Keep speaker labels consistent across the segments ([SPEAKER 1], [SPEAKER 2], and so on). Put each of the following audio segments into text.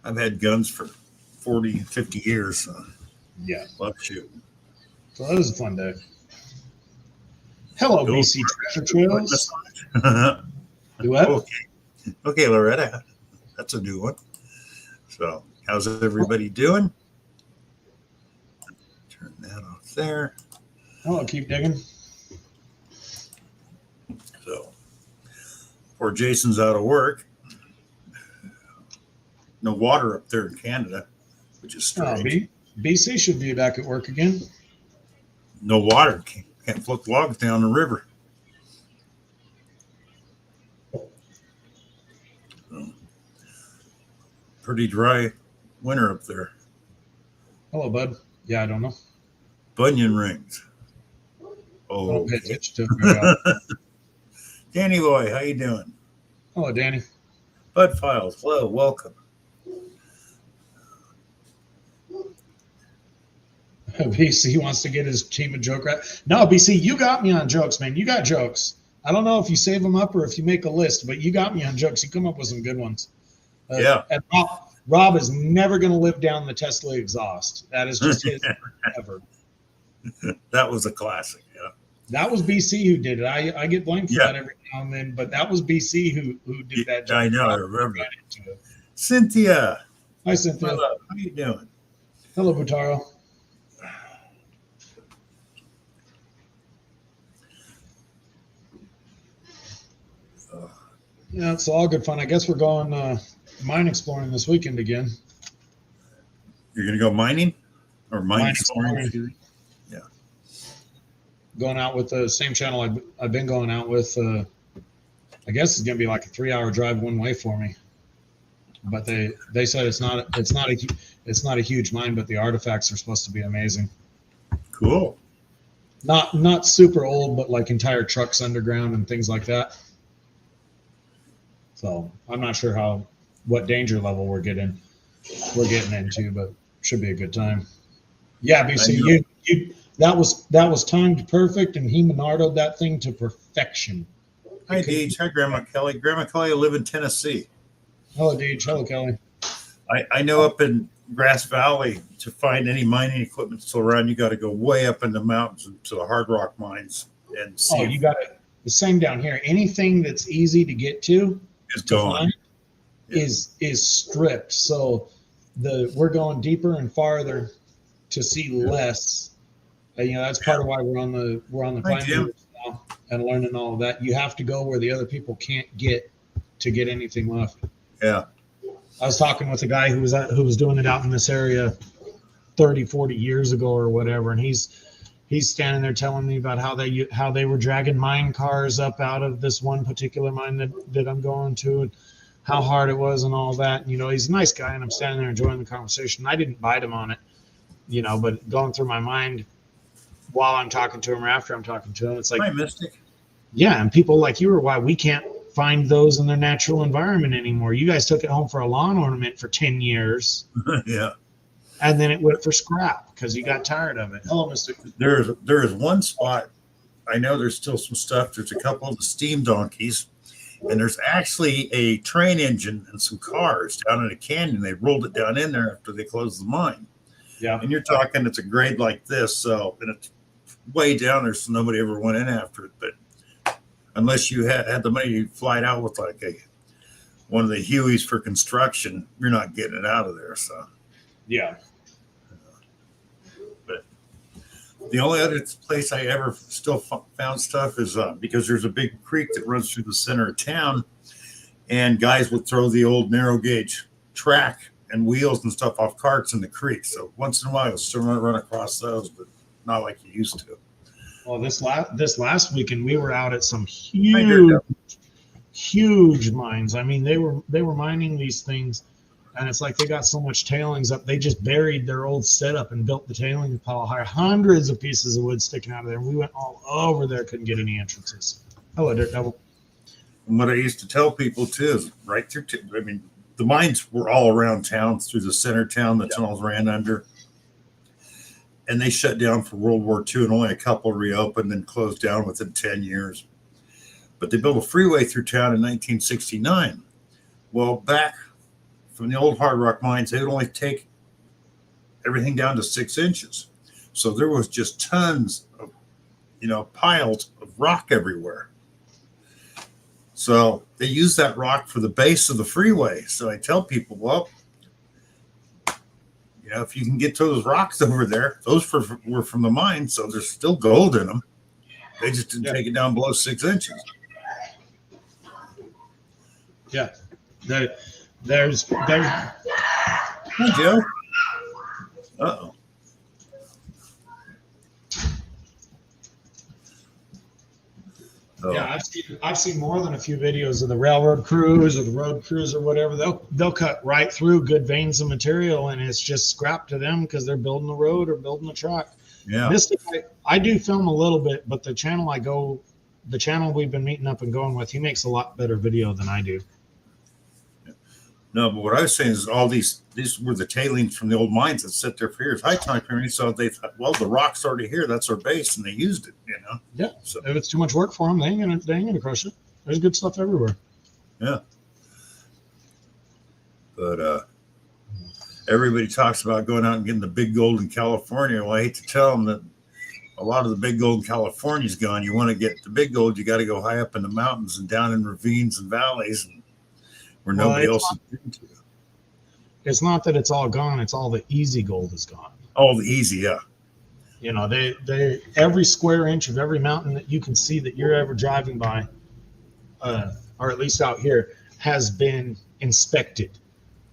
[SPEAKER 1] I've had guns for 40, 50 years. So
[SPEAKER 2] Yeah.
[SPEAKER 1] love shooting.
[SPEAKER 2] So that was a fun day. Hello,
[SPEAKER 1] Go
[SPEAKER 2] BC Treasure
[SPEAKER 1] for
[SPEAKER 2] Trails.
[SPEAKER 1] it.
[SPEAKER 2] Do what?
[SPEAKER 1] Okay. Okay, Loretta. That's a new one. So, how's everybody doing? Turn that off there.
[SPEAKER 2] Oh, keep digging.
[SPEAKER 1] So, poor Jason's out of work. No water up there in Canada, which is
[SPEAKER 2] Oh,
[SPEAKER 1] strange.
[SPEAKER 2] BC should be back at work again.
[SPEAKER 1] No water. Can't float logs down the river. So, pretty dry winter up there.
[SPEAKER 2] Hello, bud. Yeah, I don't know.
[SPEAKER 1] Bunion rings.
[SPEAKER 2] I don't pay
[SPEAKER 1] Okay.
[SPEAKER 2] attention to it very often.
[SPEAKER 1] Danny boy, how you doing?
[SPEAKER 2] Hello, Danny.
[SPEAKER 1] Bud Files, hello, welcome.
[SPEAKER 2] BC wants to get his team a joke right. No, BC, you got me on jokes, man. You got jokes. I don't know if you save them up or if you make a list, but you got me on jokes. You come up with some good ones.
[SPEAKER 1] Yeah.
[SPEAKER 2] And Rob is never going to live down the Tesla exhaust. That is just his forever.
[SPEAKER 1] That was a classic. Yeah.
[SPEAKER 2] That was BC who did it. I get blamed for
[SPEAKER 1] Yeah.
[SPEAKER 2] that every now and then, but that was BC who did that joke.
[SPEAKER 1] I know, I remember.
[SPEAKER 2] Got into it.
[SPEAKER 1] Cynthia,
[SPEAKER 2] Hi, Cynthia.
[SPEAKER 1] my love, how you doing?
[SPEAKER 2] Hello, Butaro. Yeah, it's all good fun. I guess we're going mine exploring this weekend again.
[SPEAKER 1] You're gonna go mining or mine
[SPEAKER 2] Mine
[SPEAKER 1] exploring?
[SPEAKER 2] exploring.
[SPEAKER 1] Yeah.
[SPEAKER 2] Going out with the same channel I've been going out with. I guess it's going to be like a 3-hour drive one way for me. But they said it's not a huge mine, but the artifacts are supposed to be amazing.
[SPEAKER 1] Cool.
[SPEAKER 2] Not super old, but like entire trucks underground and things like that. So I'm not sure what danger level we're getting into, but should be a good time. Yeah, BC, you that was timed perfect, and he Menardoed that thing to perfection.
[SPEAKER 1] Hi, Deej. Hi, Grandma Kelly. Grandma Kelly, I live in Tennessee.
[SPEAKER 2] Hello, Deej. Hello, Kelly.
[SPEAKER 1] I know up in Grass Valley to find any mining equipment still around, you got to go way up in the mountains to the hard rock mines and see.
[SPEAKER 2] Oh, you got it. The same down here. Anything that's easy to get to
[SPEAKER 1] It's gone.
[SPEAKER 2] is stripped. So we're going deeper and farther to see less. That's part of why we're on the
[SPEAKER 1] Hi, Jim.
[SPEAKER 2] climb now and learning all of that. You have to go where the other people can't get to get anything left.
[SPEAKER 1] Yeah.
[SPEAKER 2] I was talking with a guy who was doing it out in this area 30, 40 years ago or whatever, and he's standing there telling me about how they were dragging mine cars up out of this one particular mine that I'm going to, and how hard it was and all that. And, he's a nice guy, and I'm standing there enjoying the conversation. I didn't bite him on it, but going through my mind while I'm talking to him or after I'm talking to him, it's like,
[SPEAKER 1] Hi, Mystic.
[SPEAKER 2] yeah, and people like you are why we can't find those in their natural environment anymore. You guys took it home for a lawn ornament for 10 years.
[SPEAKER 1] Yeah.
[SPEAKER 2] And then it went for scrap because you got tired of it. Hello, Mr.
[SPEAKER 1] There is one spot. I know there's still some stuff. There's a couple of the steam donkeys, and there's actually a train engine and some cars down in a canyon. They rolled it down in there after they closed the mine.
[SPEAKER 2] Yeah.
[SPEAKER 1] And you're talking, it's a grade like this, so and it's way down there, so nobody ever went in after it. But unless you had the money to fly it out with like one of the Hueys for construction, you're not getting it out of there. So
[SPEAKER 2] Yeah.
[SPEAKER 1] But the only other place I ever still found stuff is because there's a big creek that runs through the center of town, and guys would throw the old narrow gauge track and wheels and stuff off carts in the creek. So once in a while, you'll still run across those, but not like you used to.
[SPEAKER 2] Well, this last weekend we were out at some huge mines. I mean, they were mining these things, and it's like they got so much tailings up. They just buried their old setup and built the tailings pile higher. Hundreds of pieces of wood sticking out of there. We went all over there, couldn't get any entrances. Hello, Dirt Devil.
[SPEAKER 1] And what I used to tell people too is right through. The mines were all around town through the center of town. The tunnels ran under. And they shut down for World War II, and only a couple reopened and closed down within 10 years. But they built a freeway through town in 1969. Well, back from the old hard rock mines, they would only take everything down to 6 inches. So there was just tons of, piles of rock everywhere. So they use that rock for the base of the freeway. So I tell people, well, if you can get to those rocks over there, those were from the mine, so there's still gold in them. They just didn't take it down below 6 inches.
[SPEAKER 2] Yeah. There's
[SPEAKER 1] Hi, Joe. Uh-oh.
[SPEAKER 2] Yeah, I've seen more than a few videos of the railroad crews or the road crews or whatever. They'll cut right through good veins of material, and it's just scrap to them because they're building the road or building the track.
[SPEAKER 1] Yeah.
[SPEAKER 2] Mystic, I do film a little bit, but the channel we've been meeting up and going with, he makes a lot better video than I do.
[SPEAKER 1] No, but what I was saying is all these were the tailings from the old mines that sit there for years. High time for me, so they thought, well, the rock's already here. That's our base, and they used it.
[SPEAKER 2] Yeah.
[SPEAKER 1] So
[SPEAKER 2] if it's too much work for them, they ain't gonna crush it. There's good stuff everywhere.
[SPEAKER 1] Yeah. But everybody talks about going out and getting the big gold in California. Well, I hate to tell them that a lot of the big gold in California is gone. You want to get the big gold, you got to go high up in the mountains and down in ravines and valleys, where nobody else is getting to.
[SPEAKER 2] It's not that it's all gone; it's all the easy gold is gone.
[SPEAKER 1] Oh, the easy, yeah.
[SPEAKER 2] They every square inch of every mountain that you can see that you're ever driving by, or at least out here, has been inspected.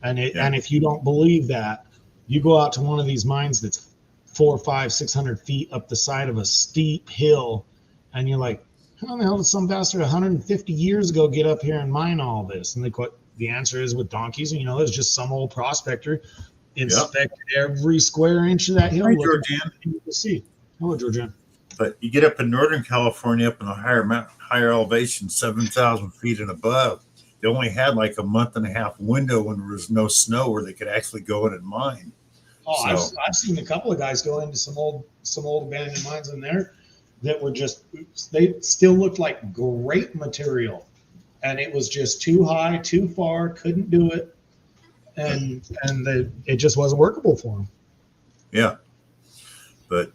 [SPEAKER 2] And if you don't believe that, you go out to one of these mines that's 400, 500, 600 feet up the side of a steep hill, and you're like, how the hell did some bastard 150 years ago get up here and mine all this? And the answer is with donkeys. And there's just some old prospector inspected every square inch of that hill.
[SPEAKER 1] Hi, Georgianne.
[SPEAKER 2] You can see. Hello, Georgianne.
[SPEAKER 1] But you get up in Northern California, up in the higher elevation, 7,000 feet and above. They only had like a month and a half window when there was no snow where they could actually go in and mine.
[SPEAKER 2] Oh, so, I've seen a couple of guys go into some old abandoned mines in there that were they still looked like great material, and it was just too high, too far, couldn't do it, and it just wasn't workable for them.
[SPEAKER 1] Yeah, but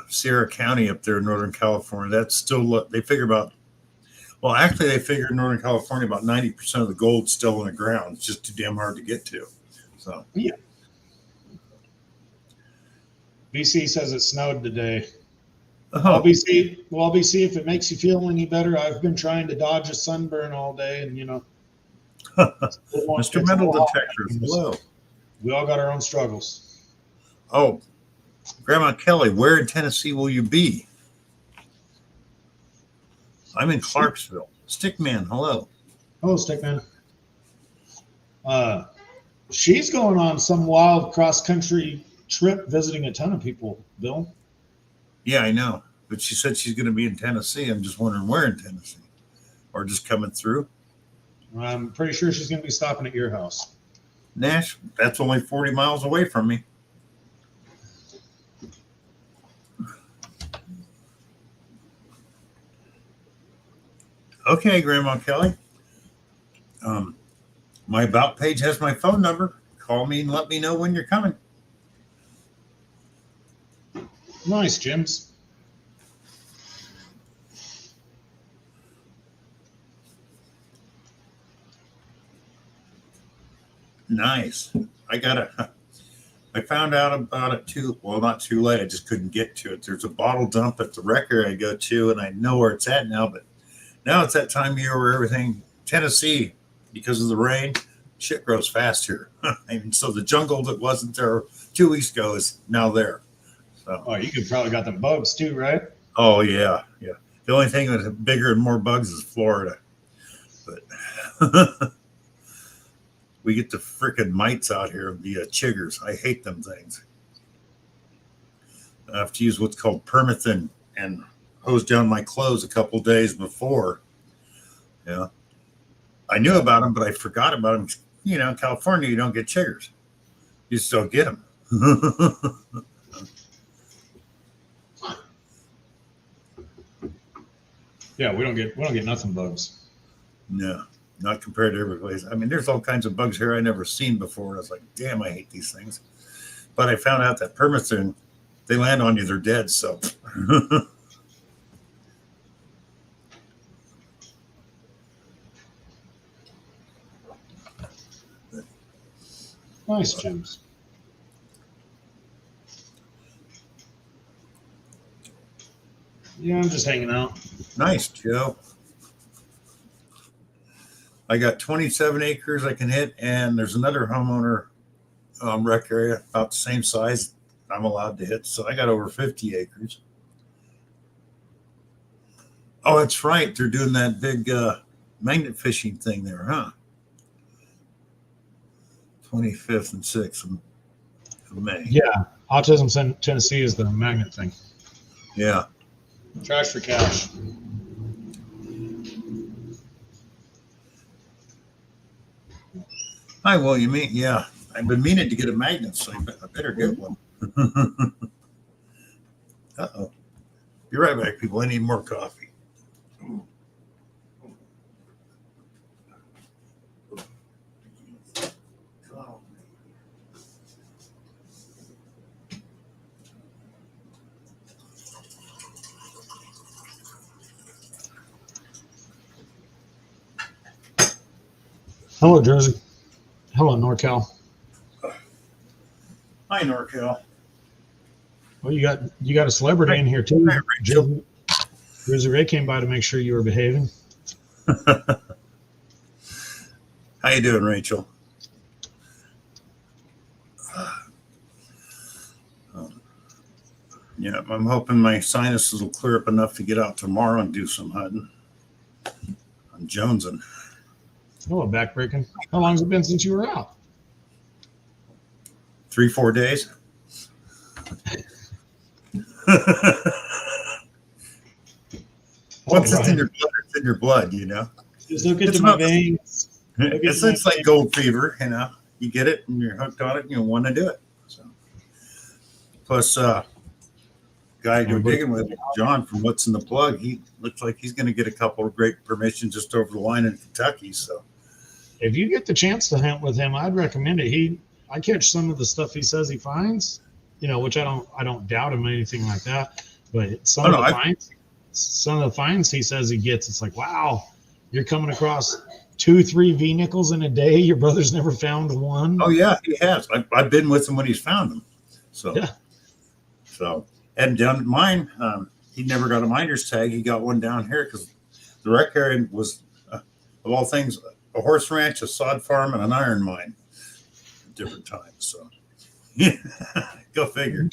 [SPEAKER 1] Sierra County up there in Northern California, that's still, they figure about, well, actually they figure in Northern California about 90% of the gold's still in the ground. It's just too damn hard to get to. So
[SPEAKER 2] yeah. BC says it snowed today. Well, BC, if it makes you feel any better, I've been trying to dodge a sunburn all day, and
[SPEAKER 1] Mr. Metal Detector, hello.
[SPEAKER 2] We all got our own struggles.
[SPEAKER 1] Oh, Grandma Kelly, where in Tennessee will you be? I'm in Clarksville. Stickman, hello.
[SPEAKER 2] Hello, Stickman. She's going on some wild cross-country trip visiting a ton of people, Bill.
[SPEAKER 1] Yeah, I know. But she said she's going to be in Tennessee. I'm just wondering where in Tennessee. Or just coming through.
[SPEAKER 2] I'm pretty sure she's going to be stopping at your house.
[SPEAKER 1] Nash, that's only 40 miles away from me. Okay, Grandma Kelly. My About page has my phone number. Call me and let me know when you're coming.
[SPEAKER 2] Nice, Jims.
[SPEAKER 1] Nice. I found out about it not too late. I just couldn't get to it. There's a bottle dump at the wrecker I go to, and I know where it's at now, but now it's that time of year where everything, Tennessee, because of the rain, shit grows fast here. So the jungle that wasn't there 2 weeks ago is now there. So.
[SPEAKER 2] Oh, you could probably got them bugs too, right?
[SPEAKER 1] Oh, yeah. The only thing that's bigger and more bugs is Florida. But we get the frickin' mites out here, the chiggers. I hate them things. I have to use what's called permethrin and hose down my clothes a couple days before. I knew about them, but I forgot about them. In California, you don't get chiggers. You just don't get them.
[SPEAKER 2] Yeah, we don't get nothing bugs.
[SPEAKER 1] No. not compared to every place. I mean, there's all kinds of bugs here I never seen before. I was like, damn, I hate these things. But I found out that permethrin, they land on you, they're dead. So
[SPEAKER 2] Nice, James. Yeah, I'm just hanging out.
[SPEAKER 1] nice, Joe. I got 27 acres I can hit, and there's another homeowner rec area about the same size I'm allowed to hit. So I got over 50 acres. Oh, that's right. They're doing that big magnet fishing thing there, huh? 25th and 6th of May.
[SPEAKER 2] Yeah, Autism Tennessee is the magnet thing.
[SPEAKER 1] Yeah.
[SPEAKER 2] Trash for cash.
[SPEAKER 1] Hi, William. Yeah, I've been meaning to get a magnet, so I better get one. Uh-oh. Be right back, people. I need more coffee.
[SPEAKER 2] Hello, Jersey. Hello, NorCal.
[SPEAKER 1] Hi, NorCal.
[SPEAKER 2] Well, you got a celebrity in here too.
[SPEAKER 1] Hi, Rachel.
[SPEAKER 2] Jersey Ray came by to make sure you were behaving.
[SPEAKER 1] How you doing, Rachel? Yeah, I'm hoping my sinuses will clear up enough to get out tomorrow and do some hunting. I'm jonesing.
[SPEAKER 2] Oh, backbreaking. How long has it been since you were out?
[SPEAKER 1] 3-4 days. Once it's in your blood, it's in your blood, you know.
[SPEAKER 2] Just look into
[SPEAKER 1] It's
[SPEAKER 2] my
[SPEAKER 1] not-
[SPEAKER 2] veins.
[SPEAKER 1] It's like gold fever, you know. You get it and you're hooked on it and you want to do it. So, plus, guy you're digging with, John from What's in the Plug, he looks like he's going to get a couple of great permissions just over the line in Kentucky. So,
[SPEAKER 2] If you get the chance to hunt with him, I'd recommend it. I catch some of the stuff he says he finds, which I don't doubt him or anything like that. But some of the finds he says he gets, it's like, wow, you're coming across 2-3 V nickels in a day. Your brother's never found one.
[SPEAKER 1] oh yeah, he has. I've been with him when he's found them. So,
[SPEAKER 2] Yeah.
[SPEAKER 1] So, and down at mine, he never got a miner's tag. He got one down here because the rec area was, of all things, a horse ranch, a sod farm, and an iron mine at different times. So, yeah, go figure.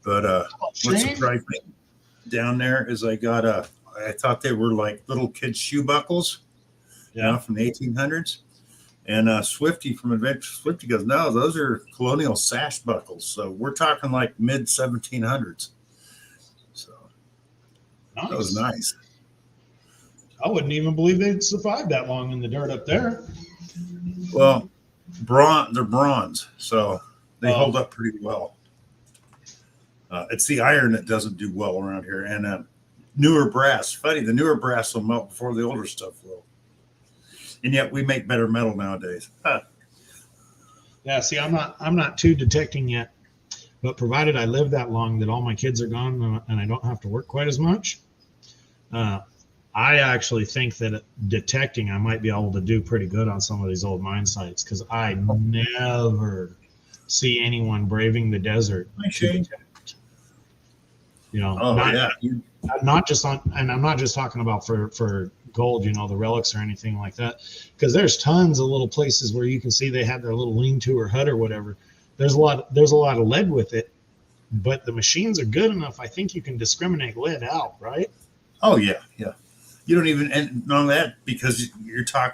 [SPEAKER 1] But what surprised me down there is I thought they were like little kids' shoe buckles, from the 1800s. And Swifty from Adventure Swifty goes, no, those are colonial sash buckles. So we're talking like mid 1700s. So
[SPEAKER 2] Nice.
[SPEAKER 1] that was nice.
[SPEAKER 2] I wouldn't even believe they'd survive that long in the dirt up there.
[SPEAKER 1] Well, they're bronze, so they hold up pretty well. It's the iron that doesn't do well around here, and newer brass. Funny, the newer brass will melt before the older stuff will. And yet we make better metal nowadays. Huh.
[SPEAKER 2] Yeah, see, I'm not too detecting yet, but provided I live that long that all my kids are gone and I don't have to work quite as much, I actually think that detecting I might be able to do pretty good on some of these old mine sites because I never see anyone braving the desert to detect. Not just on, and I'm not just talking about for gold, the relics or anything like that, because there's tons of little places where you can see they have their little lean-to or hut or whatever. There's a lot of lead with it, but the machines are good enough. I think you can discriminate lead out, right?
[SPEAKER 1] Oh yeah. You don't even, and none of that, because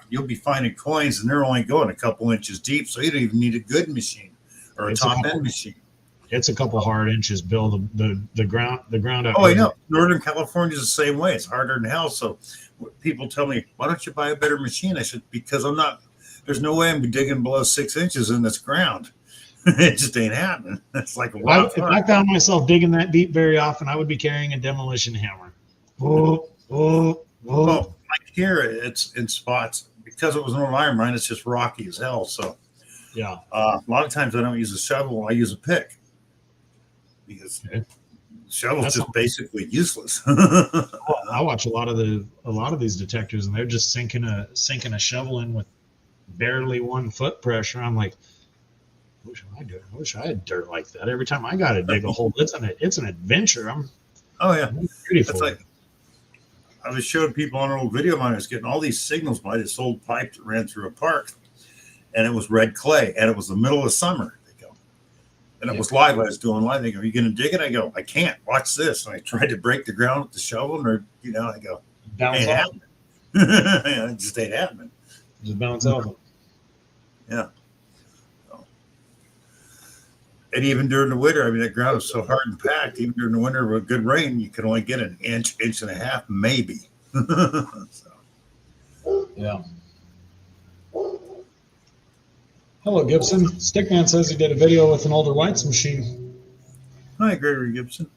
[SPEAKER 1] you'll be finding coins and they're only going a couple inches deep, so you don't even need a good machine or a top end machine.
[SPEAKER 2] It's a couple hard inches, Bill. The ground out.
[SPEAKER 1] Oh, I know. Northern California is the same way. It's harder than hell. So people tell me, why don't you buy a better machine? I said, because there's no way I'm digging below 6 inches in this ground. It just ain't happening. It's like, wow.
[SPEAKER 2] If I found myself digging that deep very often, I would be carrying a demolition hammer.
[SPEAKER 1] Well, like here, it's in spots because it was an old iron mine. It's just rocky as hell. So
[SPEAKER 2] yeah.
[SPEAKER 1] a lot of times I don't use a shovel. I use a pick because
[SPEAKER 2] Okay.
[SPEAKER 1] shovel's
[SPEAKER 2] That's
[SPEAKER 1] just
[SPEAKER 2] not-
[SPEAKER 1] basically useless.
[SPEAKER 2] I watch a lot of these detectors, and they're just sinking a shovel in with barely 1 foot pressure. I'm like, I wish I had dirt like that. Every time I got to dig a hole, it's an adventure. I'm
[SPEAKER 1] Yeah,
[SPEAKER 2] ready
[SPEAKER 1] that's
[SPEAKER 2] for
[SPEAKER 1] like I was showing people on an old video mine. I was getting all these signals by this old pipe that ran through a park, and it was red clay, and it was the middle of summer. They go, and it was live. I was doing live. They go, "Are you going to dig it?" I go, "I can't. Watch this." And I tried to break the ground with the shovel, or I go,
[SPEAKER 2] bounce
[SPEAKER 1] "Ain't
[SPEAKER 2] off.
[SPEAKER 1] happening." It just ain't happening.
[SPEAKER 2] Just bounce off.
[SPEAKER 1] Yeah. And even during the winter, I mean, that ground is so hard and packed. Even during the winter with good rain, you can only get an inch, inch and a half, maybe. So,
[SPEAKER 2] Yeah. Hello, Gibson. Stickman says he did a video with an older Whites machine.
[SPEAKER 1] hi, Gregory Gibson.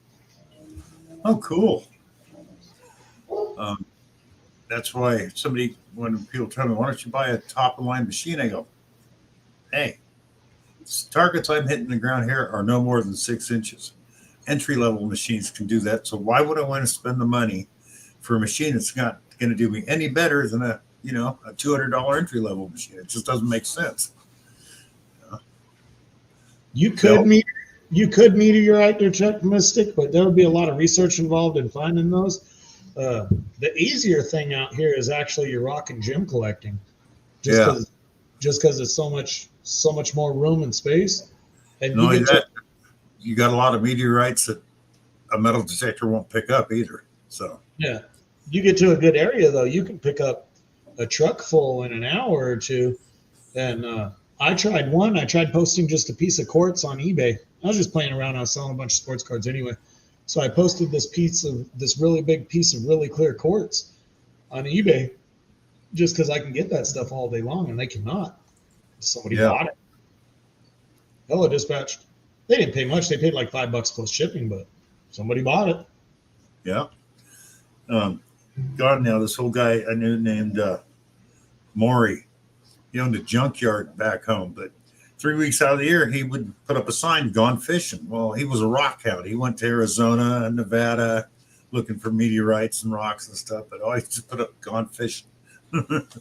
[SPEAKER 1] Oh, cool. That's why when people tell me, why don't you buy a top of the line machine? I go, hey, targets I'm hitting the ground here are no more than 6 inches. Entry level machines can do that. So why would I want to spend the money for a machine that's not going to do me any better than a $200 entry level machine? It just doesn't make sense.
[SPEAKER 2] You could meteorite their check Mystic, but there would be a lot of research involved in finding those. The easier thing out here is actually your rock and gem collecting, just because it's so much more room and space. And
[SPEAKER 1] you got a lot of meteorites that a metal detector won't pick up either. So
[SPEAKER 2] yeah, you get to a good area though, you can pick up a truck full in an hour or two. And I tried posting just a piece of quartz on eBay. I was just playing around. I was selling a bunch of sports cards anyway. So I posted this really big piece of really clear quartz on eBay just because I can get that stuff all day long and they cannot. Somebody bought it. Hello, Dispatch. They didn't pay much. They paid like $5 plus shipping, but somebody bought it.
[SPEAKER 1] Yeah. God, now this whole guy I knew named Maury, he owned a junkyard back home, but 3 weeks out of the year, he would put up a sign, gone fishing. Well, he was a rock hound. He went to Arizona and Nevada looking for meteorites and rocks and stuff, but always just put up gone fishing. But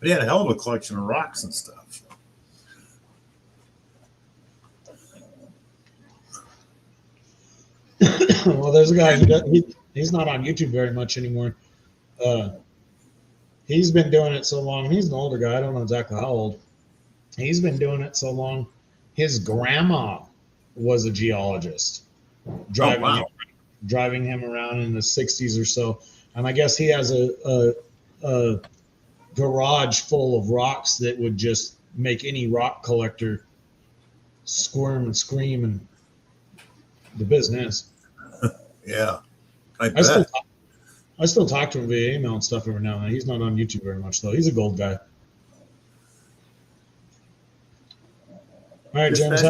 [SPEAKER 1] he had a hell of a collection of rocks and stuff. So.
[SPEAKER 2] Well, there's a guy, he's not on YouTube very much anymore. He's been doing it so long. He's an older guy. I don't know exactly how old. He's been doing it so long. His grandma was a geologist, driving him around in the 60s or so. And I guess he has a garage full of rocks that would just make any rock collector squirm and scream and the business.
[SPEAKER 1] Yeah.
[SPEAKER 2] I still talk to him via email and stuff every now and then. He's not on YouTube very much, though. He's a gold guy. All right, James.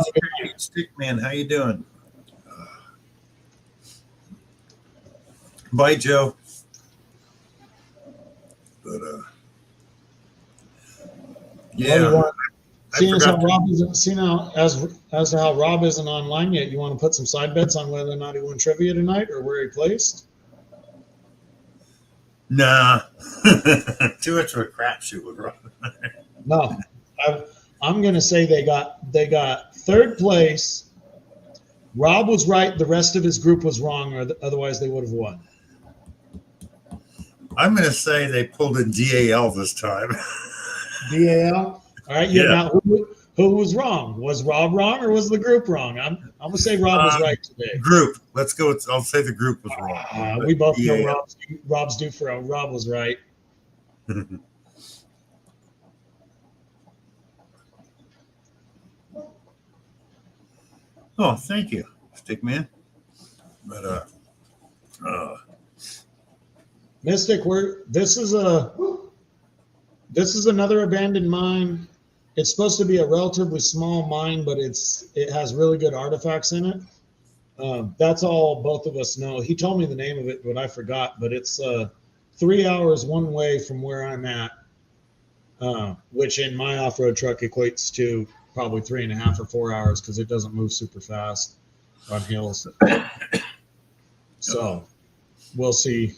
[SPEAKER 1] Stickman, how you doing? Bye, Joe. But yeah.
[SPEAKER 2] Seeing as how Rob isn't online yet, you want to put some side bets on whether or not he won trivia tonight or where he placed?
[SPEAKER 1] Nah. Too much of a crapshoot with Rob.
[SPEAKER 2] No. I'm going to say they got third place. Rob was right. The rest of his group was wrong, or otherwise they would have won.
[SPEAKER 1] I'm going to say they pulled in DAL this time.
[SPEAKER 2] DAL? All right. Yeah. Now, who was wrong? Was Rob wrong or was the group wrong? I'm going to say Rob was right today.
[SPEAKER 1] Group. Let's go. I'll say the group was wrong.
[SPEAKER 2] We both know Rob's due for a Rob was right.
[SPEAKER 1] Oh, thank you, Stickman. But
[SPEAKER 2] Mystic, this is another abandoned mine. It's supposed to be a relatively small mine, but it has really good artifacts in it. That's all both of us know. He told me the name of it, but I forgot. But it's 3 hours one way from where I'm at, which in my off-road truck equates to probably 3.5 or 4 hours because it doesn't move super fast on hills. So we'll see.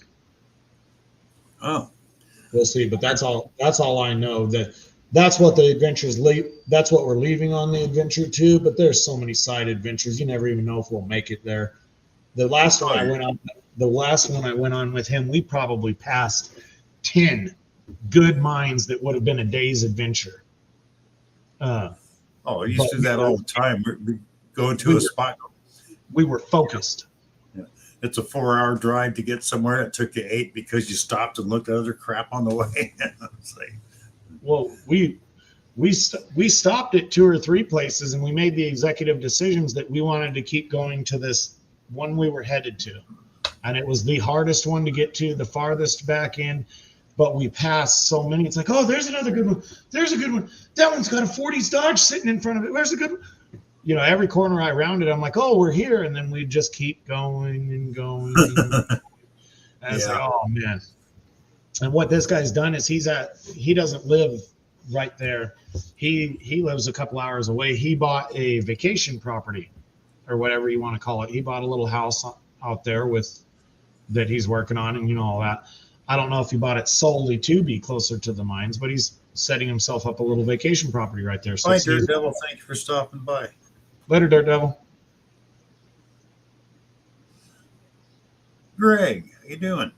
[SPEAKER 1] Oh,
[SPEAKER 2] We'll see. But that's all I know. That's what the adventures that's what we're leaving on the adventure too. But there's so many side adventures. You never even know if we'll make it there. The last one I went on with him, we probably passed 10 good mines that would have been a day's adventure.
[SPEAKER 1] I used to do that all the time. We go into a spot.
[SPEAKER 2] We were focused.
[SPEAKER 1] Yeah. It's a 4-hour drive to get somewhere. It took you 8 because you stopped and looked at other crap on the way. It's like,
[SPEAKER 2] well, we stopped at 2 or 3 places, and we made the executive decisions that we wanted to keep going to this one we were headed to. And it was the hardest one to get to, the farthest back in. But we passed so many. It's like, oh, there's another good one. There's a good one. That one's got a 40s Dodge sitting in front of it. Where's the good one? You know, every corner I rounded, I'm like, oh, we're here. And then we just keep going and going. And it's like, oh, man. And what this guy's done is he doesn't live right there. He lives a couple hours away. He bought a vacation property or whatever you want to call it. He bought a little house out there that he's working on and, you know, all that. I don't know if he bought it solely to be closer to the mines, but he's setting himself up a little vacation property right there. So
[SPEAKER 1] hi, Dirt Devil. Thank you for stopping by.
[SPEAKER 2] Later, Dirt Devil.
[SPEAKER 1] Greg, how you doing?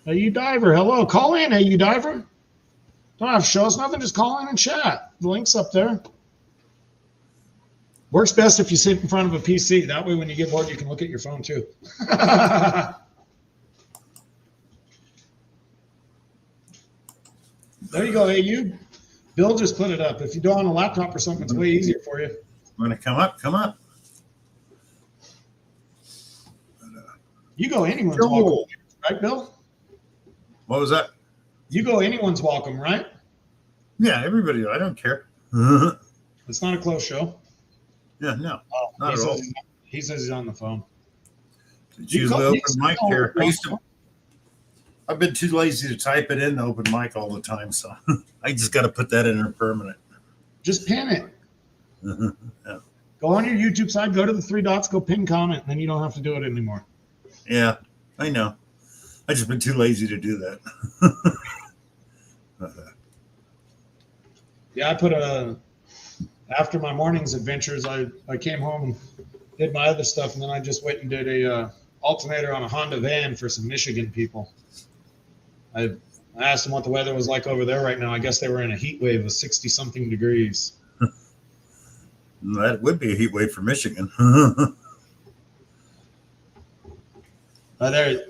[SPEAKER 2] Hey, you diver. Hello. Call in, hey, you diver. Don't have to show us nothing. Just call in and chat. The link's up there. Works best if you sit in front of a PC. That way, when you get bored, you can look at your phone too. There you go. Hey, you. Bill just put it up. If you do it on a laptop or something, it's way easier for you.
[SPEAKER 1] Want to come up? Come up.
[SPEAKER 2] You go anyone's welcome, right, Bill?
[SPEAKER 1] What was that?
[SPEAKER 2] You go anyone's welcome, right?
[SPEAKER 1] Yeah, everybody. I don't care.
[SPEAKER 2] It's not a closed show.
[SPEAKER 1] Yeah, no,
[SPEAKER 2] Oh,
[SPEAKER 1] not at all.
[SPEAKER 2] He says he's on the phone.
[SPEAKER 1] Choose the open mic here. I've been too lazy to type it in the open mic all the time, so I just got to put that in there permanent.
[SPEAKER 2] Just pin it.
[SPEAKER 1] Yeah.
[SPEAKER 2] Go on your YouTube side, go to the 3 dots, go pin comment, and then you don't have to do it anymore.
[SPEAKER 1] Yeah, I know. I just been too lazy to do that.
[SPEAKER 2] Yeah, I put after my morning's adventures, I came home and did my other stuff, and then I just went and did a alternator on a Honda van for some Michigan people. I asked them what the weather was like over there right now. I guess they were in a heat wave of 60-something degrees.
[SPEAKER 1] That would be a heat wave for Michigan.
[SPEAKER 2] Their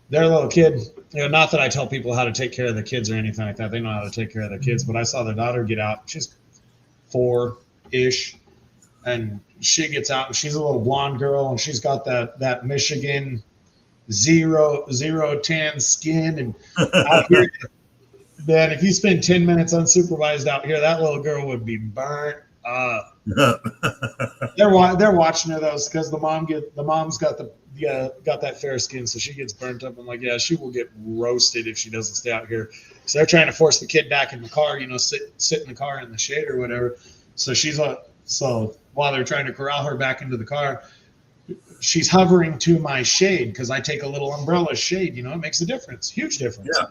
[SPEAKER 2] little kid, you know, not that I tell people how to take care of the kids or anything like that. They know how to take care of their kids, but I saw their daughter get out. She's 4-ish, and she gets out, and she's a little blonde girl, and she's got that Michigan 0-10 skin, and out here, man, if you spend 10 minutes unsupervised out here, that little girl would be burnt up. They're watching her though, because the mom's got that fair skin, so she gets burnt up. I'm like, yeah, she will get roasted if she doesn't stay out here. So they're trying to force the kid back in the car, you know, sit in the car in the shade or whatever. So so while they're trying to corral her back into the car, she's hovering to my shade because I take a little umbrella shade. You know, it makes a difference, huge difference. Yeah.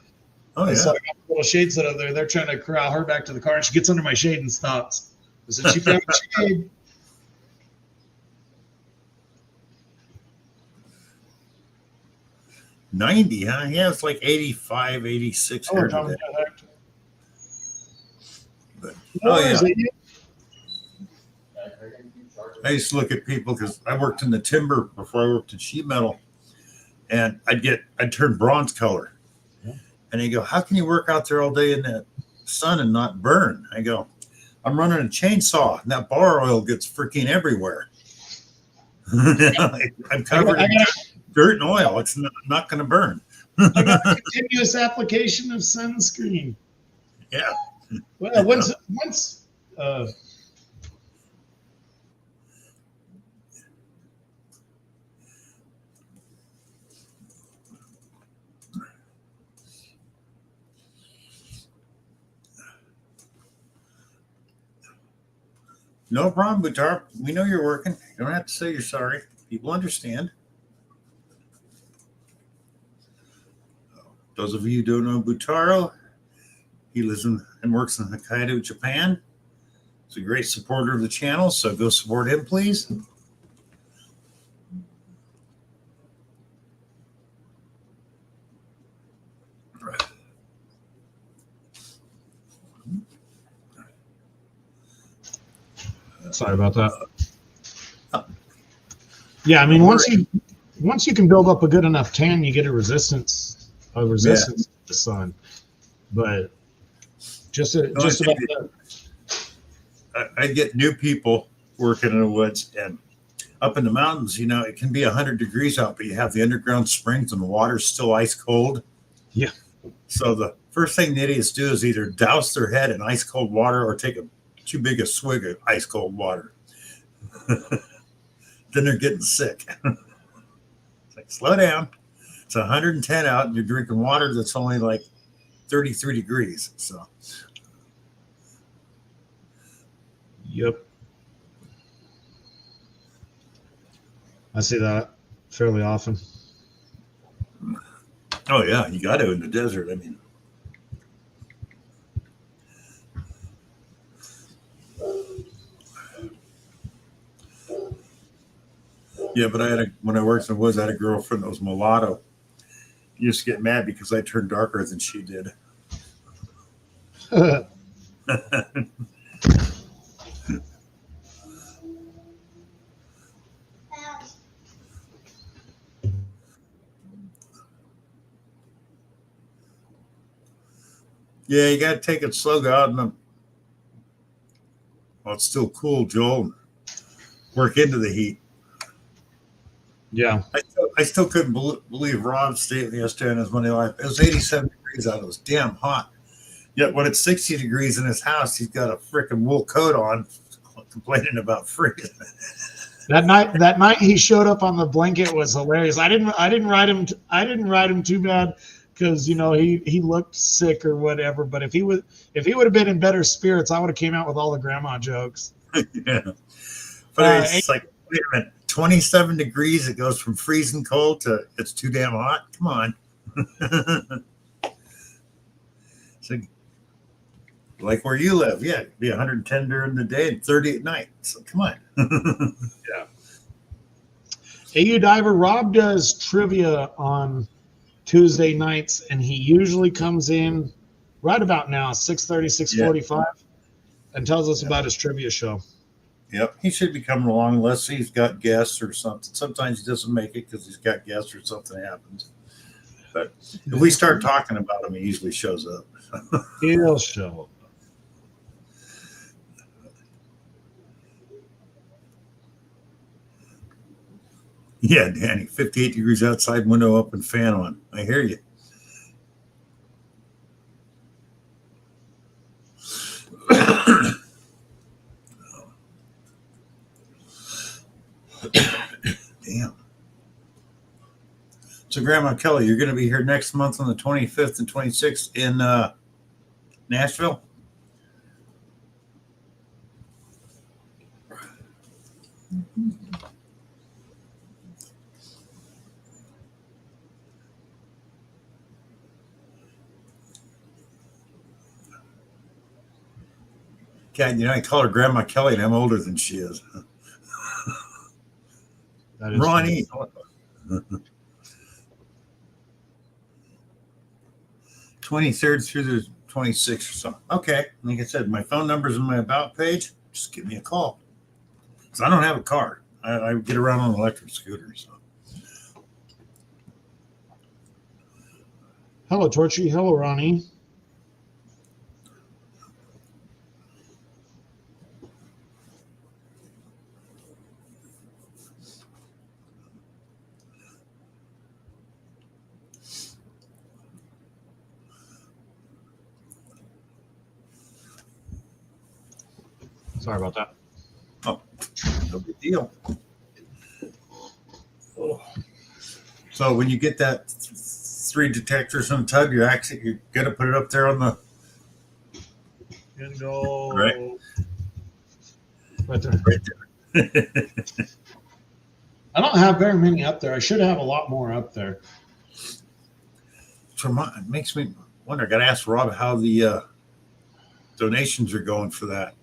[SPEAKER 1] Oh yeah.
[SPEAKER 2] So I got little shades that are there. They're trying to corral her back to the car, and she gets under my shade and stops. So she found the shade.
[SPEAKER 1] 90, huh? Yeah, it's like 85, 86 here today. But, oh yeah. I used to look at people because I worked in the timber before I worked in sheet metal, and I'd turn bronze color. Yeah. And they go, how can you work out there all day in the sun and not burn? I go, I'm running a chainsaw, and that bar oil gets freaking everywhere. I'm covered in dirt and oil. It's not going to burn.
[SPEAKER 2] I got a continuous application of sunscreen.
[SPEAKER 1] Yeah.
[SPEAKER 2] Well, once
[SPEAKER 1] No problem, Butar. We know you're working. You don't have to say you're sorry. People understand. Those of you who don't know Butaro, he lives in and works in Hokkaido, Japan. He's a great supporter of the channel, so go support him, please.
[SPEAKER 2] Sorry about that. Yeah, I mean, once you can build up a good enough tan, you get a resistance to the sun. But just about that.
[SPEAKER 1] I get new people working in the woods, and up in the mountains, you know, it can be 100 degrees out, but you have the underground springs and the water's still ice cold.
[SPEAKER 2] Yeah.
[SPEAKER 1] So the first thing the idiots do is either douse their head in ice cold water or take too big a swig of ice cold water. Then they're getting sick. It's like, slow down. It's 110 out, and you're drinking water that's only like 33 degrees. So.
[SPEAKER 2] Yep. I see that fairly often.
[SPEAKER 1] Oh yeah, you got to in the desert. I mean, yeah, but when I worked in the woods, I had a girlfriend that was mulatto. You used to get mad because I turned darker than she did. Yeah, you got to take it slow, go out in the. Well, it's still cool, Joel. Work into the heat.
[SPEAKER 2] Yeah.
[SPEAKER 1] I still couldn't believe Rob's statement yesterday in his Monday Life. It was 87 degrees out. It was damn hot. Yet when it's 60 degrees in his house, he's got a freaking wool coat on, complaining about freezing.
[SPEAKER 2] That night he showed up on the blanket was hilarious. I didn't write him too bad because you know he looked sick or whatever. But if he would have been in better spirits, I would have came out with all the grandma jokes.
[SPEAKER 1] Yeah, but it's like, wait a minute, 27 degrees. It goes from freezing cold to it's too damn hot. Come on. So, like where you live, yeah, it'd be 110 during the day and 30 at night. So come on.
[SPEAKER 2] Yeah. AU Diver Rob does trivia on Tuesday nights, and he usually comes in right about now, 6:30, 6:45, and tells us about his trivia show.
[SPEAKER 1] Yep, he should be coming along unless he's got guests or something. Sometimes he doesn't make it because he's got guests or something happens. But if we start talking about him, he usually shows up.
[SPEAKER 2] He'll show up.
[SPEAKER 1] Yeah, Danny, 58 degrees outside, window open, fan on. I hear you. Damn. So, Grandma Kelly, you're going to be here next month on the 25th and 26th in Nashville? God, you know, I call her Grandma Kelly, and I'm older than she is.
[SPEAKER 2] That is
[SPEAKER 1] Ronnie. 23rd through the 26th or something. Okay. Like I said, my phone number's in my about page. Just give me a call. Because I don't have a car. I get around on an electric scooter. So.
[SPEAKER 2] Hello, Torchy. Hello, Ronnie. Sorry about that.
[SPEAKER 1] Oh, no big deal. Oh. So when you get that 3 detectors on the tub, you're going to put it up there on the
[SPEAKER 2] And go.
[SPEAKER 1] right.
[SPEAKER 2] right there.
[SPEAKER 1] Right there.
[SPEAKER 2] I don't have very many up there. I should have a lot more up there.
[SPEAKER 1] It makes me wonder. I got to ask Rob how the donations are going for that,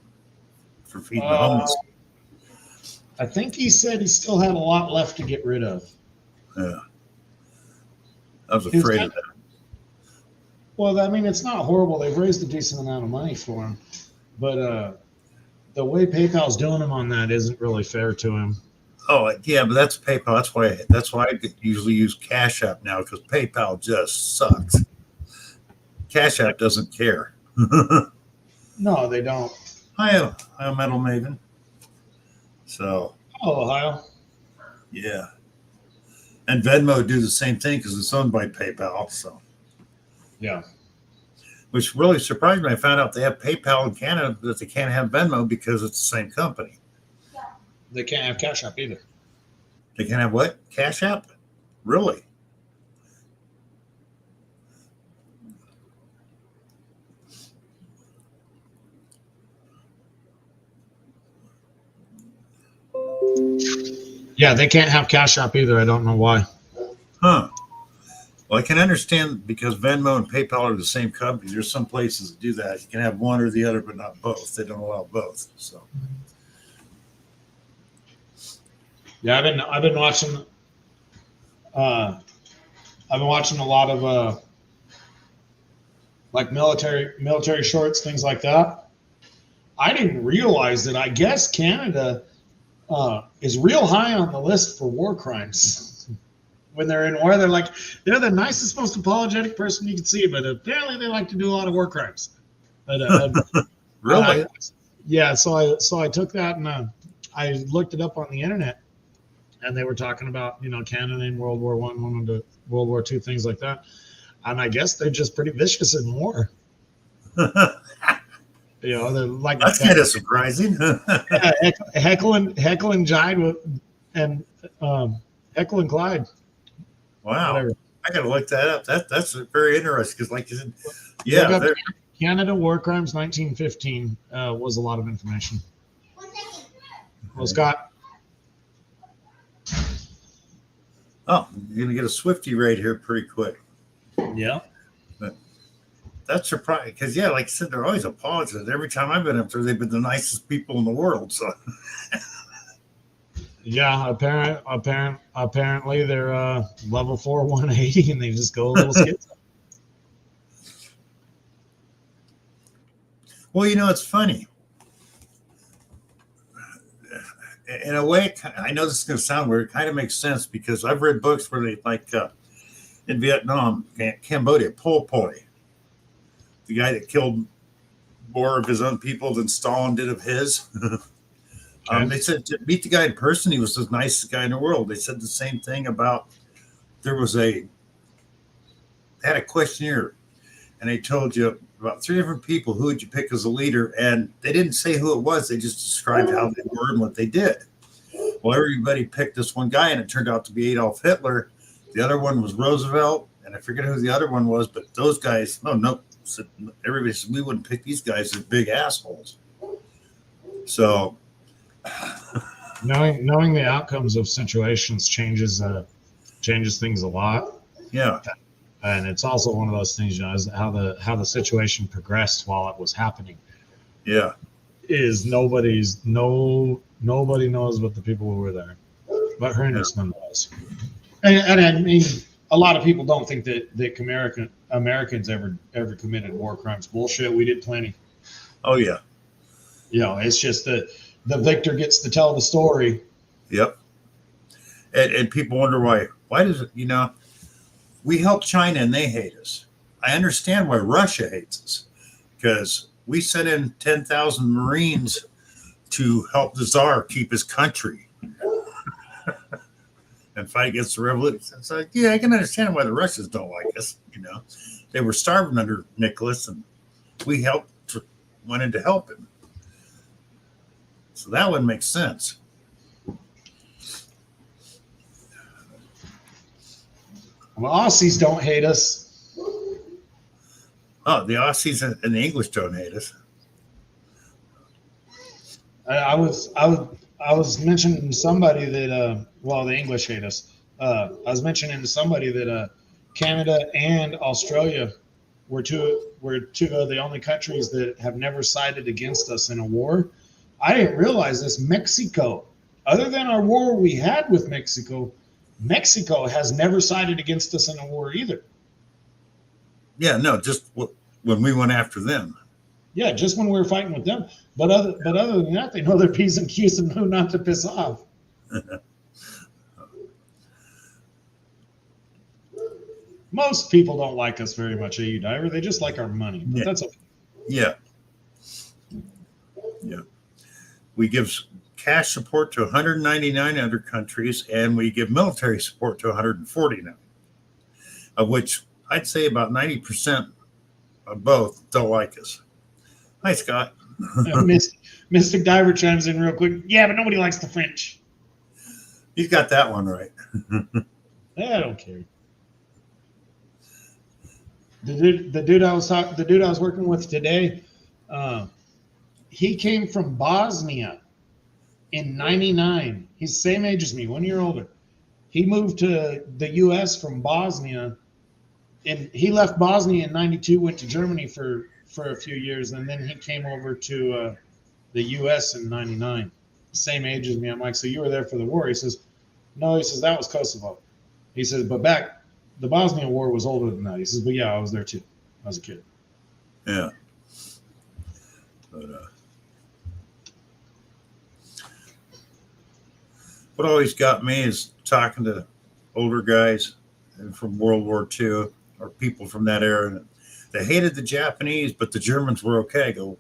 [SPEAKER 1] for feeding the homeless.
[SPEAKER 2] I think he said he still had a lot left to get rid of.
[SPEAKER 1] Yeah. I was afraid of that.
[SPEAKER 2] Well, I mean, it's not horrible. They've raised a decent amount of money for him, but the way PayPal's doing him on that isn't really fair to him.
[SPEAKER 1] Oh yeah, but that's PayPal. That's why I usually use Cash App now, because PayPal just sucks. Cash App doesn't care.
[SPEAKER 2] No, they don't.
[SPEAKER 1] Hi, Metal Maven. So.
[SPEAKER 2] Oh, Ohio.
[SPEAKER 1] Yeah. And Venmo do the same thing because it's owned by PayPal. So.
[SPEAKER 2] Yeah.
[SPEAKER 1] Which really surprised me. I found out they have PayPal in Canada, but they can't have Venmo because it's the same company.
[SPEAKER 2] They can't have Cash App either.
[SPEAKER 1] They can't have what? Cash App? Really?
[SPEAKER 2] Yeah, they can't have Cash App either. I don't know why.
[SPEAKER 1] Huh. Well, I can understand because Venmo and PayPal are the same company. There's some places that do that. You can have one or the other, but not both. They don't allow both. So.
[SPEAKER 2] Yeah, I've been watching. I've been watching a lot of like military shorts, things like that. I didn't realize that. I guess Canada is real high on the list for war crimes. When they're in war, they're the nicest, most apologetic person you can see, but apparently they like to do a lot of war crimes. But
[SPEAKER 1] really?
[SPEAKER 2] Yeah. So I took that and I looked it up on the internet, and they were talking about Canada in World War I, one into World War II, things like that. And I guess they're just pretty vicious in war. They're like
[SPEAKER 1] that's kind of surprising.
[SPEAKER 2] Yeah, Heckle and Jide and Heckle and Clyde.
[SPEAKER 1] Wow.
[SPEAKER 2] Whatever.
[SPEAKER 1] I gotta look that up. That's very interesting because, like you said, yeah,
[SPEAKER 2] Canada War Crimes 1915 was a lot of information. Well, Scott.
[SPEAKER 1] Oh, you're gonna get a Swifty right here pretty quick.
[SPEAKER 2] Yeah.
[SPEAKER 1] But that's surprising because, yeah, like I said, they're always apologists. Every time I've been up there, they've been the nicest people in the world. So.
[SPEAKER 2] Yeah, apparently they're level 4 180 and they just go a little skits.
[SPEAKER 1] Well, it's funny. In a way, I know this is going to sound weird. It kind of makes sense because I've read books where they, like in Vietnam, Cambodia, Pol Pot, the guy that killed more of his own people than Stalin did of his. They said to meet the guy in person, he was the nicest guy in the world. They said the same thing about they had a questionnaire, and they told you about 3 different people who would you pick as a leader, and they didn't say who it was. They just described how they were and what they did. Well, everybody picked this one guy, and it turned out to be Adolf Hitler. The other one was Roosevelt, and I forget who the other one was, but those guys, everybody said we wouldn't pick these guys as big assholes. So.
[SPEAKER 2] Knowing the outcomes of situations changes things a lot.
[SPEAKER 1] Yeah.
[SPEAKER 2] And it's also one of those things, is how the situation progressed while it was happening.
[SPEAKER 1] Yeah.
[SPEAKER 2] Is nobody knows but the people who were there. But horrendous nonetheless. And I mean, a lot of people don't think that Americans ever committed war crimes. Bullshit, we did plenty.
[SPEAKER 1] Oh yeah.
[SPEAKER 2] It's just that the victor gets to tell the story.
[SPEAKER 1] Yep. And people wonder why. Why does it, we help China and they hate us. I understand why Russia hates us because we sent in 10,000 Marines to help the Tsar keep his country and fight against the revolution. It's like, yeah, I can understand why the Russians don't like us. They were starving under Nicholas and we went in to help him. So that would make sense.
[SPEAKER 2] Well, Aussies don't hate us.
[SPEAKER 1] Oh, the Aussies and the English don't hate us.
[SPEAKER 2] I was mentioning to somebody that well, the English hate us. I was mentioning to somebody that Canada and Australia were two of the only countries that have never sided against us in a war. I didn't realize this. Mexico, other than our war we had with Mexico, Mexico has never sided against us in a war either.
[SPEAKER 1] Yeah, no, just when we went after them.
[SPEAKER 2] Yeah, just when we were fighting with them. But other than that, they know their P's and Q's and who not to piss off. Most people don't like us very much, AU Diver. They just like our money. But that's okay.
[SPEAKER 1] Yeah. Yeah. We give cash support to 199 other countries, and we give military support to 149, of which I'd say about 90% of both don't like us. Hi, Scott.
[SPEAKER 2] Mystic Diver chimes in real quick. Yeah, but nobody likes the French.
[SPEAKER 1] He's got that one right.
[SPEAKER 2] I don't care. The dude I was working with today, he came from Bosnia in '99. He's the same age as me, 1 year older. He moved to the U.S. from Bosnia, and he left Bosnia in '92, went to Germany for a few years, and then he came over to the U.S. in '99. Same age as me. I'm like, so you were there for the war? He says, no. He says, that was Kosovo. He says, but the Bosnia War was older than that. He says, but yeah, I was there too. I was a kid.
[SPEAKER 1] Yeah. But what always got me is talking to older guys from World War II or people from that era. They hated the Japanese, but the Germans were okay. I go,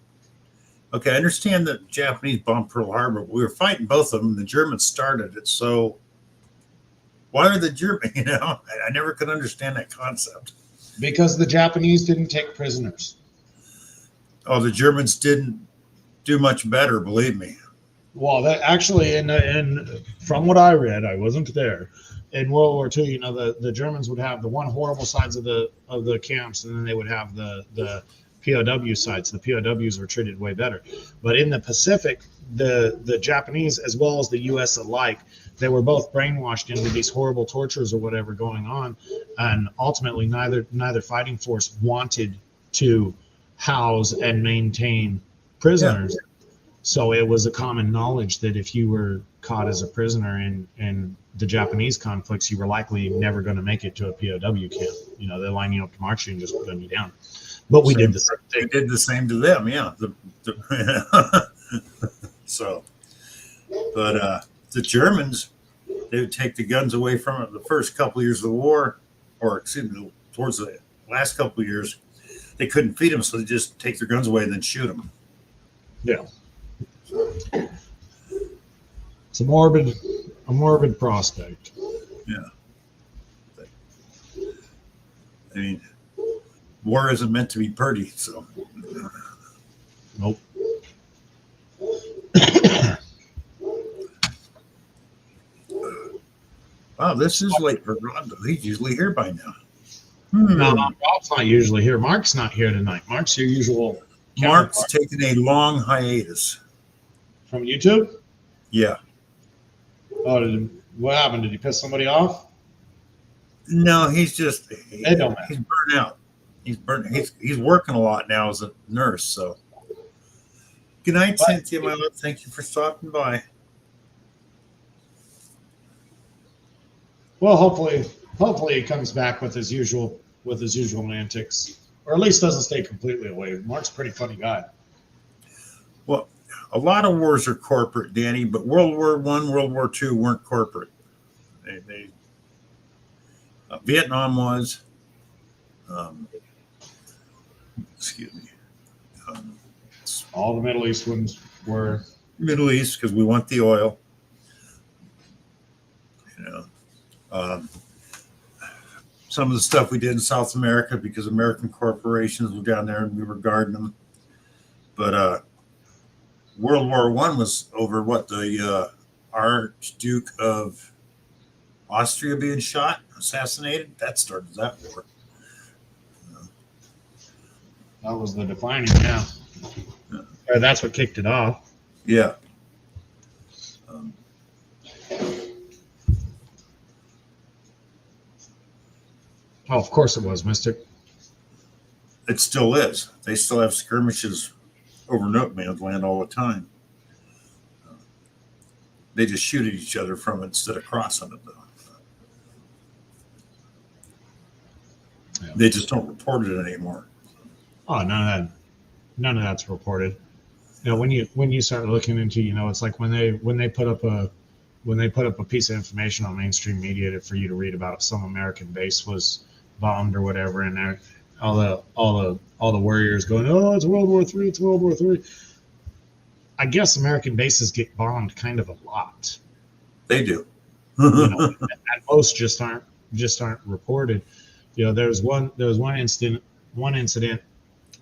[SPEAKER 1] okay, I understand that Japanese bombed Pearl Harbor. We were fighting both of them. The Germans started it. So why are the Germans, I never could understand that concept.
[SPEAKER 2] Because the Japanese didn't take prisoners.
[SPEAKER 1] Oh, the Germans didn't do much better, believe me.
[SPEAKER 2] Well, that actually, and from what I read, I wasn't there. In World War II, the Germans would have the one horrible sides of the camps, and then they would have the POW sites. The POWs were treated way better. But in the Pacific, the Japanese as well as the U.S. alike, they were both brainwashed into these horrible tortures or whatever going on, and ultimately neither fighting force wanted to house and maintain prisoners. Yeah. So it was a common knowledge that if you were caught as a prisoner in the Japanese conflicts, you were likely never going to make it to a POW camp. They line you up to march you and just gun you down. But we did the same thing.
[SPEAKER 1] We did the same to them, yeah. So, but the Germans, they would take the guns away from it the first couple of years of the war, or excuse me, towards the last couple of years. They couldn't feed them, so they just take their guns away and then shoot them.
[SPEAKER 2] Yeah. It's a morbid prospect.
[SPEAKER 1] Yeah. I mean, war isn't meant to be pretty, so.
[SPEAKER 2] Nope.
[SPEAKER 1] Wow, this is late for Rondo. He's usually here by now.
[SPEAKER 2] No, Rob's not usually here. Mark's not here tonight. Mark's your usual.
[SPEAKER 1] Mark's taking a long hiatus.
[SPEAKER 2] From YouTube?
[SPEAKER 1] Yeah.
[SPEAKER 2] Oh, what happened? Did he piss somebody off?
[SPEAKER 1] No, he's just
[SPEAKER 2] it don't matter.
[SPEAKER 1] He's burnt out. He's working a lot now as a nurse. So, good night, Cynthia, my love. Thank you for stopping by.
[SPEAKER 2] Well, hopefully he comes back with his usual antics, or at least doesn't stay completely away. Mark's a pretty funny guy.
[SPEAKER 1] Well, a lot of wars are corporate, Danny, but World War I, World War II weren't corporate. Vietnam was. Excuse me.
[SPEAKER 2] All the Middle East ones were.
[SPEAKER 1] Middle East, because we want the oil. Some of the stuff we did in South America because American corporations were down there and we were guarding them. But World War I was over the Archduke of Austria being assassinated. That started that war.
[SPEAKER 2] That was the defining, yeah. Or that's what kicked it off.
[SPEAKER 1] Yeah.
[SPEAKER 2] Oh, of course it was, Mystic.
[SPEAKER 1] It still is. They still have skirmishes over Notman's land all the time. They just shoot at each other from it instead of crossing it, though.
[SPEAKER 2] Yeah.
[SPEAKER 1] They just don't report it anymore.
[SPEAKER 2] Oh, none of that's reported. You know, when you start looking into, you know, it's like when they put up a piece of information on mainstream media for you to read about some American base was bombed or whatever, and there all the warriors going, oh, it's World War III, it's World War III. I guess American bases get bombed kind of a lot.
[SPEAKER 1] They do.
[SPEAKER 2] You know, and most just aren't reported. You know, there was one incident.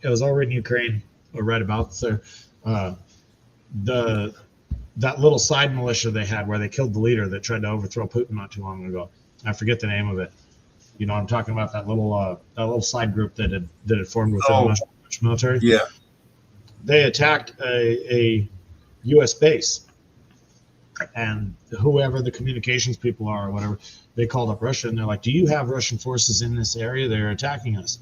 [SPEAKER 2] It was over in Ukraine. I read about there. The that little side militia they had where they killed the leader that tried to overthrow Putin not too long ago. I forget the name of it. You know, I'm talking about that little side group that had formed within the Russian military.
[SPEAKER 1] Yeah.
[SPEAKER 2] They attacked a U.S. base, and whoever the communications people are or whatever, they called up Russia and they're like, "Do you have Russian forces in this area? They're attacking us."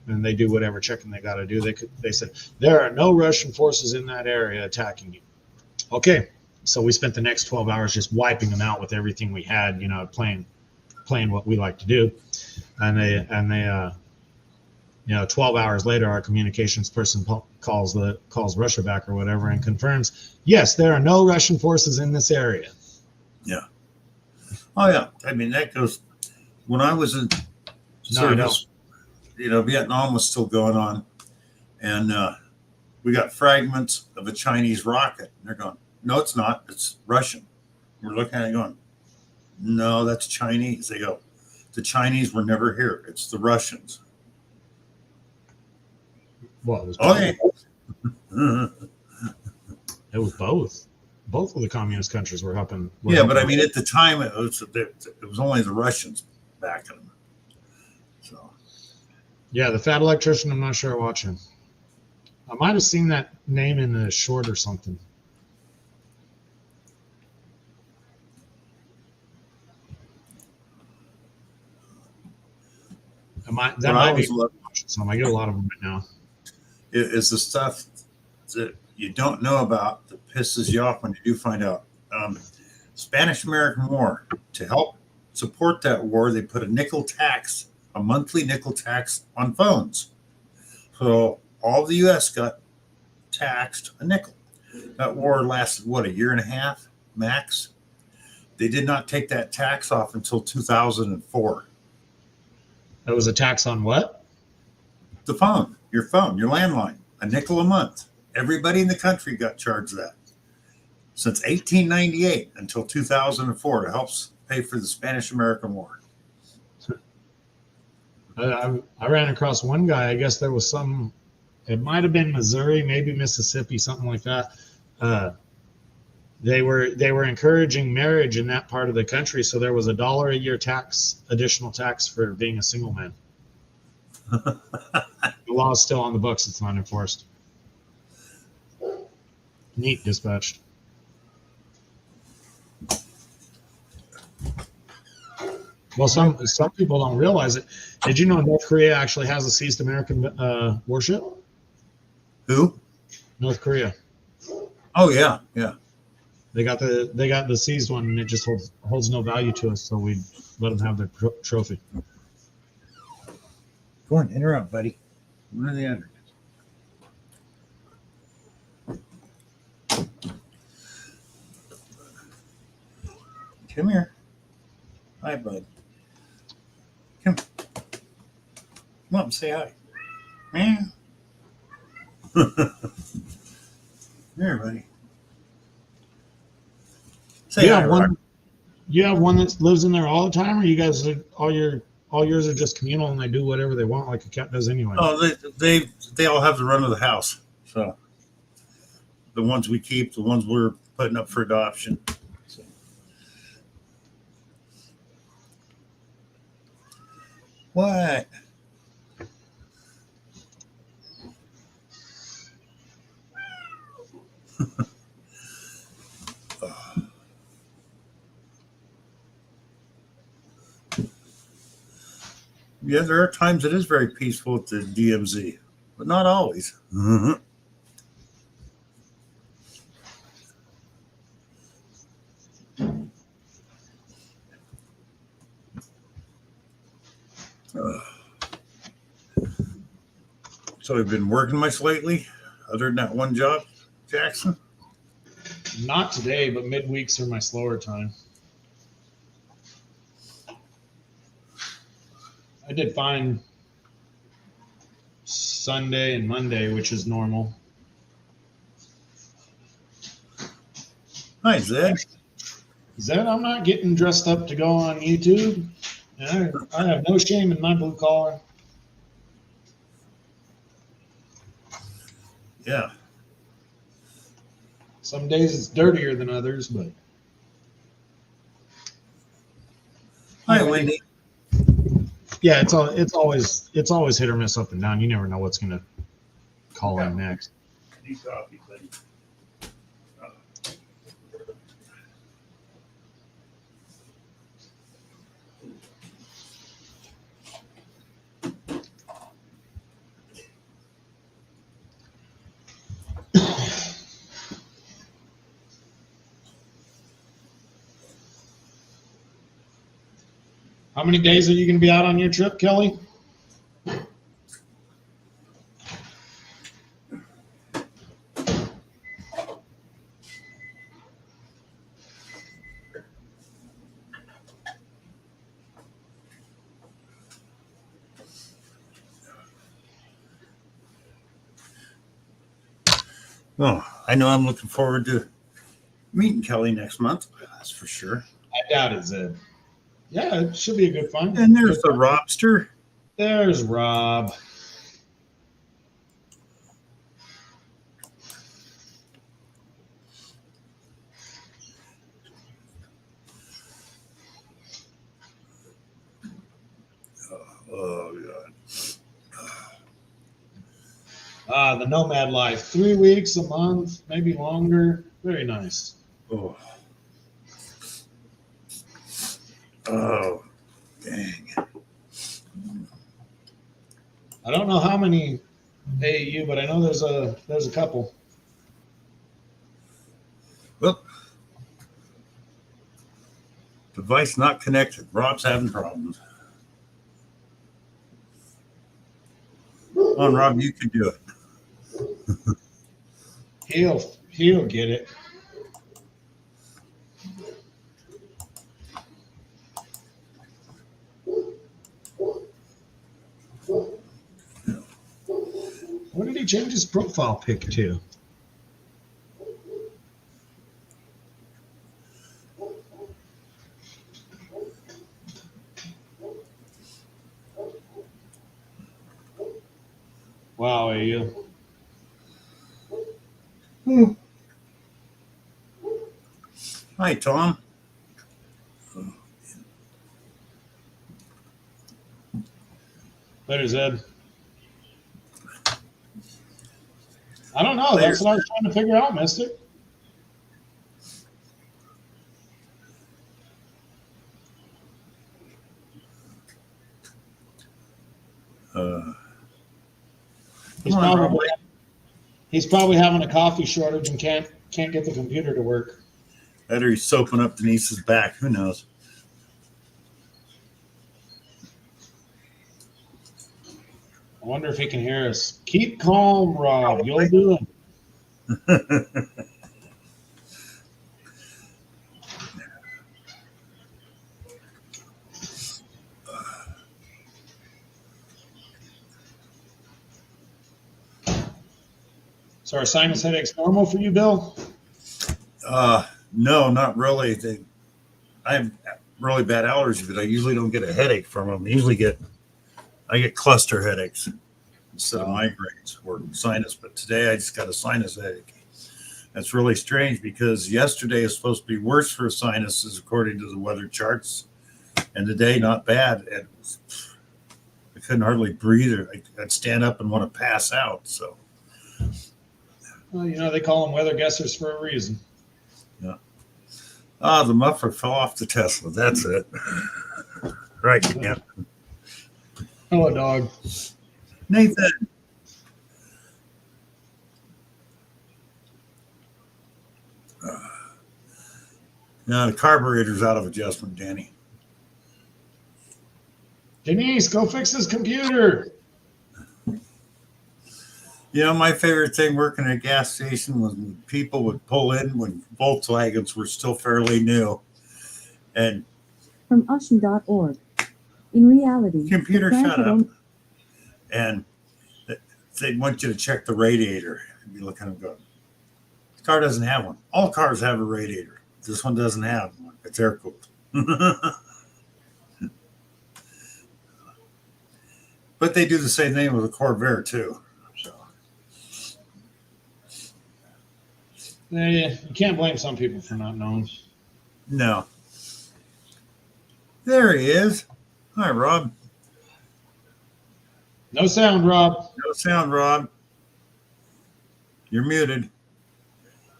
[SPEAKER 2] And they do whatever checking they got to do. They said there are no Russian forces in that area attacking you. Okay, so we spent the next 12 hours just wiping them out with everything we had, you know, playing what we like to do, and they you know, 12 hours later, our communications person calls Russia back or whatever and confirms, yes, there are no Russian forces in this area.
[SPEAKER 1] Yeah. Oh yeah. I mean, that goes. When I was in service, you know, Vietnam was still going on, and we got fragments of a Chinese rocket. And they're going, no, it's not. It's Russian. We're looking at it going, no, that's Chinese. They go, the Chinese were never here. It's the Russians.
[SPEAKER 2] Well, it was
[SPEAKER 1] Okay.
[SPEAKER 2] It was both. Both of the communist countries were helping.
[SPEAKER 1] Yeah, but I mean, at the time, it was only the Russians backing them. So.
[SPEAKER 2] Yeah, the fat electrician. I'm not sure I watch him. I might have seen that name in a short or something. That might be some. I get a lot of them right now.
[SPEAKER 1] Is the stuff that you don't know about that pisses you off when you do find out. Spanish-American War. To help support that war, they put a monthly nickel tax on phones. So all the U.S. got taxed a nickel. That war lasted, what, a year and a half max? They did not take that tax off until 2004.
[SPEAKER 2] That was a tax on what?
[SPEAKER 1] The phone, your landline, a nickel a month. Everybody in the country got charged that. Since 1898 until 2004 to help pay for the Spanish-American War.
[SPEAKER 2] I ran across one guy. I guess there was some. It might have been Missouri, maybe Mississippi, something like that. They were encouraging marriage in that part of the country, so there was $1 a year additional tax for being a single man. The law is still on the books; it's not enforced. Neat, dispatched. Well, some people don't realize it. Did you know North Korea actually has a seized American warship?
[SPEAKER 1] Who?
[SPEAKER 2] North Korea.
[SPEAKER 1] Oh yeah, yeah.
[SPEAKER 2] They got the seized one, and it just holds no value to us, so we let them have their trophy.
[SPEAKER 1] Go on, interrupt, buddy. What are the others? Come here. Hi, bud. Come up and say hi. Man. Here, buddy. Say hi, Rock.
[SPEAKER 2] You have one that lives in there all the time, or you guys all yours are just communal and they do whatever they want, like a cat does anyway.
[SPEAKER 1] Oh, they all have the run of the house. So the ones we keep, the ones we're putting up for adoption. So. What? Yeah, there are times it is very peaceful at the DMZ, but not always. Mhm. So I've been working much lately, other than that one job, Jackson.
[SPEAKER 2] Not today, but midweeks are my slower time. I did fine Sunday and Monday, which is normal.
[SPEAKER 1] Hi, Zed.
[SPEAKER 2] Zed, I'm not getting dressed up to go on YouTube. I have no shame in my blue collar.
[SPEAKER 1] Yeah.
[SPEAKER 2] Some days it's dirtier than others, but
[SPEAKER 1] Hi,
[SPEAKER 2] anyway,
[SPEAKER 1] Wendy.
[SPEAKER 2] yeah, it's always hit or miss up and down. You never know what's gonna call in next. How many days are you gonna be out on your trip, Kelly?
[SPEAKER 1] Oh, I know I'm looking forward to meeting Kelly next month. That's for sure.
[SPEAKER 2] I doubt it, Zed. Yeah, it should be a good fun.
[SPEAKER 1] And there's
[SPEAKER 2] Good
[SPEAKER 1] the
[SPEAKER 2] fun.
[SPEAKER 1] Robster.
[SPEAKER 2] There's Rob.
[SPEAKER 1] Oh, God.
[SPEAKER 2] The nomad life. 3 weeks, a month, maybe longer. Very nice.
[SPEAKER 1] Oh. Oh, dang.
[SPEAKER 2] I don't know how many AU, but I know there's a couple.
[SPEAKER 1] Well, device not connected. Rob's having problems. Come on, Rob, you can do it.
[SPEAKER 2] He'll get it. What did he change his profile pic to? Wow, AU.
[SPEAKER 1] Hi, Tom.
[SPEAKER 2] Later, Zed. I don't know. That's what I was trying to figure out, Mystic. He's probably having a coffee shortage and can't get the computer to work.
[SPEAKER 1] Either he's soaping up Denise's back. Who knows?
[SPEAKER 2] I wonder if he can hear us. Keep calm, Rob. You'll do it. So are sinus headaches normal for you, Bill?
[SPEAKER 1] No, not really. I have really bad allergies, but I usually don't get a headache from them. I get cluster headaches instead of migraines or sinus. But today I just got a sinus headache. That's really strange because yesterday is supposed to be worse for sinuses according to the weather charts, and today not bad. And I couldn't hardly breathe, or I'd stand up and want to pass out. So,
[SPEAKER 2] Well, they call them weather guessers for a reason.
[SPEAKER 1] yeah. The muffler fell off the Tesla. That's it. Right, yeah.
[SPEAKER 2] Hello, dog.
[SPEAKER 1] Nathan. No, the carburetor's out of adjustment, Danny.
[SPEAKER 2] Denise, go fix this computer.
[SPEAKER 1] You know, my favorite thing working at a gas station was when people would pull in when Volkswagens were still fairly new. And
[SPEAKER 3] From Ocean.org. In reality,
[SPEAKER 1] computer,
[SPEAKER 3] the plant
[SPEAKER 1] shut
[SPEAKER 3] had
[SPEAKER 1] up.
[SPEAKER 3] only-
[SPEAKER 1] And they'd want you to check the radiator. And be looking and going, this car doesn't have one. All cars have a radiator. This one doesn't have one. It's air cooled. But they do the same thing with a Corvair too. So
[SPEAKER 2] Yeah, you can't blame some people for not knowing.
[SPEAKER 1] no. There he is. Hi, Rob.
[SPEAKER 2] No sound, Rob.
[SPEAKER 1] No sound, Rob. You're muted.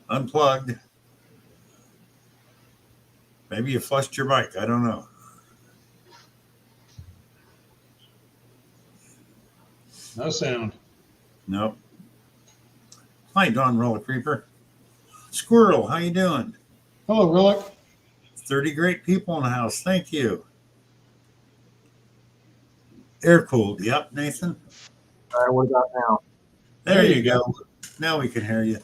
[SPEAKER 1] Unplugged. Maybe you flushed your mic. I don't know.
[SPEAKER 2] No sound.
[SPEAKER 1] Nope. Hi, Don Roller Creeper. Squirrel, how you doing?
[SPEAKER 2] Hello, Relic.
[SPEAKER 1] 30 great people in the house. Thank you. Air cooled. Yep, Nathan.
[SPEAKER 4] All right, what about now?
[SPEAKER 1] There you go. Now we can hear you.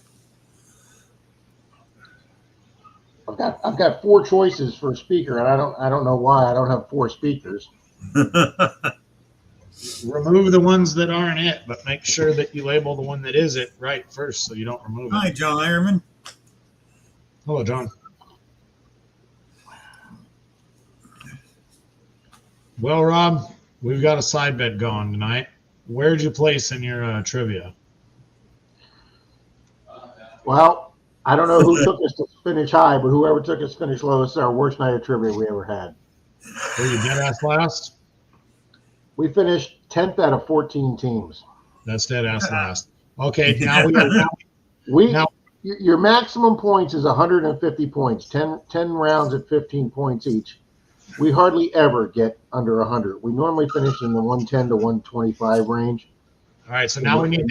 [SPEAKER 4] I've got four choices for a speaker, and I don't know why I don't have four speakers.
[SPEAKER 2] Remove the ones that aren't it, but make sure that you label the one that is it right first so you don't remove it.
[SPEAKER 1] Hi, John Ironman.
[SPEAKER 2] Hello, John. Well, Rob, we've got a side bet going tonight. Where'd you place in your trivia?
[SPEAKER 4] Well, I don't know who took us to finish high, but whoever took us to finish low is our worst night of trivia we ever had.
[SPEAKER 2] Were you dead ass last?
[SPEAKER 4] We finished 10th out of 14 teams.
[SPEAKER 2] That's dead ass last. Okay, now Now-
[SPEAKER 4] Your maximum points is 150 points, 10 rounds at 15 points each. We hardly ever get under 100. We normally finish in the 110 to 125 range.
[SPEAKER 2] all right. So now we need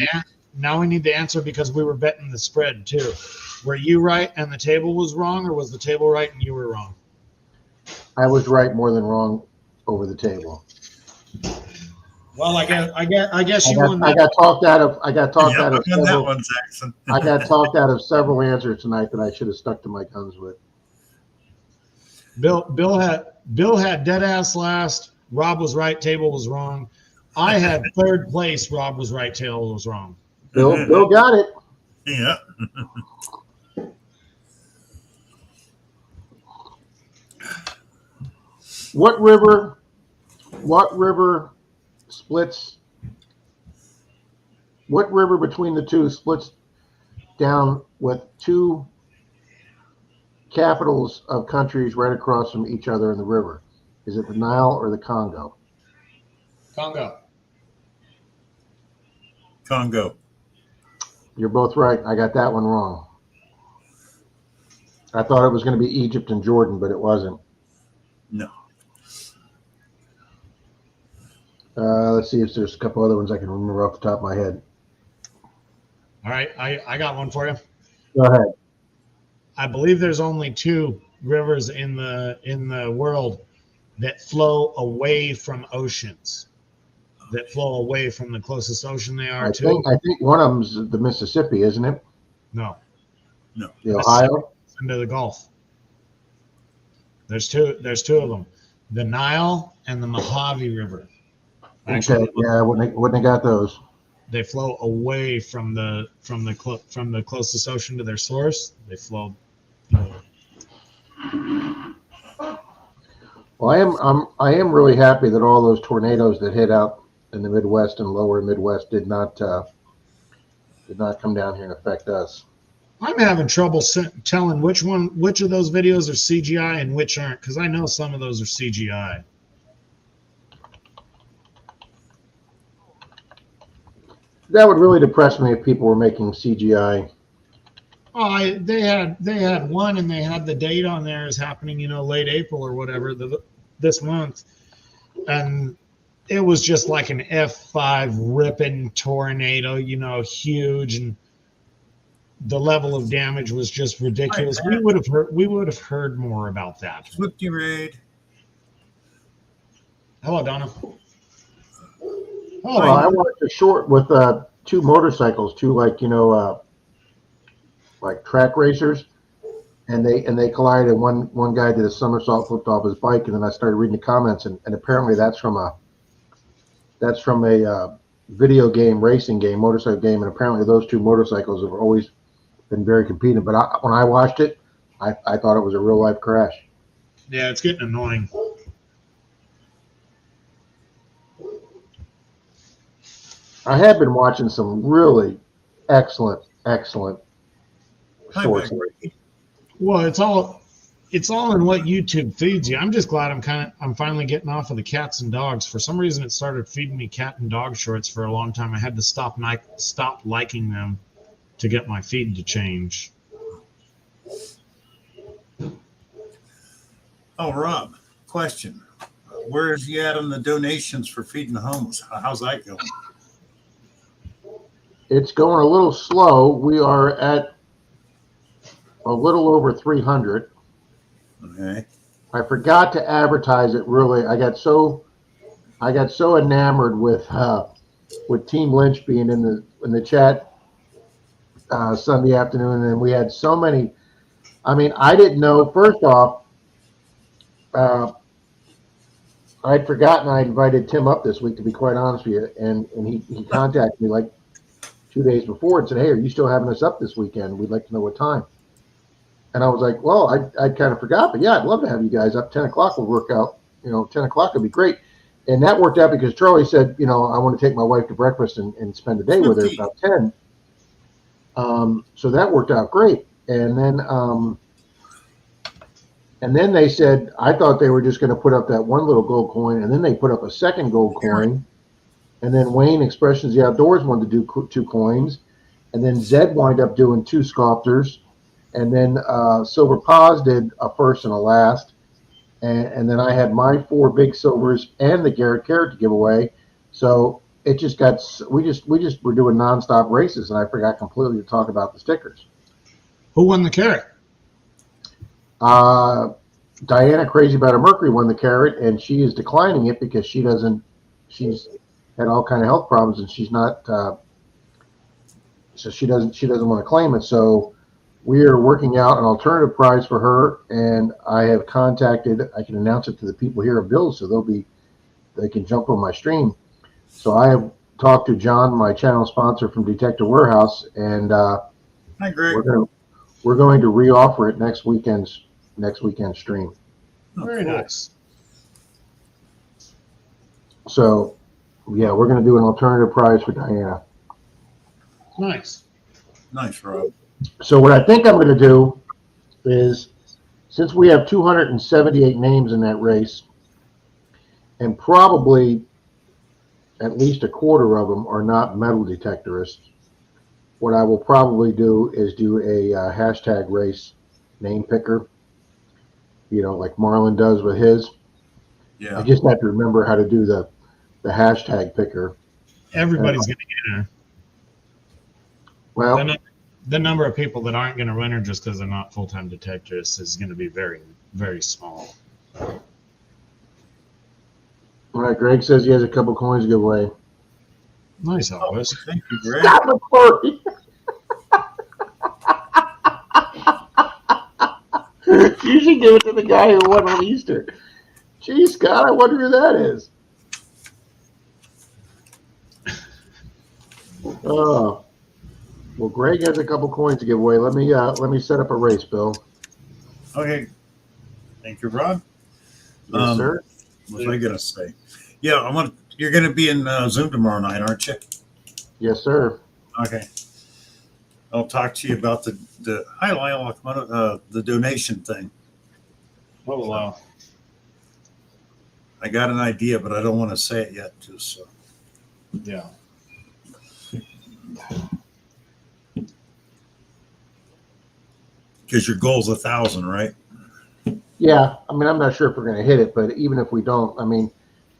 [SPEAKER 2] the answer because we were betting the spread too. Were you right and the table was wrong, or was the table right and you were wrong?
[SPEAKER 4] I was right more than wrong over the table.
[SPEAKER 2] Well, I guess you won.
[SPEAKER 4] I got talked out of. I got talked out of.
[SPEAKER 1] I've done that
[SPEAKER 4] Several,
[SPEAKER 1] one, Saxon.
[SPEAKER 4] I got talked out of several answers tonight that I should have stuck to my guns with.
[SPEAKER 2] Bill had dead ass last. Rob was right. Table was wrong. I had third place. Rob was right. Table was wrong.
[SPEAKER 4] Bill got it.
[SPEAKER 1] Yeah.
[SPEAKER 4] What river splits? What river between the two splits down with two capitals of countries right across from each other in the river? Is it the Nile or the Congo?
[SPEAKER 2] Congo.
[SPEAKER 1] Congo.
[SPEAKER 4] You're both right. I got that one wrong. I thought it was going to be Egypt and Jordan, but it wasn't.
[SPEAKER 1] No.
[SPEAKER 4] Let's see if there's a couple other ones I can remember off the top of my head.
[SPEAKER 2] All right, I got one for you.
[SPEAKER 4] Go ahead.
[SPEAKER 2] I believe there's only two rivers in the world that flow away from oceans, that flow away from the closest ocean they are
[SPEAKER 4] I
[SPEAKER 2] to.
[SPEAKER 4] think one of them's the Mississippi, isn't it?
[SPEAKER 2] No,
[SPEAKER 4] The Ohio.
[SPEAKER 2] into the Gulf. There's two of them, the Nile and the Mojave River. Actually,
[SPEAKER 4] Okay, yeah, wouldn't have got those.
[SPEAKER 2] they flow away from the closest ocean to their source. They flow.
[SPEAKER 4] Well, I am really happy that all those tornadoes that hit out in the Midwest and lower Midwest did not come down here and affect us.
[SPEAKER 2] I'm having trouble telling which of those videos are CGI and which aren't, because I know some of those are CGI.
[SPEAKER 4] That would really depress me if people were making CGI.
[SPEAKER 2] Oh, they had one, and they had the date on there as happening, late April or whatever this month, and it was just like an F5 ripping tornado, huge, and the level of damage was just ridiculous. We would have heard more about that.
[SPEAKER 1] Swifty raid.
[SPEAKER 2] Hello, Donna.
[SPEAKER 4] Well, I watched a short with two motorcycles, two like track racers, and they collided. One guy did a somersault, flipped off his bike, and then I started reading the comments, and apparently that's from a video game, racing game, motorcycle game, and apparently those two motorcycles have always been very competent. But when I watched it, I thought it was a real life crash.
[SPEAKER 2] Yeah, it's getting annoying.
[SPEAKER 4] I have been watching some really excellent
[SPEAKER 1] Hi,
[SPEAKER 4] shorts.
[SPEAKER 1] Meg.
[SPEAKER 2] Well, it's all in what YouTube feeds you. I'm just glad I'm finally getting off of the cats and dogs. For some reason, it started feeding me cat and dog shorts for a long time. I had to stop liking them to get my feed to change.
[SPEAKER 1] Oh, Rob, question. Where is he at on the donations for feeding the homeless? How's that going?
[SPEAKER 4] It's going a little slow. We are at a little over 300.
[SPEAKER 1] Okay.
[SPEAKER 4] I forgot to advertise it. Really, I got so enamored with Team Lynch being in the chat Sunday afternoon, and we had so many. I mean, I didn't know. First off, I'd forgotten I invited Tim up this week. To be quite honest with you, and he contacted me like 2 days before and said, "Hey, are you still having us up this weekend? We'd like to know what time." And I was like, "Well, I kind of forgot, but yeah, I'd love to have you guys up. 10 o'clock will work out. 10 o'clock would be great." And that worked out because Charlie said, I want to take my wife to breakfast and spend the day with her about 10. So that worked out great. And then they said, I thought they were just going to put up that one little gold coin, and then they put up a second gold coin. And then Wayne Expressions the Outdoors wanted to do 2 coins. And then Zed wound up doing 2 sculptors. And then Silver Paws did a first and a last. And then I had my 4 big silvers and the Garrett Carrot to give away. So it just got, we just were doing nonstop races, and I forgot completely to talk about the stickers.
[SPEAKER 2] Who won the carrot?
[SPEAKER 4] Diana Crazy About a Mercury won the carrot, and she is declining it because she's had all kind of health problems, and she's not, so she doesn't want to claim it. So we are working out an alternative prize for her, and I have contacted, I can announce it to the people here at Bill's, so they can jump on my stream. So I have talked to John, my channel sponsor from Detective Warehouse, and
[SPEAKER 1] Hi, Greg.
[SPEAKER 4] we're going to re-offer it next weekend's stream.
[SPEAKER 1] Oh,
[SPEAKER 2] Very
[SPEAKER 1] cool.
[SPEAKER 2] nice.
[SPEAKER 4] So yeah, we're going to do an alternative prize for Diana.
[SPEAKER 2] Nice.
[SPEAKER 1] Nice, Rob.
[SPEAKER 4] So what I think I'm going to do is, since we have 278 names in that race, and probably at least a quarter of them are not metal detectorists, what I will probably do is do a hashtag race name picker, like Marlon does with his.
[SPEAKER 1] Yeah.
[SPEAKER 4] I just have to remember how to do the hashtag picker.
[SPEAKER 2] Everybody's going to get in.
[SPEAKER 4] Well,
[SPEAKER 2] The number of people that aren't going to enter just because they're not full-time detectives is going to be very, very small.
[SPEAKER 4] all right, Greg says he has a couple coins to give away.
[SPEAKER 2] Nice,
[SPEAKER 1] Oh,
[SPEAKER 2] Elvis.
[SPEAKER 1] thank you, Greg.
[SPEAKER 4] Stop it, Corey. You should give it to the guy who won on Easter. Gee, Scott, I wonder who that is. Oh, well, Greg has a couple coins to give away. Let me set up a race, Bill.
[SPEAKER 1] Okay. Thank you, Rob.
[SPEAKER 4] Yes, sir.
[SPEAKER 1] What was I gonna say? Yeah, you're gonna be in Zoom tomorrow night, aren't you?
[SPEAKER 4] Yes, sir.
[SPEAKER 1] Okay. I'll talk to you about the hi Lyle, the donation thing.
[SPEAKER 2] Oh, wow.
[SPEAKER 1] I got an idea, but I don't want to say it yet. So
[SPEAKER 2] Yeah.
[SPEAKER 1] because your goal's 1,000, right?
[SPEAKER 4] Yeah, I mean, I'm not sure if we're going to hit it, but even if we don't, I mean,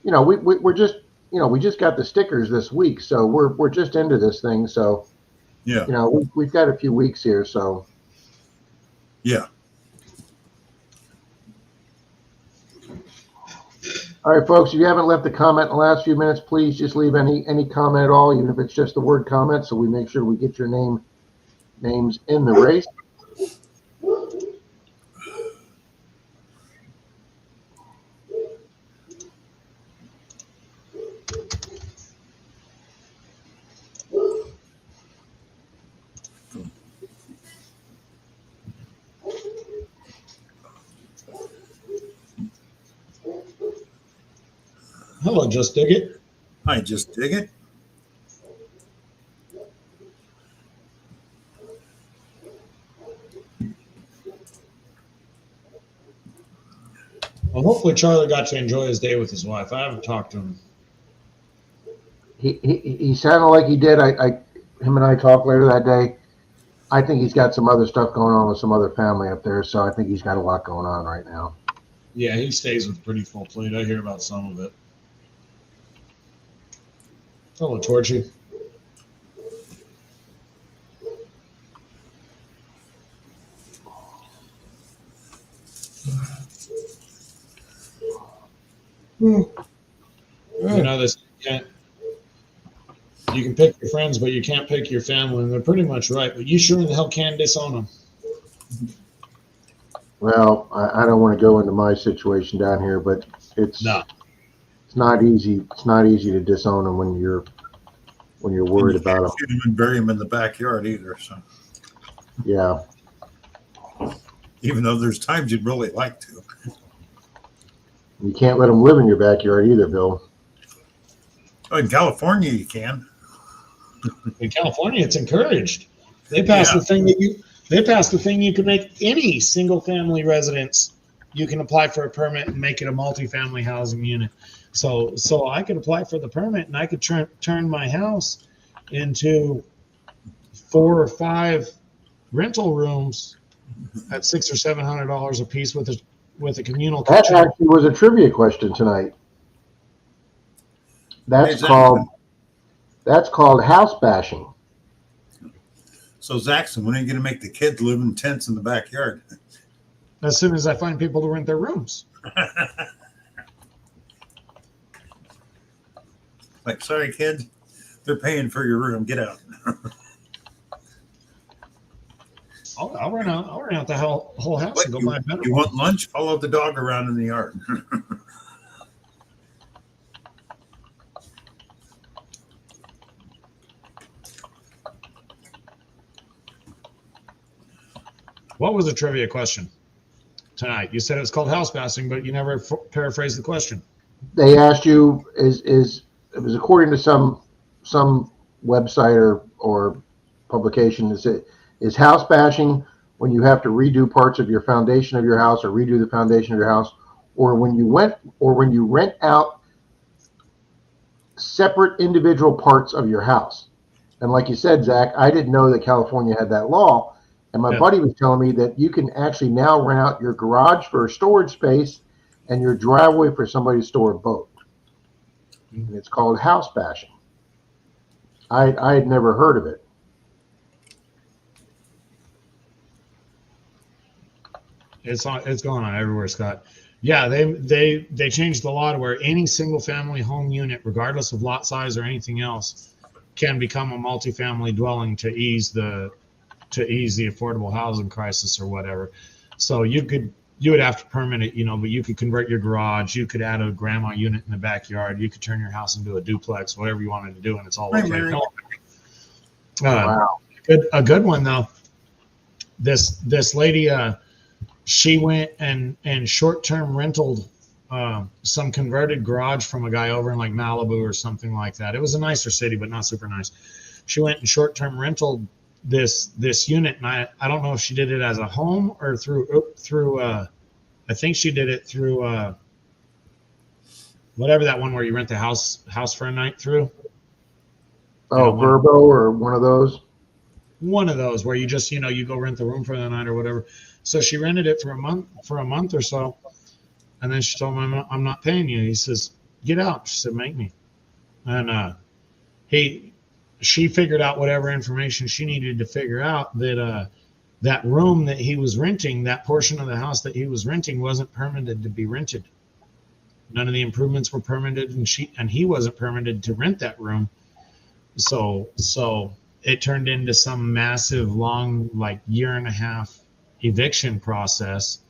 [SPEAKER 4] we're just we just got the stickers this week, so we're just into this thing. So,
[SPEAKER 1] Yeah.
[SPEAKER 4] we've got a few weeks here. So,
[SPEAKER 1] Yeah.
[SPEAKER 4] all right, folks, if you haven't left a comment in the last few minutes, please just leave any comment at all, even if it's just the word comment, so we make sure we get your names in the race.
[SPEAKER 2] Hello, Just Dig It.
[SPEAKER 1] I just dig it.
[SPEAKER 2] Well, hopefully Charlie got to enjoy his day with his wife. I haven't talked to him.
[SPEAKER 4] He sounded like he did. Him and I talked later that day. I think he's got some other stuff going on with some other family up there, so I think he's got a lot going on right now.
[SPEAKER 2] Yeah, he stays with pretty full plate. I hear about some of it. Hello, Torchy. You know this. You can pick your friends, but you can't pick your family, and they're pretty much right. But you sure in the hell can disown them.
[SPEAKER 4] Well, I don't want to go into my situation down here, but it's not easy. It's not easy to disown them when you're worried about them.
[SPEAKER 1] Shoot him and bury him in the backyard either. So
[SPEAKER 4] Yeah.
[SPEAKER 1] even though there's times you'd really like to.
[SPEAKER 4] You can't let them live in your backyard either, Bill.
[SPEAKER 1] Oh, in California, you can.
[SPEAKER 2] In California, it's encouraged. They passed the thing you can make any single family residence. You can apply for a permit and make it a multifamily housing unit. So I could apply for the permit and I could turn my house into 4 or 5 rental rooms at $600 or $700 a piece with a communal
[SPEAKER 4] That
[SPEAKER 2] kitchen.
[SPEAKER 4] actually was a trivia question tonight. That's called house bashing.
[SPEAKER 1] So, Zaxxon, when are you going to make the kids live in tents in the backyard?
[SPEAKER 2] As soon as I find people to rent their rooms.
[SPEAKER 1] Like, sorry, kids, they're paying for your room. Get out.
[SPEAKER 2] I'll rent out the whole house
[SPEAKER 1] What,
[SPEAKER 2] and go buy a better
[SPEAKER 1] you
[SPEAKER 2] one.
[SPEAKER 1] want lunch? Follow the dog around in the yard.
[SPEAKER 2] What was the trivia question tonight? You said it was called house bashing, but you never paraphrased the question.
[SPEAKER 4] They asked you is it was according to some website or publication. Is house bashing when you have to redo parts of your foundation of your house or redo the foundation of your house, or when you rent out separate individual parts of your house? And like you said, Zach, I didn't know that California had that law. And my buddy was telling me that you can actually now rent out your garage for storage space and your driveway for somebody to store a boat. And it's called house bashing. I had never heard of it.
[SPEAKER 2] It's going on everywhere, Scott. Yeah, they changed the law to where any single family home unit, regardless of lot size or anything else, can become a multifamily dwelling to ease the affordable housing crisis or whatever. So you would have to permit it, but you could convert your garage, you could add a grandma unit in the backyard, you could turn your house into a duplex, whatever you wanted to do, and it's all okay.
[SPEAKER 4] Wow.
[SPEAKER 2] A good one though. This lady, she went and short-term rented some converted garage from a guy over in like Malibu or something like that. It was a nicer city, but not super nice. She went and short-term rented this unit, and I don't know if she did it as a home or through I think she did it through whatever that one where you rent the house for a night through.
[SPEAKER 4] Oh, Verbo or one of those.
[SPEAKER 2] One of those where you just you go rent the room for the night or whatever. So she rented it for a month or so, and then she told him, I'm not paying you. He says, get out. She said, make me. and she figured out whatever information she needed to figure out that that room that he was renting, that portion of the house that he was renting, wasn't permitted to be rented. None of the improvements were permitted, and he wasn't permitted to rent that room. So it turned into some massive, long, like year and a half eviction process.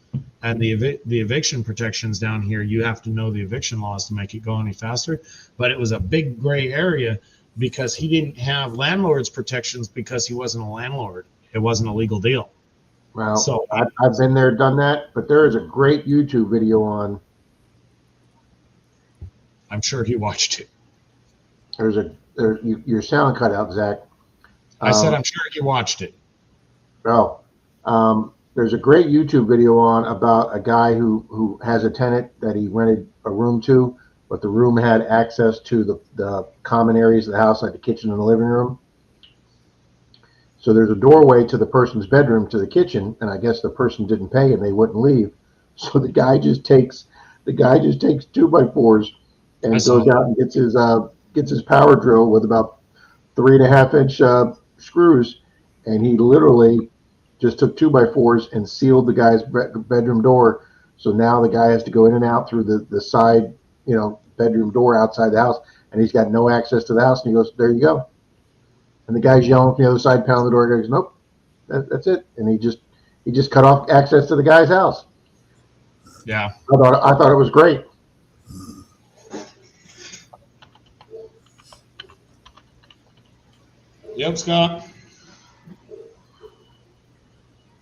[SPEAKER 2] And the eviction protections down here, you have to know the eviction laws to make it go any faster. But it was a big gray area because he didn't have landlord's protections because he wasn't a landlord. It wasn't a legal deal.
[SPEAKER 4] Well,
[SPEAKER 2] So
[SPEAKER 4] I've been there, done that, but there is a great YouTube video on.
[SPEAKER 2] I'm sure he watched it.
[SPEAKER 4] Your sound cut out, Zach.
[SPEAKER 2] I said I'm sure he watched it.
[SPEAKER 4] There's a great YouTube video on about a guy who has a tenant that he rented a room to, but the room had access to the common areas of the house, like the kitchen and the living room. So there's a doorway to the person's bedroom to the kitchen, and I guess the person didn't pay and they wouldn't leave. So the guy just takes 2x4s and goes out and gets his power drill with about 3.5-inch screws, and he literally just took 2x4s and sealed the guy's bedroom door. So now the guy has to go in and out through the side, bedroom door outside the house, and he's got no access to the house. And he goes, "There you go." And the guy's yelling from the other side, pounding the door. He goes, "Nope, that's it." And he just cut off access to the guy's house.
[SPEAKER 2] Yeah,
[SPEAKER 4] I thought it was great.
[SPEAKER 2] Yep, Scott.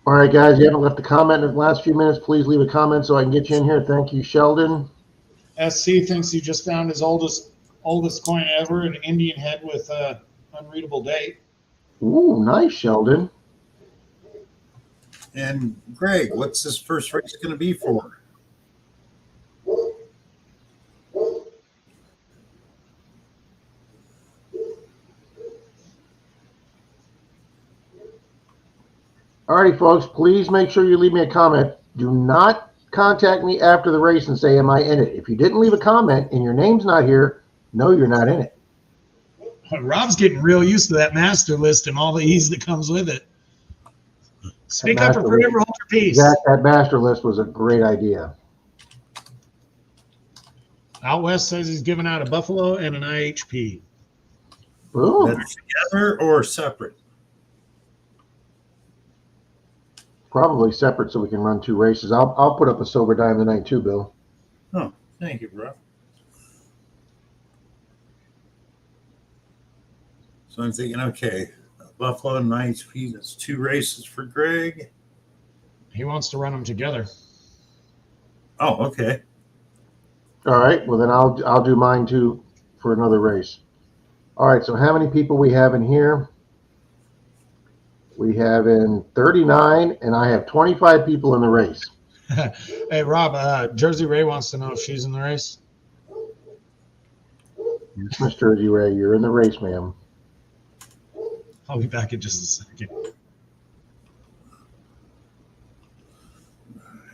[SPEAKER 4] All right, guys, you haven't left a comment in the last few minutes. Please leave a comment so I can get you in here. Thank you, Sheldon.
[SPEAKER 2] SC thinks he just found his oldest coin ever, an Indian head with a unreadable date.
[SPEAKER 4] Ooh, nice, Sheldon.
[SPEAKER 1] And Greg, what's this first race going to be for?
[SPEAKER 4] All righty, folks, please make sure you leave me a comment. Do not contact me after the race and say, "Am I in it?" If you didn't leave a comment and your name's not here, no, you're not in it.
[SPEAKER 2] Rob's getting real used to that master list and all the ease that comes with it. Speak up or forever hold your peace.
[SPEAKER 4] Zach, that master list was a great idea.
[SPEAKER 2] Out West says he's giving out a Buffalo and an IHP.
[SPEAKER 4] Ooh.
[SPEAKER 1] That's together or separate?
[SPEAKER 4] Probably separate so we can run two races. I'll put up a silver dime tonight too, Bill.
[SPEAKER 1] Oh, thank you, bro. So I'm thinking, okay, Buffalo and IHP, that's 2 races for Greg.
[SPEAKER 2] He wants to run them together.
[SPEAKER 1] Oh, okay.
[SPEAKER 4] All right. Well, then I'll do mine too for another race. All right. So how many people we have in here? We have in 39, and I have 25 people in the race.
[SPEAKER 2] Hey, Rob, Jersey Ray wants to know if she's in the race.
[SPEAKER 4] Yes, Miss Jersey Ray, you're in the race, ma'am.
[SPEAKER 2] I'll be back in just a second.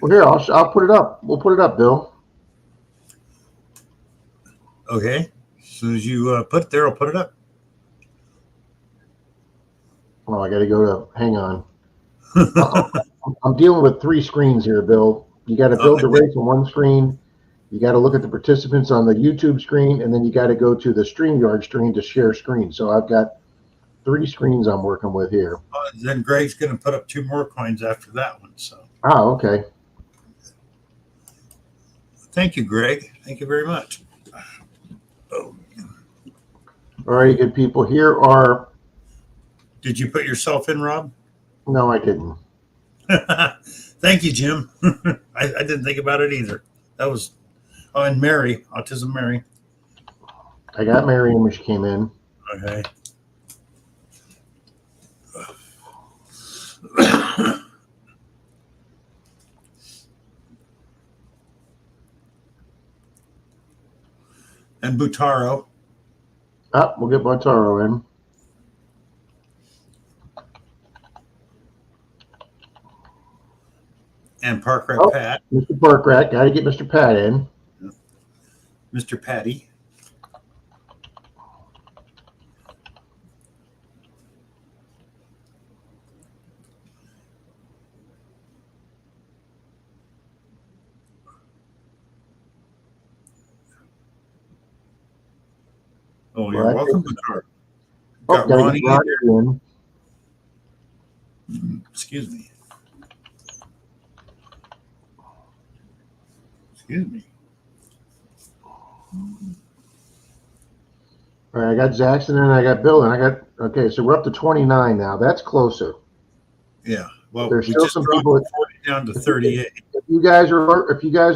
[SPEAKER 4] Well, here, I'll put it up. We'll put it up, Bill.
[SPEAKER 1] Okay. As soon as you put it there, I'll put it up.
[SPEAKER 4] Oh, I got to go to, hang on. I'm dealing with 3 screens here, Bill. You got to build the race on one screen. You got to look at the participants on the YouTube screen, and then you got to go to the StreamYard screen to share screen. So I've got 3 screens I'm working with here.
[SPEAKER 1] Then Greg's going to put up 2 more coins after that one. So.
[SPEAKER 4] Oh, okay.
[SPEAKER 1] Thank you, Greg. Thank you very much. Oh.
[SPEAKER 4] All right, good people. Here are.
[SPEAKER 1] Did you put yourself in, Rob?
[SPEAKER 4] No, I didn't.
[SPEAKER 1] Thank you, Jim. I didn't think about it either. That was, and Mary, Autism Mary.
[SPEAKER 4] I got Mary when she came in.
[SPEAKER 1] Okay. And Butaro.
[SPEAKER 4] We'll get Bartaro in.
[SPEAKER 1] And Park Rat Pat.
[SPEAKER 4] Mr. Parkrat. Got to get Mr. Pat in.
[SPEAKER 1] Mr. Patty. Oh, you're
[SPEAKER 4] Well, I
[SPEAKER 1] welcome,
[SPEAKER 4] think-
[SPEAKER 1] Bernard.
[SPEAKER 4] Oh,
[SPEAKER 1] Got
[SPEAKER 4] gotta
[SPEAKER 1] Ronnie
[SPEAKER 4] get Ronnie in.
[SPEAKER 1] in. Excuse me. Excuse me.
[SPEAKER 4] All right, I got Jackson and I got Bill and I got, okay, so we're up to 29 now. That's closer.
[SPEAKER 1] Yeah. Well,
[SPEAKER 4] There's
[SPEAKER 1] we
[SPEAKER 4] still
[SPEAKER 1] just
[SPEAKER 4] some
[SPEAKER 1] dropped
[SPEAKER 4] people-
[SPEAKER 1] 40 down to 38.
[SPEAKER 4] If you guys are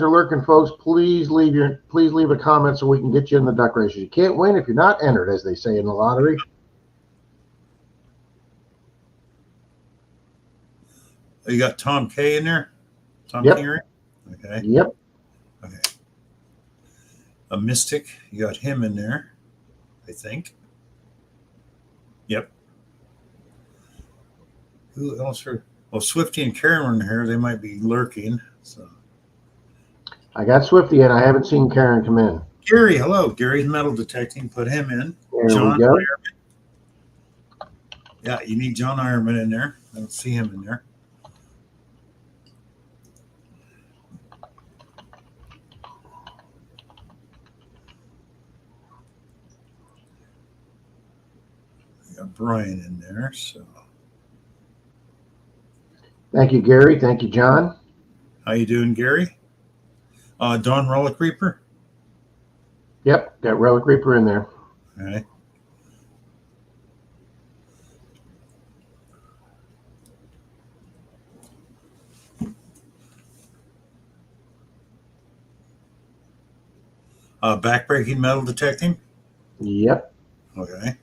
[SPEAKER 4] lurking, folks, please leave a comment so we can get you in the duck races. You can't win if you're not entered, as they say in the lottery.
[SPEAKER 1] Oh, you got Tom K in there? Tom
[SPEAKER 4] Yep.
[SPEAKER 1] Kingery? Okay.
[SPEAKER 4] Yep.
[SPEAKER 1] Okay. A Mystic, you got him in there, I think. Yep. Who else are? Well, Swifty and Karen are in here. They might be lurking. So
[SPEAKER 4] I got Swifty and I haven't seen Karen come in.
[SPEAKER 1] Gary, hello. Gary's metal detecting. Put him in.
[SPEAKER 4] There
[SPEAKER 1] John
[SPEAKER 4] we go.
[SPEAKER 1] Ironman. Yeah, you need John Ironman in there. I don't see him in there. We got Brian in there. So
[SPEAKER 4] Thank you, Gary. Thank you, John.
[SPEAKER 1] how you doing, Gary? Don Relic Reaper.
[SPEAKER 4] Yep, got Relic Reaper in there.
[SPEAKER 1] All right. Backbreaking metal detecting.
[SPEAKER 4] Yep.
[SPEAKER 1] Okay.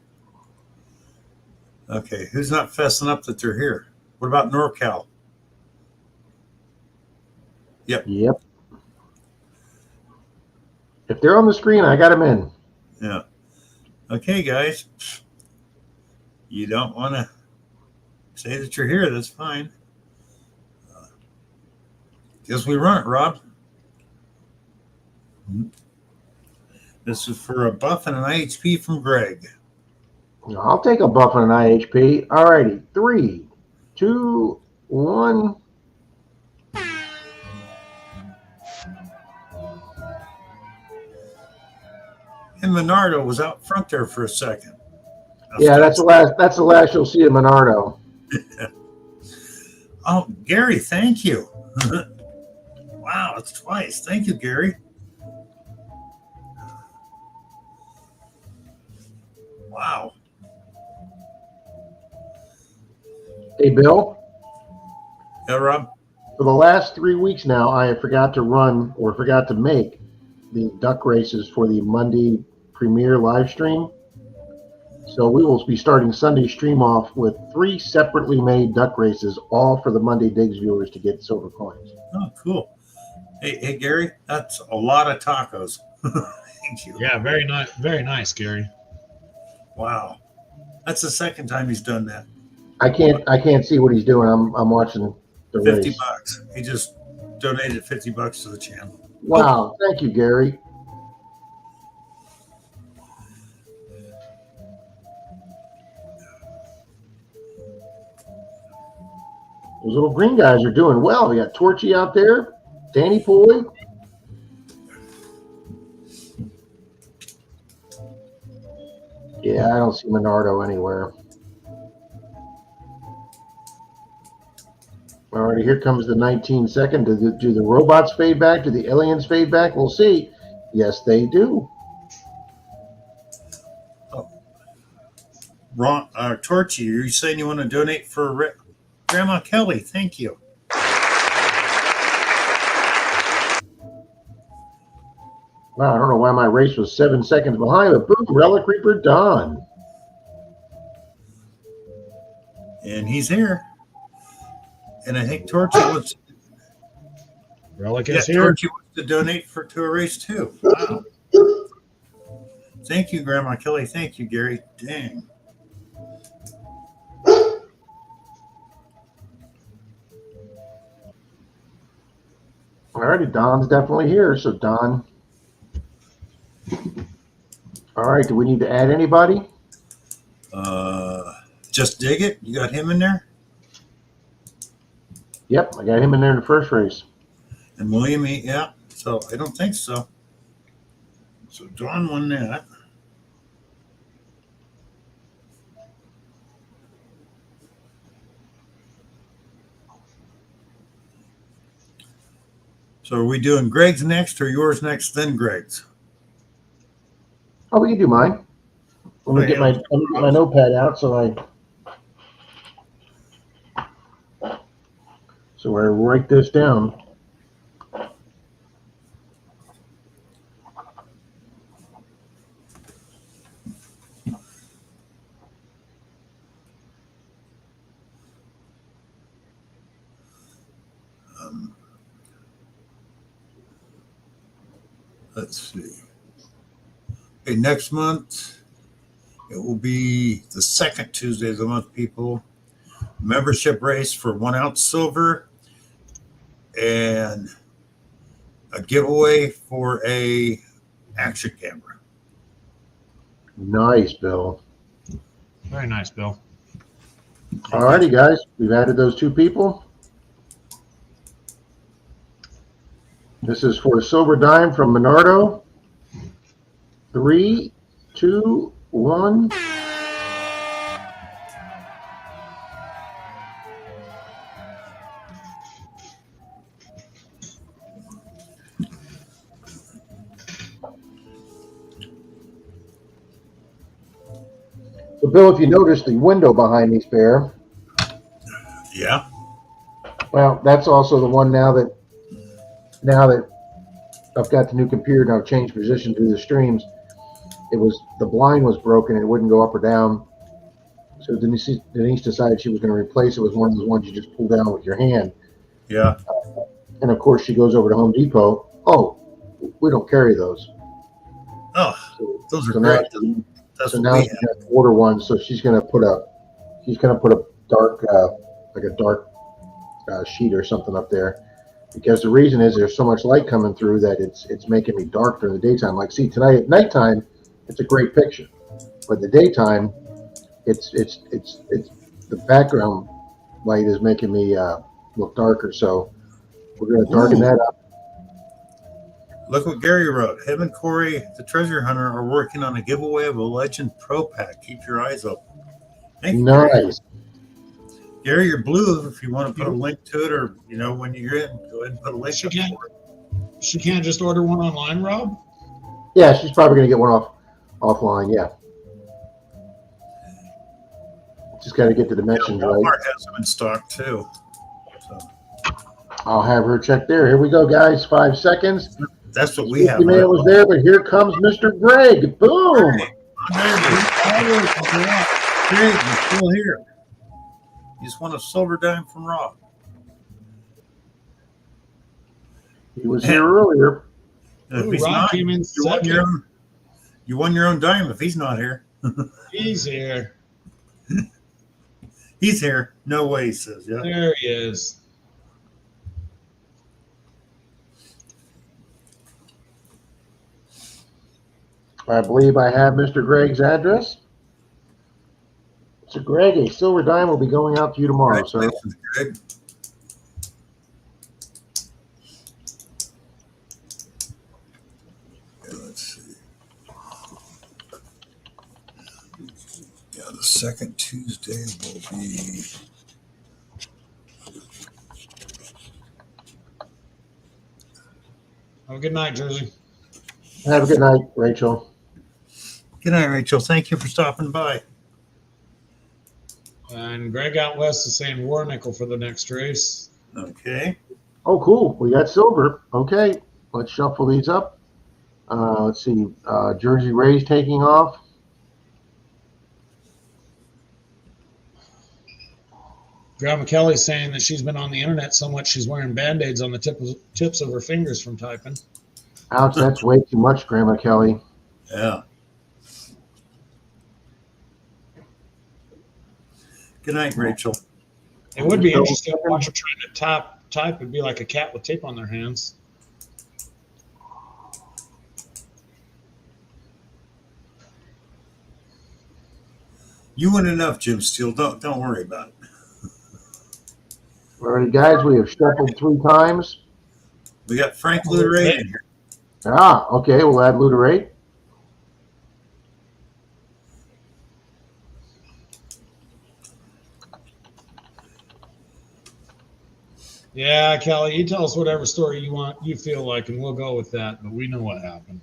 [SPEAKER 1] Okay. Who's not fessing up that they're here? What about NorCal?
[SPEAKER 4] Yep. If they're on the screen, I got them in.
[SPEAKER 1] Yeah. Okay, guys. You don't want to say that you're here. That's fine. Guess we run it, Rob. This is for a buff and an IHP from Greg.
[SPEAKER 4] I'll take a buff and an IHP. All righty. 3, 2, 1.
[SPEAKER 1] And Menardo was out front there for a second.
[SPEAKER 4] Yeah, that's the last. That's the last you'll see of Menardo.
[SPEAKER 1] Oh, Gary, thank you. Wow, that's twice. Thank you, Gary. Wow.
[SPEAKER 4] Hey, Bill.
[SPEAKER 1] Yeah, Rob?
[SPEAKER 4] For the last 3 weeks now, I have forgot to make the duck races for the Monday premiere live stream. So we will be starting Sunday stream off with 3 separately made duck races, all for the Monday Digs viewers to get silver coins.
[SPEAKER 1] Oh, cool. Hey, Gary, that's a lot of tacos. Thank you.
[SPEAKER 2] Yeah, very nice, Gary.
[SPEAKER 1] Wow. That's the second time he's done that.
[SPEAKER 4] I can't see what he's doing. I'm watching the
[SPEAKER 1] 50
[SPEAKER 4] race.
[SPEAKER 1] bucks. He just donated $50 to the channel.
[SPEAKER 4] Wow, thank you, Gary. Those little green guys are doing well. We got Torchy out there, Danny Poy. Yeah, I don't see Menardo anywhere. All right, here comes the 19-second. Do the robots fade back? Do the aliens fade back? We'll see. Yes, they do.
[SPEAKER 1] Ron, Torchy, are you saying you want to donate for Grandma Kelly? Thank you.
[SPEAKER 4] Wow, I don't know why my race was 7 seconds behind, but boom, Relic Reaper done.
[SPEAKER 1] And he's here. And I think Torchy wants,
[SPEAKER 2] Relic
[SPEAKER 1] yeah,
[SPEAKER 2] is here.
[SPEAKER 1] Torchy wants to donate to a race too. Wow. Thank you, Grandma Kelly. Thank you, Gary. Dang.
[SPEAKER 4] All righty, Don's definitely here. So Don. All right, do we need to add anybody?
[SPEAKER 1] Just Dig It. You got him in there?
[SPEAKER 4] Yep, I got him in there in the first race.
[SPEAKER 1] And William, yeah. So I don't think so. So John won that. So are we doing Greg's next or yours next, then Greg's?
[SPEAKER 4] Oh, we can do mine. Let me get my notepad out so I write this down.
[SPEAKER 1] Let's see. Okay, next month it will be the second Tuesday of the month, people. Membership race for 1 ounce silver and a giveaway for a action camera.
[SPEAKER 4] Nice, Bill.
[SPEAKER 2] Very nice, Bill.
[SPEAKER 4] All righty, guys. We've added those 2 people. This is for a silver dime from Menardo. 3, 2, 1. So, Bill, if you notice the window behind me, Spare,
[SPEAKER 1] Yeah.
[SPEAKER 4] well, that's also the one now that I've got the new computer and I've changed position through the streams. The blind was broken and it wouldn't go up or down. So Denise decided she was going to replace it with one of those ones you just pull down with your hand.
[SPEAKER 1] Yeah.
[SPEAKER 4] And of course, she goes over to Home Depot. Oh, we don't carry those.
[SPEAKER 1] Oh,
[SPEAKER 4] So,
[SPEAKER 1] those are
[SPEAKER 4] so
[SPEAKER 1] great.
[SPEAKER 4] now,
[SPEAKER 1] That's
[SPEAKER 4] so
[SPEAKER 1] what
[SPEAKER 4] now
[SPEAKER 1] we
[SPEAKER 4] she's
[SPEAKER 1] have.
[SPEAKER 4] going to order one. So she's going to put a dark, like a dark sheet or something up there. Because the reason is there's so much light coming through that it's making me dark during the daytime. Like, see, tonight at nighttime, it's a great picture, but in the daytime, it's the background light is making me look darker. So we're going to darken that up.
[SPEAKER 1] Look what Gary wrote. Him and Corey, the treasure hunter, are working on a giveaway of a Legend Pro Pack. Keep your eyes open. Thank you, Gary.
[SPEAKER 4] Nice.
[SPEAKER 1] Gary, you're blue. If you want to put a link to it, or when you're in, go ahead and put a link.
[SPEAKER 2] She
[SPEAKER 1] up
[SPEAKER 2] can't-
[SPEAKER 1] for it.
[SPEAKER 2] She can't just order one online, Rob?
[SPEAKER 4] Yeah, she's probably going to get one offline. Yeah. Just got to get the dimensions right.
[SPEAKER 1] Walmart has them in stock too. So
[SPEAKER 4] I'll have her check there. Here we go, guys. 5 seconds.
[SPEAKER 1] that's what we have.
[SPEAKER 4] Email was there, but here comes Mr. Greg. Boom.
[SPEAKER 1] Greg, you're still here. You just want a silver dime from Rob.
[SPEAKER 4] He was here earlier.
[SPEAKER 1] And if
[SPEAKER 2] Ooh,
[SPEAKER 1] he's
[SPEAKER 2] Rob
[SPEAKER 1] not,
[SPEAKER 2] came in
[SPEAKER 1] you won your own dime if he's not here.
[SPEAKER 2] He's here.
[SPEAKER 1] He's here. No way, he says. Yeah.
[SPEAKER 2] There he is.
[SPEAKER 4] I believe I have Mr. Greg's address. So, Greg, a silver dime will be going out to you tomorrow, sir.
[SPEAKER 1] Congratulations, Greg. Okay, let's see. Yeah, the second Tuesday will be.
[SPEAKER 2] Have a good night, Jersey.
[SPEAKER 4] Have a good night, Rachel.
[SPEAKER 1] Good night, Rachel. Thank you for stopping by.
[SPEAKER 2] And Greg out west is saying war nickel for the next race.
[SPEAKER 1] Okay.
[SPEAKER 4] Oh, cool. We got silver. Okay, let's shuffle these up. Let's see. Jersey Ray's taking off.
[SPEAKER 2] Grandma Kelly's saying that she's been on the internet so much she's wearing band-aids on the tips of her fingers from typing.
[SPEAKER 4] Ouch, that's way too much, Grandma Kelly.
[SPEAKER 1] Yeah. Good night, Rachel.
[SPEAKER 2] It would be interesting to watch her trying to type. It'd be like a cat with tape on their hands.
[SPEAKER 1] You win enough, Jim Steele. Don't worry about it.
[SPEAKER 4] All right, guys, we have shuffled 3 times.
[SPEAKER 1] We got Frank Luray in here.
[SPEAKER 4] Ah, okay, we'll add Luderate.
[SPEAKER 2] Yeah, Kelly, you tell us whatever story you feel like, and we'll go with that. But we know what happened.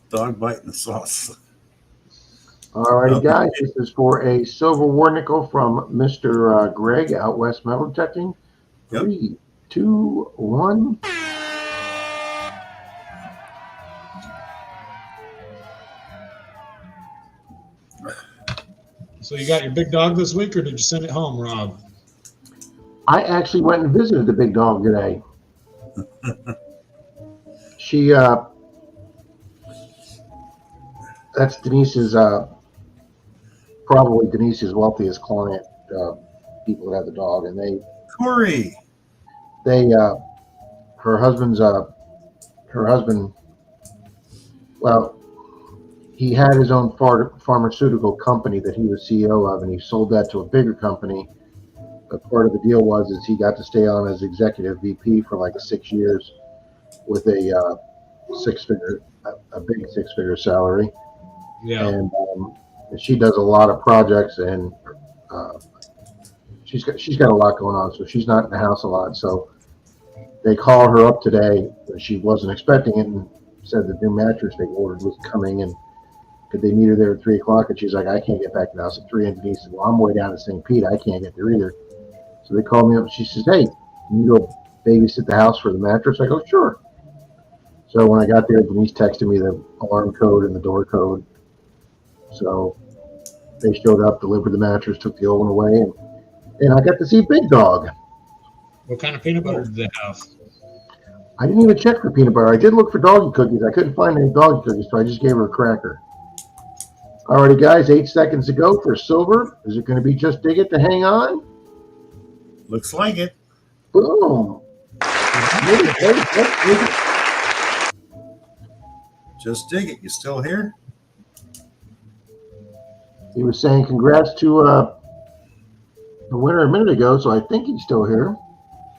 [SPEAKER 1] Dog biting the sauce.
[SPEAKER 4] All righty,
[SPEAKER 1] Okay.
[SPEAKER 4] guys. This is for a silver war nickel from Mr. Greg out West Metal Detecting.
[SPEAKER 1] Yep.
[SPEAKER 4] 3, 2, 1.
[SPEAKER 2] So you got your big dog this week, or did you send it home, Rob?
[SPEAKER 4] I actually went and visited the big dog today. She, that's Denise's, probably Denise's wealthiest client, people that have the dog, and
[SPEAKER 1] Corey.
[SPEAKER 4] her husband, well, he had his own pharmaceutical company that he was CEO of, and he sold that to a bigger company. But part of the deal is he got to stay on as executive VP for like 6 years with a big six-figure salary.
[SPEAKER 2] Yeah.
[SPEAKER 4] And she does a lot of projects, and she's got a lot going on, so she's not in the house a lot. So they called her up today. She wasn't expecting it, and said the new mattress they ordered was coming, and could they meet her there at 3:00? And she's like, I can't get back to the house at 3. And Denise said, well, I'm way down in St. Pete. I can't get there either. So they called me up. She says, hey, can you go babysit the house for the mattress? I go, sure. So when I got there, Denise texted me the alarm code and the door code. So they showed up, delivered the mattress, took the old one away, and I got to see Big Dog.
[SPEAKER 2] What kind of peanut butter did they have?
[SPEAKER 4] I didn't even check for peanut butter. I did look for doggy cookies. I couldn't find any doggy cookies, so I just gave her a cracker. Alrighty, guys, 8 seconds to go for silver. Is it going to be Just Dig It to hang on?
[SPEAKER 1] Looks like it.
[SPEAKER 4] Boom.
[SPEAKER 1] Just dig it. You still here?
[SPEAKER 4] He was saying congrats to the winner a minute ago, so I think he's still here.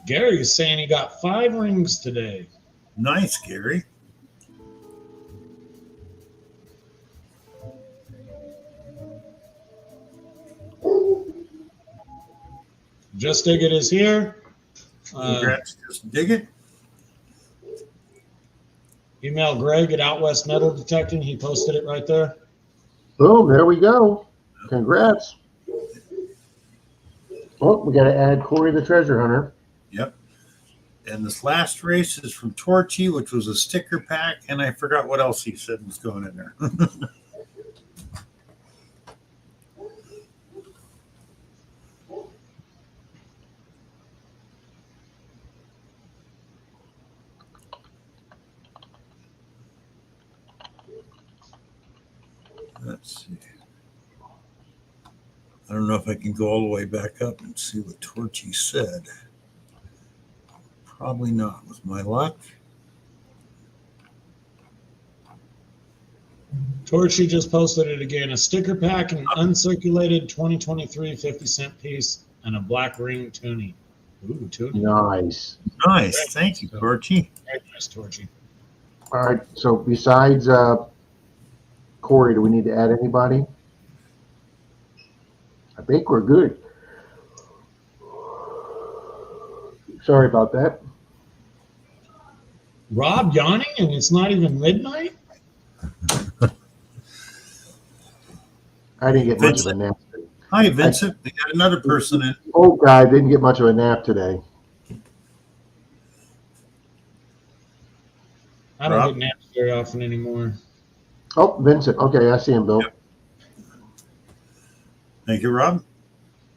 [SPEAKER 2] Gary is saying he got 5 rings today.
[SPEAKER 1] Nice, Gary.
[SPEAKER 2] Just Dig It is here.
[SPEAKER 1] Congrats. Just dig it.
[SPEAKER 2] Email Greg at Out West Metal Detecting. He posted it right there.
[SPEAKER 4] Boom, there we go. Congrats. Oh, we got to add Corey the Treasure Hunter.
[SPEAKER 1] Yep. And this last race is from Torchy, which was a sticker pack, and I forgot what else he said was going in there. Let's see. I don't know if I can go all the way back up and see what Torchy said. Probably not with my luck.
[SPEAKER 2] Torchy just posted it again. A sticker pack, an uncirculated 2023 50-cent piece, and a black ring toonie. Ooh, toonie.
[SPEAKER 4] Nice.
[SPEAKER 1] Nice. Thank you, Torchy.
[SPEAKER 2] Very nice, Torchy.
[SPEAKER 4] All right, so besides Corey, do we need to add anybody? I think we're good. Sorry about that.
[SPEAKER 2] Rob yawning and it's not even midnight?
[SPEAKER 4] I didn't get much of a nap today.
[SPEAKER 1] Hi, Vincent. We got another person in.
[SPEAKER 4] Old guy didn't get much of a nap today.
[SPEAKER 2] I don't
[SPEAKER 1] Rob?
[SPEAKER 2] get naps very often anymore.
[SPEAKER 4] Oh, Vincent. Okay, I see him, Bill.
[SPEAKER 1] Yep. Thank you, Rob.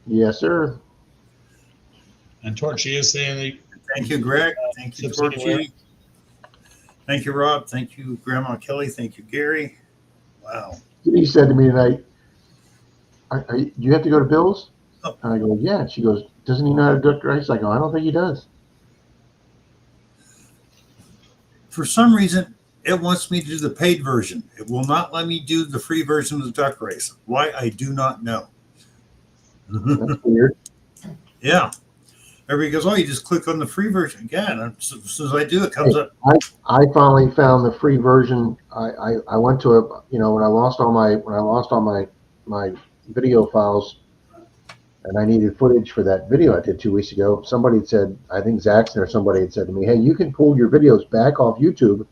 [SPEAKER 4] Yes, sir.
[SPEAKER 2] And Torchy is saying
[SPEAKER 1] Thank you, Greg. Thank you,
[SPEAKER 2] Tips anywhere.
[SPEAKER 1] Torchy. Thank you, Rob. Thank you, Grandma Kelly. Thank you, Gary. Wow.
[SPEAKER 4] He said to me tonight, do you have to go to Bill's?
[SPEAKER 1] Oh.
[SPEAKER 4] And I go, yeah. And she goes, doesn't he know how to duck rice? I go, I don't think he does.
[SPEAKER 1] For some reason, it wants me to do the paid version. It will not let me do the free version of the duck race. Why, I do not know.
[SPEAKER 4] That's weird.
[SPEAKER 1] Yeah. Everybody goes, oh, you just click on the free version. Again, as soon as I do, it comes up.
[SPEAKER 4] I finally found the free version. I went to a, when I lost all my video files, and I needed footage for that video I did 2 weeks ago. Somebody had said, I think Zaxxon or somebody had said to me, hey, you can pull your videos back off YouTube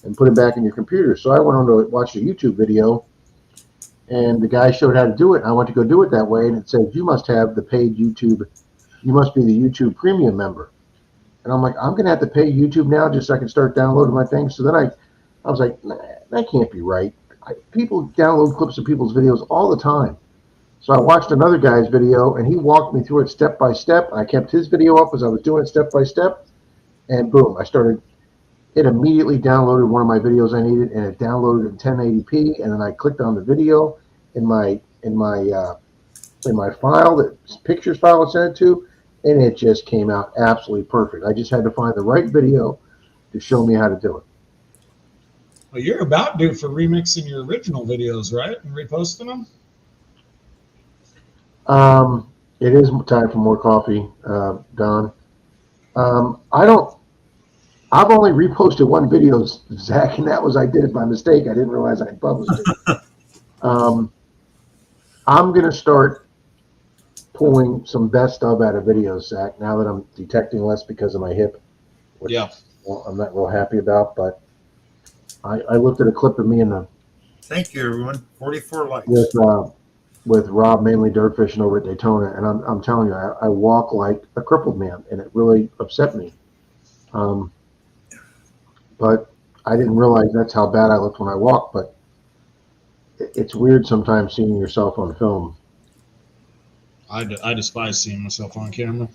[SPEAKER 4] and put them back in your computer. So I went on to watch a YouTube video, and the guy showed how to do it. I went to go do it that way, and it said, you must have the paid YouTube, you must be the YouTube premium member. And I'm like, I'm going to have to pay YouTube now just so I can start downloading my things. So then I was like, nah, that can't be right. People download clips of people's videos all the time. So I watched another guy's video, and he walked me through it step by step. I kept his video up as I was doing it step by step, and boom, it immediately downloaded one of my videos I needed, and it downloaded in 1080p, and then I clicked on the video in my file, the pictures file I sent it to, and it just came out absolutely perfect. I just had to find the right video to show me how to do it.
[SPEAKER 2] Well, you're about due for remixing your original videos, right? And reposting them?
[SPEAKER 4] It is time for more coffee, Don. I've only reposted one video, Zach, and that was I did it by mistake. I didn't realize I published it. I'm going to start pulling some best of out of videos, Zach, now that I'm detecting less because of my hip, which I'm not real happy about, but I looked at a clip of me in the
[SPEAKER 1] Thank you, everyone. 44 likes.
[SPEAKER 4] with Rob Mainly Dirt Fishing over at Daytona, and I'm telling you, I walk like a crippled man, and it really upset me. But I didn't realize that's how bad I looked when I walked. But it's weird sometimes seeing yourself on film.
[SPEAKER 2] I despise seeing myself on camera.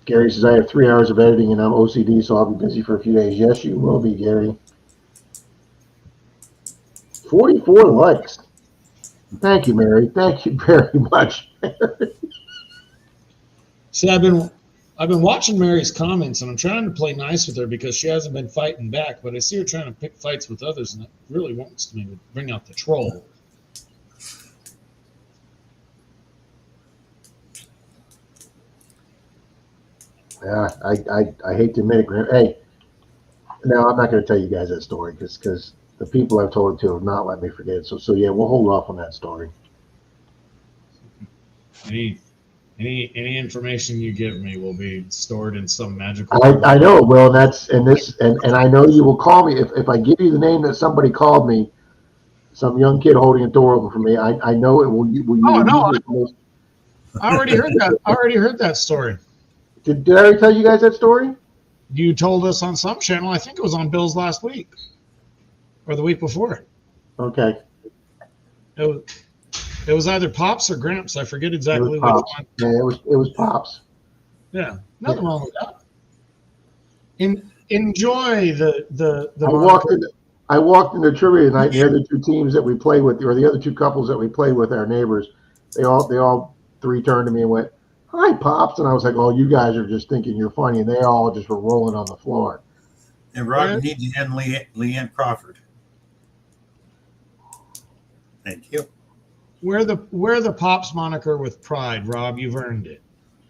[SPEAKER 4] Gary says, I have 3 hours of editing and I'm OCD, so I'll be busy for a few days. Yes, you will be, Gary. 44 likes. Thank you, Mary. Thank you very much.
[SPEAKER 2] See, I've been watching Mary's comments, and I'm trying to play nice with her because she hasn't been fighting back, but I see her trying to pick fights with others, and it really wants me to bring out the troll.
[SPEAKER 4] Yeah, I hate to admit it, Graham. Hey, no, I'm not going to tell you guys that story because the people I've told it to have not let me forget it. So yeah, we'll hold off on that story.
[SPEAKER 2] Any information you give me will be stored in some magical.
[SPEAKER 4] I know it will, and I know you will call me if I give you the name that somebody called me, some young kid holding a door open for me. I know it will.
[SPEAKER 2] Oh no! I already heard that. I already heard that story.
[SPEAKER 4] Did I already tell you guys that story?
[SPEAKER 2] You told us on some channel. I think it was on Bill's last week or the week before.
[SPEAKER 4] Okay.
[SPEAKER 2] It was either Pops or Gramps. I forget exactly which
[SPEAKER 4] Pops.
[SPEAKER 2] one.
[SPEAKER 4] Yeah, it was Pops.
[SPEAKER 2] Yeah, nothing wrong with that. Enjoy the.
[SPEAKER 4] I walked into trivia tonight. And the other two teams that we play with, or the other two couples that we play with, our neighbors, they all three turned to me and went, "Hi, Pops," and I was like, "Oh, you guys are just thinking you're funny," and they all just were rolling on the floor.
[SPEAKER 1] And Rob, you need to end Leanne Crawford. Thank you.
[SPEAKER 2] Wear the Pops moniker with pride, Rob. You've earned it.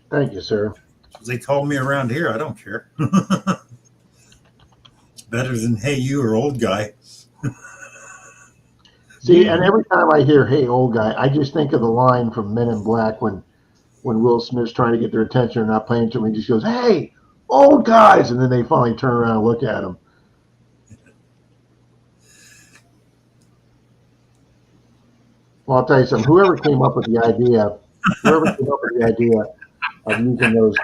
[SPEAKER 4] Thank you, sir.
[SPEAKER 1] They call me around here. I don't care. It's better than "Hey, you" or "Old guy."
[SPEAKER 4] See, and every time I hear "Hey, old guy," I just think of the line from Men in Black when Will Smith's trying to get their attention and not playing to him. He just goes, "Hey, old guys," and then they finally turn around and look at him. Well, I'll tell you something. Whoever came up with the idea of using those.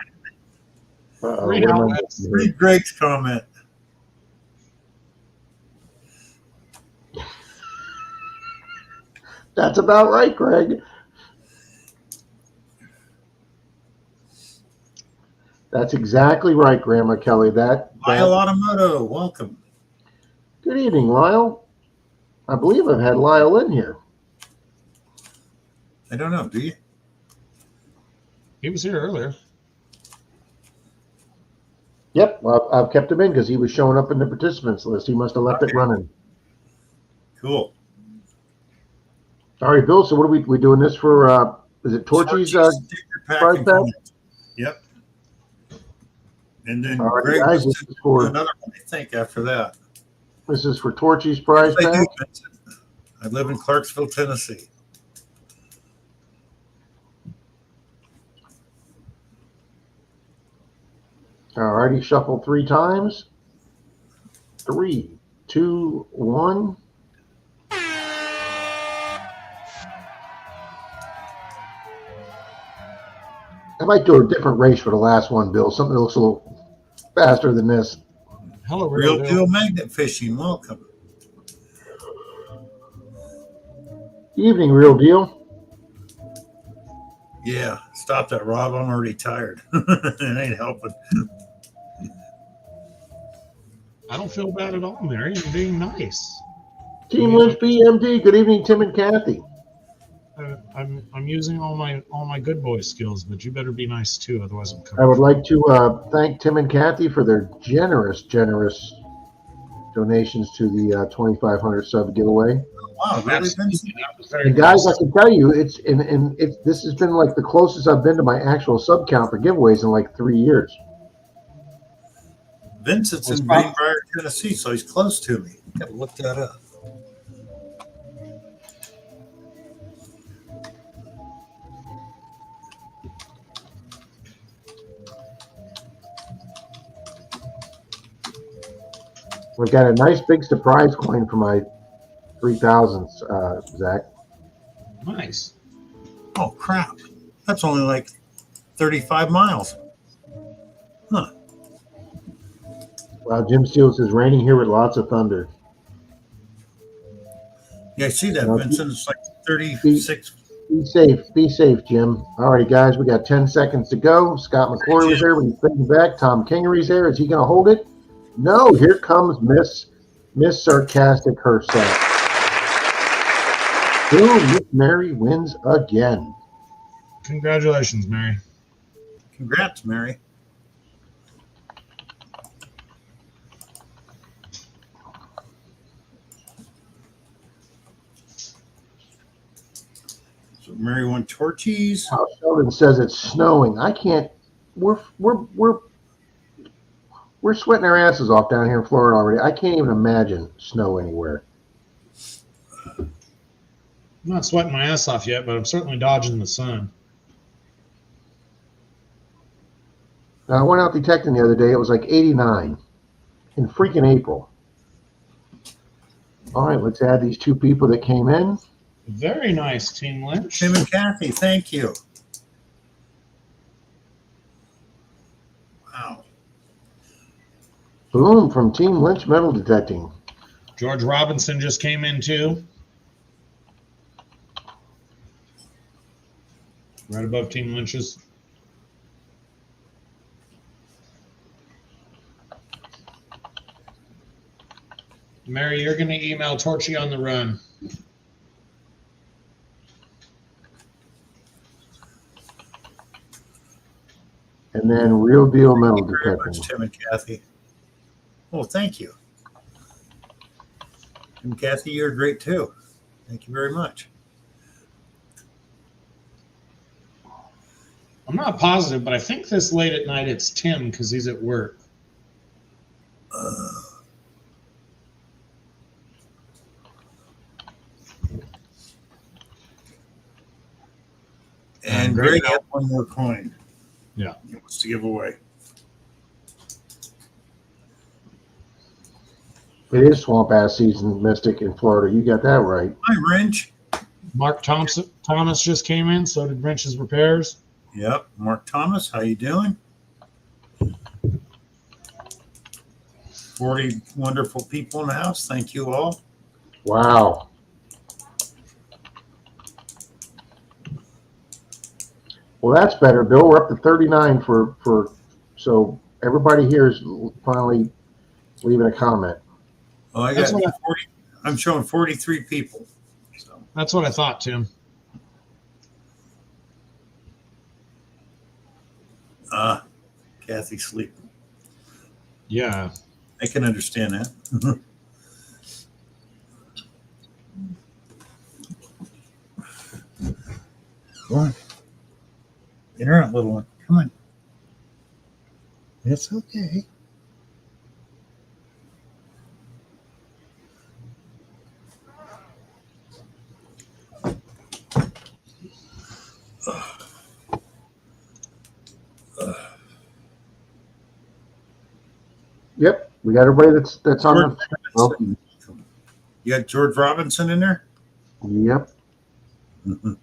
[SPEAKER 1] Read Greg's comment.
[SPEAKER 4] That's about right, Greg. That's exactly right, Grandma Kelly. Lyle
[SPEAKER 1] Automoto, welcome.
[SPEAKER 4] Good evening, Lyle. I believe I've had Lyle in here.
[SPEAKER 1] I don't know. Do you?
[SPEAKER 2] He was here earlier.
[SPEAKER 4] Yep, well, I've kept him in because he was showing up in the participants list. He must have left it running.
[SPEAKER 1] Cool.
[SPEAKER 4] All right, Bill. So what are we doing this for? Is it Torchy's
[SPEAKER 1] sticker
[SPEAKER 4] prize
[SPEAKER 1] pack?
[SPEAKER 4] pack?
[SPEAKER 1] Yep. And then
[SPEAKER 4] All right,
[SPEAKER 1] Greg
[SPEAKER 4] guys,
[SPEAKER 1] was
[SPEAKER 4] this is
[SPEAKER 1] to
[SPEAKER 4] for
[SPEAKER 1] do another one, I think, after that.
[SPEAKER 4] Torchy's prize
[SPEAKER 1] I
[SPEAKER 4] pack.
[SPEAKER 1] do, Vincent. I live in Clarksville, Tennessee.
[SPEAKER 4] All righty, shuffle 3 times. 3, 2, 1. I might do a different race for the last one, Bill. Something that looks a little faster than this.
[SPEAKER 2] Hello,
[SPEAKER 1] Real deal magnet fishing. Welcome.
[SPEAKER 4] Evening, Real Deal.
[SPEAKER 1] Yeah, stop that, Rob. I'm already tired. It ain't helping.
[SPEAKER 2] I don't feel bad at all, Mary. I'm being nice.
[SPEAKER 4] Team Lynch BMD. Good evening, Tim and Kathy.
[SPEAKER 2] I'm using all my good boy skills, but you better be nice too, otherwise I'm coming.
[SPEAKER 4] I would like to thank Tim and Kathy for their generous donations to the 2,500 sub giveaway.
[SPEAKER 1] Wow, really, Vincent?
[SPEAKER 2] That was very
[SPEAKER 4] And guys,
[SPEAKER 2] nice.
[SPEAKER 4] I can tell you, it's this has been like the closest I've been to my actual sub count for giveaways in like 3 years.
[SPEAKER 1] Vincent's in Greenbrier, Tennessee, so he's close to me. Got to look that up.
[SPEAKER 4] We've got a nice big surprise coin for my 3,000s, Zach.
[SPEAKER 2] Nice.
[SPEAKER 1] Oh, crap. That's only like 35 miles. Huh.
[SPEAKER 4] Wow, Jim Steele says raining here with lots of thunder.
[SPEAKER 1] Yeah, I see that,
[SPEAKER 4] Now,
[SPEAKER 1] Vincent. It's like 36.
[SPEAKER 4] Be safe, Jim. All righty, guys, we got 10 seconds to go. Scott McClory was there when he's thinking back. Tom Kingery's there. Is he going to hold it? No, here comes Miss Sarcastic herself. Boom, Miss Mary wins again.
[SPEAKER 2] Congratulations, Mary.
[SPEAKER 1] Congrats, Mary. So Mary won Torchies.
[SPEAKER 4] Sheldon says it's snowing. I can't. We're sweating our asses off down here in Florida already. I can't even imagine snow anywhere.
[SPEAKER 2] I'm not sweating my ass off yet, but I'm certainly dodging the sun.
[SPEAKER 4] Now, I went out detecting the other day. It was like 89 in freaking April. All right, let's add these 2 people that came in.
[SPEAKER 2] Very nice, Team Lynch.
[SPEAKER 1] Tim and Kathy, thank you. Wow.
[SPEAKER 4] Boom, from Team Lynch Metal Detecting.
[SPEAKER 2] George Robinson just came in too. Right above Team Lynch's. Mary, you're going to email Torchy on the run.
[SPEAKER 4] And then Real Deal Metal
[SPEAKER 1] Thank you very
[SPEAKER 4] Detecting.
[SPEAKER 1] much, Tim and Kathy. Oh, thank you. And Kathy, you're great too. Thank you very much.
[SPEAKER 2] I'm not positive, but I think this late at night it's Tim because he's at work.
[SPEAKER 1] And
[SPEAKER 2] Greg
[SPEAKER 1] Greg had one more coin.
[SPEAKER 2] Yeah.
[SPEAKER 1] He wants to give away.
[SPEAKER 4] It is swamp ass season, Mystic, in Florida. You got that right.
[SPEAKER 1] Hi, Wrench.
[SPEAKER 2] Mark Thomas just came in, so did Wrench's Repairs.
[SPEAKER 1] Yep. Mark Thomas, how you doing? 40 wonderful people in the house. Thank you all.
[SPEAKER 4] Wow. Well, that's better, Bill. We're up to 39 for so everybody here is finally leaving a comment.
[SPEAKER 1] Oh, I
[SPEAKER 2] That's
[SPEAKER 1] got
[SPEAKER 2] what
[SPEAKER 1] 40. I'm showing 43 people. So
[SPEAKER 2] That's what I thought, Tim.
[SPEAKER 1] Kathy's sleeping.
[SPEAKER 2] Yeah.
[SPEAKER 1] I can understand that. Come on. Get her out, little one. Come on. It's okay.
[SPEAKER 4] Yep, we got everybody that's on the. Oh,
[SPEAKER 1] You got George Robinson in there?
[SPEAKER 4] yep.
[SPEAKER 1] Mhm.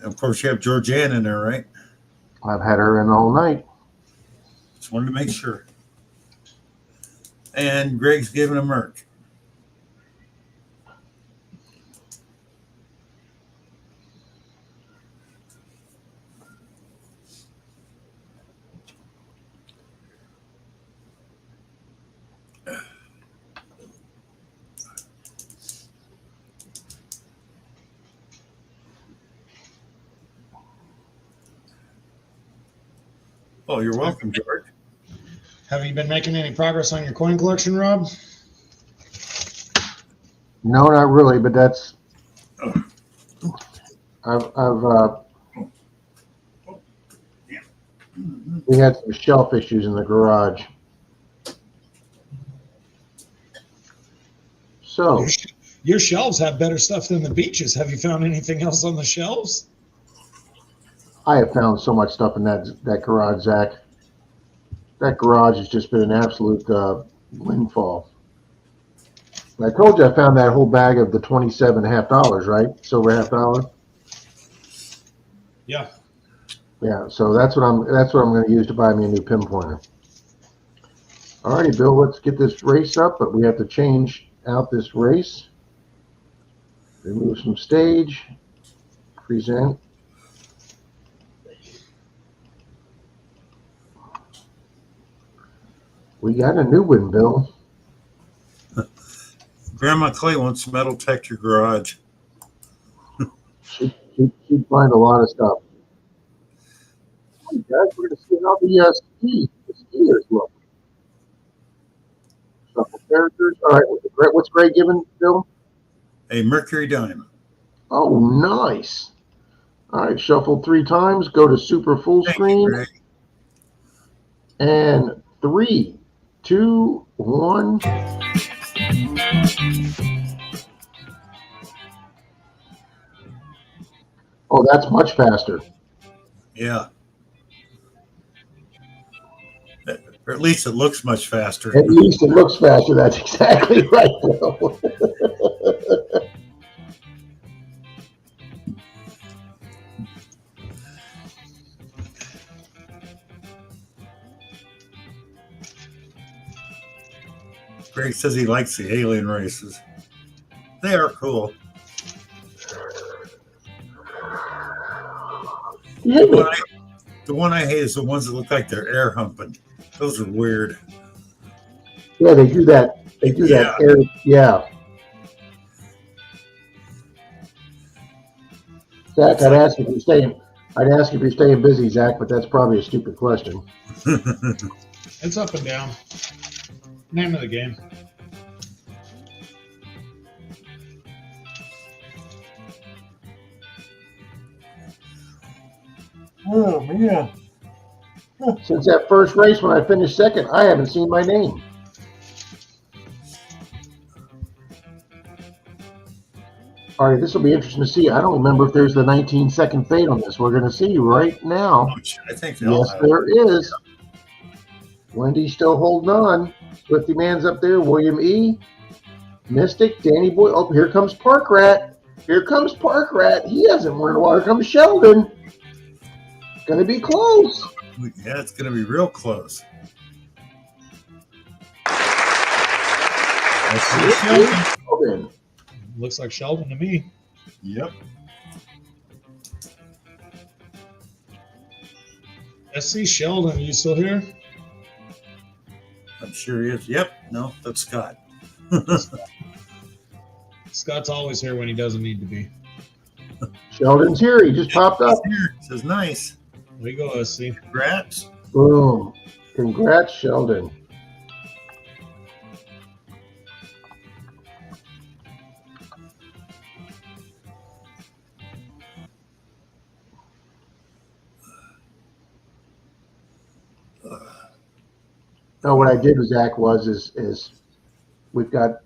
[SPEAKER 1] Of course, you have Georgianne in there, right?
[SPEAKER 4] I've had her in all night.
[SPEAKER 1] Just wanted to make sure. And Greg's giving a Merc. Oh, you're welcome, George.
[SPEAKER 2] Have you been making any progress on your coin collection, Rob?
[SPEAKER 4] No, not really, but that's. We had some shelf issues in the garage. So
[SPEAKER 2] Your shelves have better stuff than the beaches. Have you found anything else on the shelves?
[SPEAKER 4] I have found so much stuff in that garage, Zach. That garage has just been an absolute windfall. I told you I found that whole bag of the $27.50, right? Silver $half.
[SPEAKER 2] Yeah.
[SPEAKER 4] Yeah, so that's what I'm going to use to buy me a new pinpointer. All righty, Bill, let's get this race up, but we have to change out this race. Remove some stage. Present. We got a new one, Bill.
[SPEAKER 1] Grandma Clay wants to metal tech your garage.
[SPEAKER 4] She'd find a lot of stuff. Hey guys, we're going to see how the skiers look. Shuffle characters. All right, what's Greg giving, Bill?
[SPEAKER 1] A Mercury dime.
[SPEAKER 4] Oh, nice. All right, shuffle 3 times. Go to super full
[SPEAKER 1] Thank you,
[SPEAKER 4] screen.
[SPEAKER 1] Greg.
[SPEAKER 4] And 3, 2, 1. Oh, that's much faster.
[SPEAKER 1] Yeah. Or at least it looks much faster.
[SPEAKER 4] At least it looks faster. That's exactly right, Bill.
[SPEAKER 1] Greg says he likes the alien races. They are cool.
[SPEAKER 4] You hit me.
[SPEAKER 1] The one I hate is the ones that look like they're air humping. Those are weird.
[SPEAKER 4] Yeah, they do that. They do that. Yeah. Zach, I'd ask if you're staying busy, Zach, but that's probably a stupid question.
[SPEAKER 2] It's up and down. Name of the game.
[SPEAKER 1] Oh, man.
[SPEAKER 4] Since that first race when I finished second, I haven't seen my name. All right, this will be interesting to see. I don't remember if there's the 19-second fade on this. We're going to see right now.
[SPEAKER 1] I think they all
[SPEAKER 4] Yes,
[SPEAKER 1] have.
[SPEAKER 4] there is. Wendy's still holding on. Swifty Man's up there. William E. Mystic, Danny Boy. Oh, here comes Park Rat. Here comes Park Rat. He hasn't won in a while. Here comes Sheldon. Going to be close.
[SPEAKER 1] Yeah, it's going to be real close. I see Sheldon.
[SPEAKER 4] Sheldon.
[SPEAKER 2] Looks like Sheldon to me.
[SPEAKER 1] Yep.
[SPEAKER 2] SC Sheldon, you still here?
[SPEAKER 1] I'm sure he is. Yep. No, that's Scott.
[SPEAKER 2] Scott's always here when he doesn't need to be.
[SPEAKER 4] Sheldon's here. He just popped up.
[SPEAKER 1] Here. It says nice.
[SPEAKER 2] There you go, SC.
[SPEAKER 1] Congrats.
[SPEAKER 4] Boom. Congrats, Sheldon. No, what I did with Zach is we've got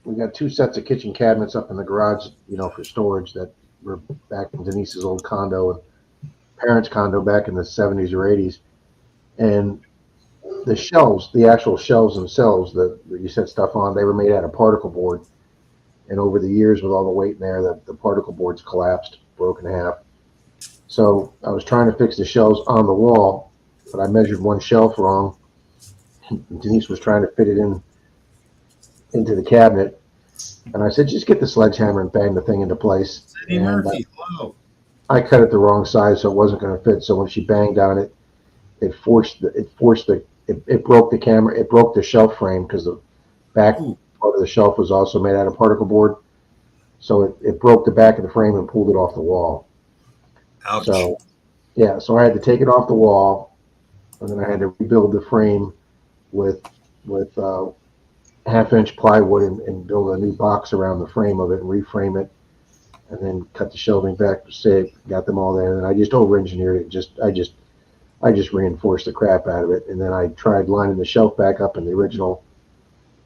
[SPEAKER 4] we got 2 sets of kitchen cabinets up in the garage, for storage that were back in Denise's old condo and parents' condo back in the 70s or 80s. And the shelves, the actual shelves themselves that you set stuff on, they were made out of particle board. And over the years, with all the weight in there, the particle boards collapsed, broke in half. So I was trying to fix the shelves on the wall, but I measured one shelf wrong. Denise was trying to fit it into the cabinet, and I said, "Just get the sledgehammer and bang the thing into place."
[SPEAKER 1] Eddie
[SPEAKER 4] And
[SPEAKER 1] Murphy, hello.
[SPEAKER 4] I cut it the wrong size, so it wasn't going to fit. So when she banged on it, it broke the camera. It broke the shelf frame because the back
[SPEAKER 1] Ooh.
[SPEAKER 4] part of the shelf was also made out of particle board. So it broke the back of the frame and pulled it off the wall.
[SPEAKER 1] Ouch.
[SPEAKER 4] So yeah, so I had to take it off the wall, and then I had to rebuild the frame with 1/2-inch plywood and build a new box around the frame of it and reframe it, and then cut the shelving back, got them all there, and I just over-engineered it. I just reinforced the crap out of it, and then I tried lining the shelf back up in the original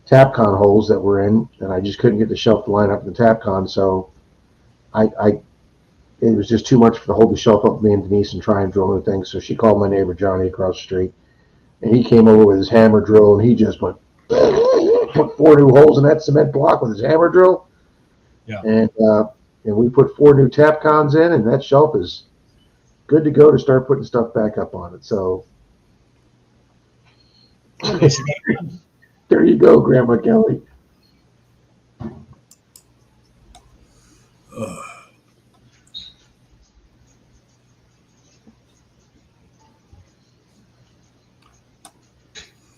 [SPEAKER 4] Tapcon holes that were in, and I just couldn't get the shelf to line up in the Tapcon, so it was just too much to hold the shelf up with me and Denise and try and drill new things. So she called my neighbor Johnny across the street, and he came over with his hammer drill, and he just put 4 new holes in that cement block with his hammer drill.
[SPEAKER 2] Yeah.
[SPEAKER 4] And we put 4 new Tapcons in, and that shelf is good to go to start putting stuff back up on it. So there you go, Grandma Kelly.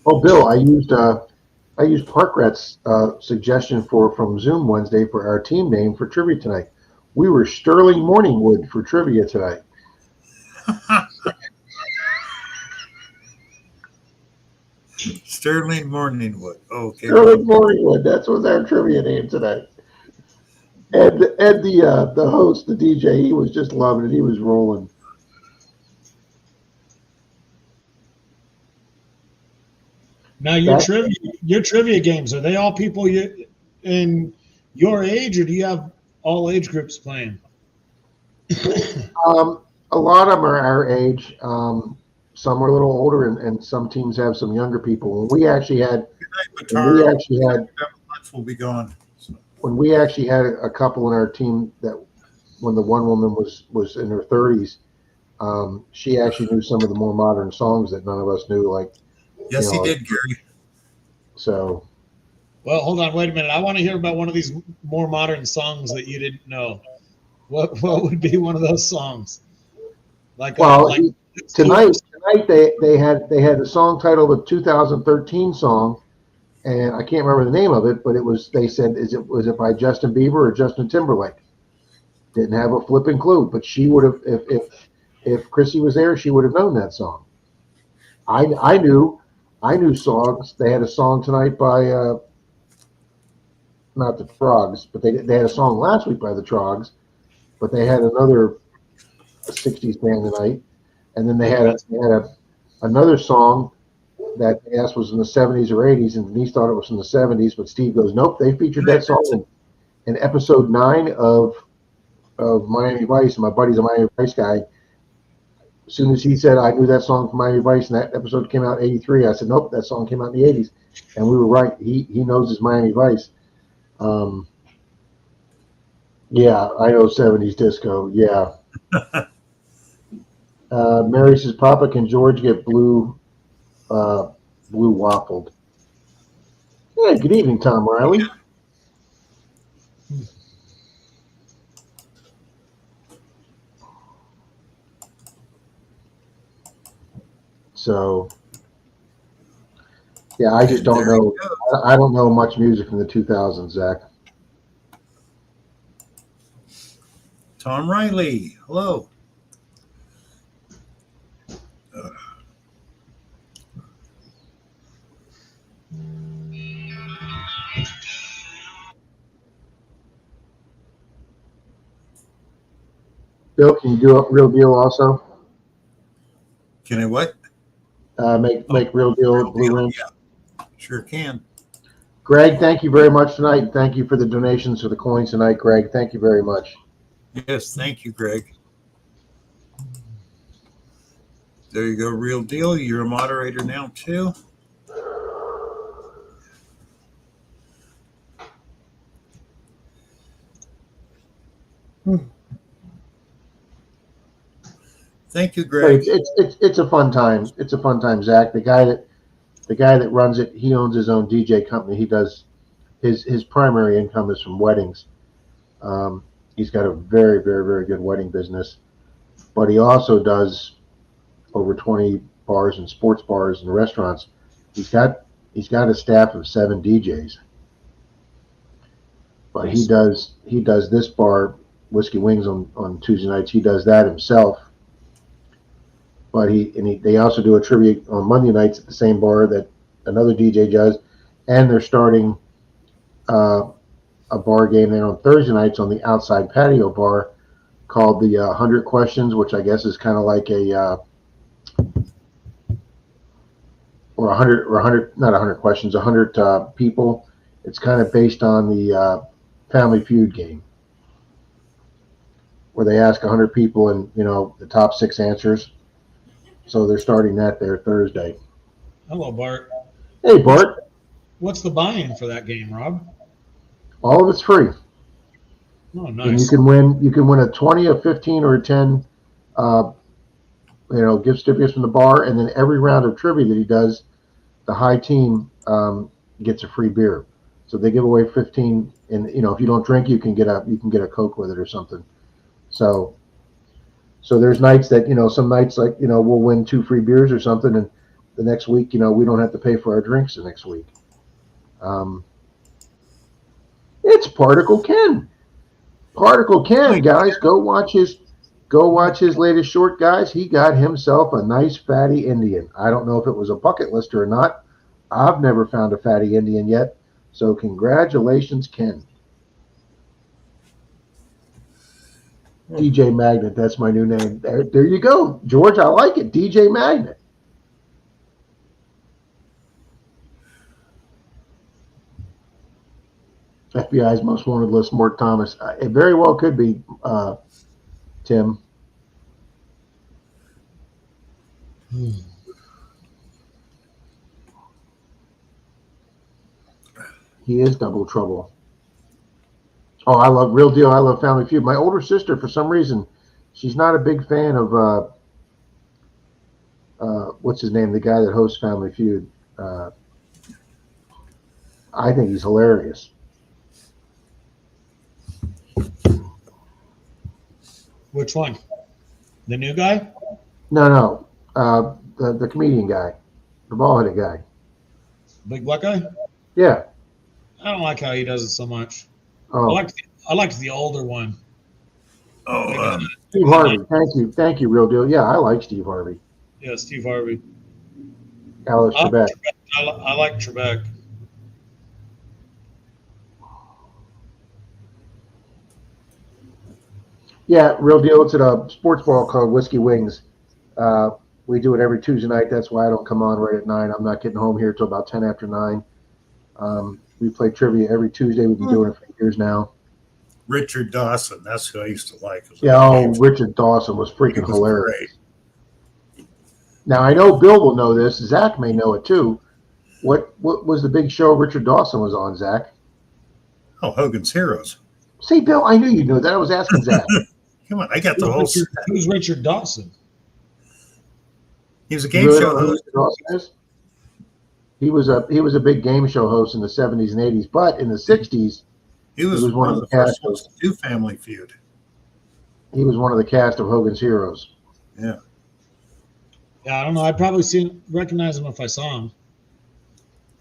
[SPEAKER 4] Oh, Bill, I used Parkrat's suggestion from Zoom Wednesday for our team name for trivia tonight. We were Sterling Morningwood for trivia tonight.
[SPEAKER 1] Sterling Morningwood. Okay.
[SPEAKER 4] Sterling Morningwood. That was our trivia name tonight. Ed, the host, the DJ, he was just loving it. He was rolling.
[SPEAKER 2] Now your trivia games, are they all people in your age, or do you have all age groups playing?
[SPEAKER 4] A lot of them are our age. Some are a little older, and some teams have some younger people. When we actually had
[SPEAKER 1] Lunch will be gone. So.
[SPEAKER 4] when we actually had a couple in our team that when the one woman was in her 30s, she actually knew some of the more modern songs that none of us knew. Like,
[SPEAKER 1] Yes, he did, Gary.
[SPEAKER 4] So,
[SPEAKER 2] Well, hold on, wait a minute. I want to hear about one of these more modern songs that you didn't know. What would be one of those songs?
[SPEAKER 4] tonight they had a song titled a 2013 song, and I can't remember the name of it, but they said was it by Justin Bieber or Justin Timberlake? Didn't have a flipping clue, but she would have if Chrissy was there, she would have known that song. I knew songs. They had a song tonight by not the Trogs, but they had a song last week by the Trogs, but they had another 60s band tonight, and then they had another song that they asked was in the 70s or 80s, and Denise thought it was in the 70s, but Steve goes, nope, they featured that song in episode 9 of Miami Vice, and my buddy's a Miami Vice guy. As soon as he said I knew that song from Miami Vice, and that episode came out in '83, I said, nope, that song came out in the '80s, and we were right. He knows his Miami Vice. Yeah, I know 70s disco. Yeah. Mary says, Papa, can George get blue waffled? Yeah, good evening, Tom Riley. So, yeah, I just don't know. I don't know much music from the 2000s, Zach.
[SPEAKER 1] Tom Riley, hello.
[SPEAKER 4] Bill, can you do a Real Deal also?
[SPEAKER 1] Can I what?
[SPEAKER 4] Make Real Deal Blue Rim.
[SPEAKER 1] Yeah, sure can.
[SPEAKER 4] Greg, thank you very much tonight. Thank you for the donations for the coins tonight, Greg. Thank you very much.
[SPEAKER 1] Yes, thank you, Greg. There you go, Real Deal. You're a moderator now, too. Thank you,
[SPEAKER 4] But
[SPEAKER 1] Greg.
[SPEAKER 4] it's a fun time. It's a fun time, Zach. The guy that runs it, he owns his own DJ company. He does his primary income is from weddings. He's got a very, very, very good wedding business, but he also does over 20 bars and sports bars and restaurants. He's got a staff of 7 DJs, but he does this bar, Whiskey Wings, on Tuesday nights. He does that himself. But they also do a trivia on Monday nights at the same bar that another DJ does, and they're starting a bar game there on Thursday nights on the outside patio bar called the 100 Questions, which I guess is kind of like a or 100 not 100 questions, 100 people. It's kind of based on the Family Feud game, where they ask 100 people and the top 6 answers. So they're starting that there Thursday.
[SPEAKER 2] Hello, Bart.
[SPEAKER 4] Hey, Bart.
[SPEAKER 2] What's the buy-in for that game, Rob?
[SPEAKER 4] All of it's free.
[SPEAKER 2] Oh,
[SPEAKER 4] And
[SPEAKER 2] nice.
[SPEAKER 4] you can win a 20, a 15, or a 10 gift certificates from the bar, and then every round of trivia that he does, the high team gets a free beer. So they give away 15, and if you don't drink, you can get a Coke with it or something. So there's nights that some nights like we'll win 2 free beers or something, and the next week we don't have to pay for our drinks the next week. It's Particle Ken. Particle Ken, guys, go watch his latest short, guys. He got himself a nice fatty Indian. I don't know if it was a bucket lister or not. I've never found a fatty Indian yet. So congratulations, Ken. DJ Magnet, that's my new name. There you go, George. I like it, DJ Magnet. FBI's most wanted list, Mort Thomas. It very well could be, Tim. He is double trouble. Oh, I love Real Deal. I love Family Feud. My older sister, for some reason, she's not a big fan of what's his name, the guy that hosts Family Feud. I think he's hilarious.
[SPEAKER 2] Which one? The new guy?
[SPEAKER 4] No. The comedian guy, the bald-headed guy.
[SPEAKER 2] Big black guy?
[SPEAKER 4] Yeah.
[SPEAKER 2] I don't like how he does it so much.
[SPEAKER 4] Oh,
[SPEAKER 2] I liked the older one.
[SPEAKER 1] Oh,
[SPEAKER 4] Steve Harvey. Thank you, Real Deal. Yeah, I like Steve Harvey.
[SPEAKER 2] Yeah, Steve Harvey.
[SPEAKER 4] Alex Trebek.
[SPEAKER 2] I like Trebek.
[SPEAKER 4] Yeah, Real Deal. It's at a sports bar called Whiskey Wings. We do it every Tuesday night. That's why I don't come on right at 9. I'm not getting home here till about 10 after 9. We play trivia every Tuesday. We've been doing it for years now.
[SPEAKER 1] Richard Dawson. That's who I used to like.
[SPEAKER 4] Yeah, Richard Dawson was freaking hilarious.
[SPEAKER 1] Great.
[SPEAKER 4] Now, I know Bill will know this. Zach may know it too. What was the big show Richard Dawson was on, Zach?
[SPEAKER 1] Oh, Hogan's Heroes.
[SPEAKER 4] See, Bill, I knew you knew that. I was asking Zach.
[SPEAKER 1] Come on, I got the whole.
[SPEAKER 2] Who's Richard Dawson?
[SPEAKER 1] He was a
[SPEAKER 4] You
[SPEAKER 1] game
[SPEAKER 4] really
[SPEAKER 1] show
[SPEAKER 4] don't know who
[SPEAKER 1] host.
[SPEAKER 4] Richard Dawson is? He was a big game show host in the 70s and 80s, but in the 60s,
[SPEAKER 1] He was
[SPEAKER 4] was
[SPEAKER 1] one of the first ones to do Family Feud.
[SPEAKER 4] he was one of the cast of Hogan's Heroes.
[SPEAKER 1] Yeah.
[SPEAKER 2] Yeah, I don't know. I'd probably recognize him if I saw him.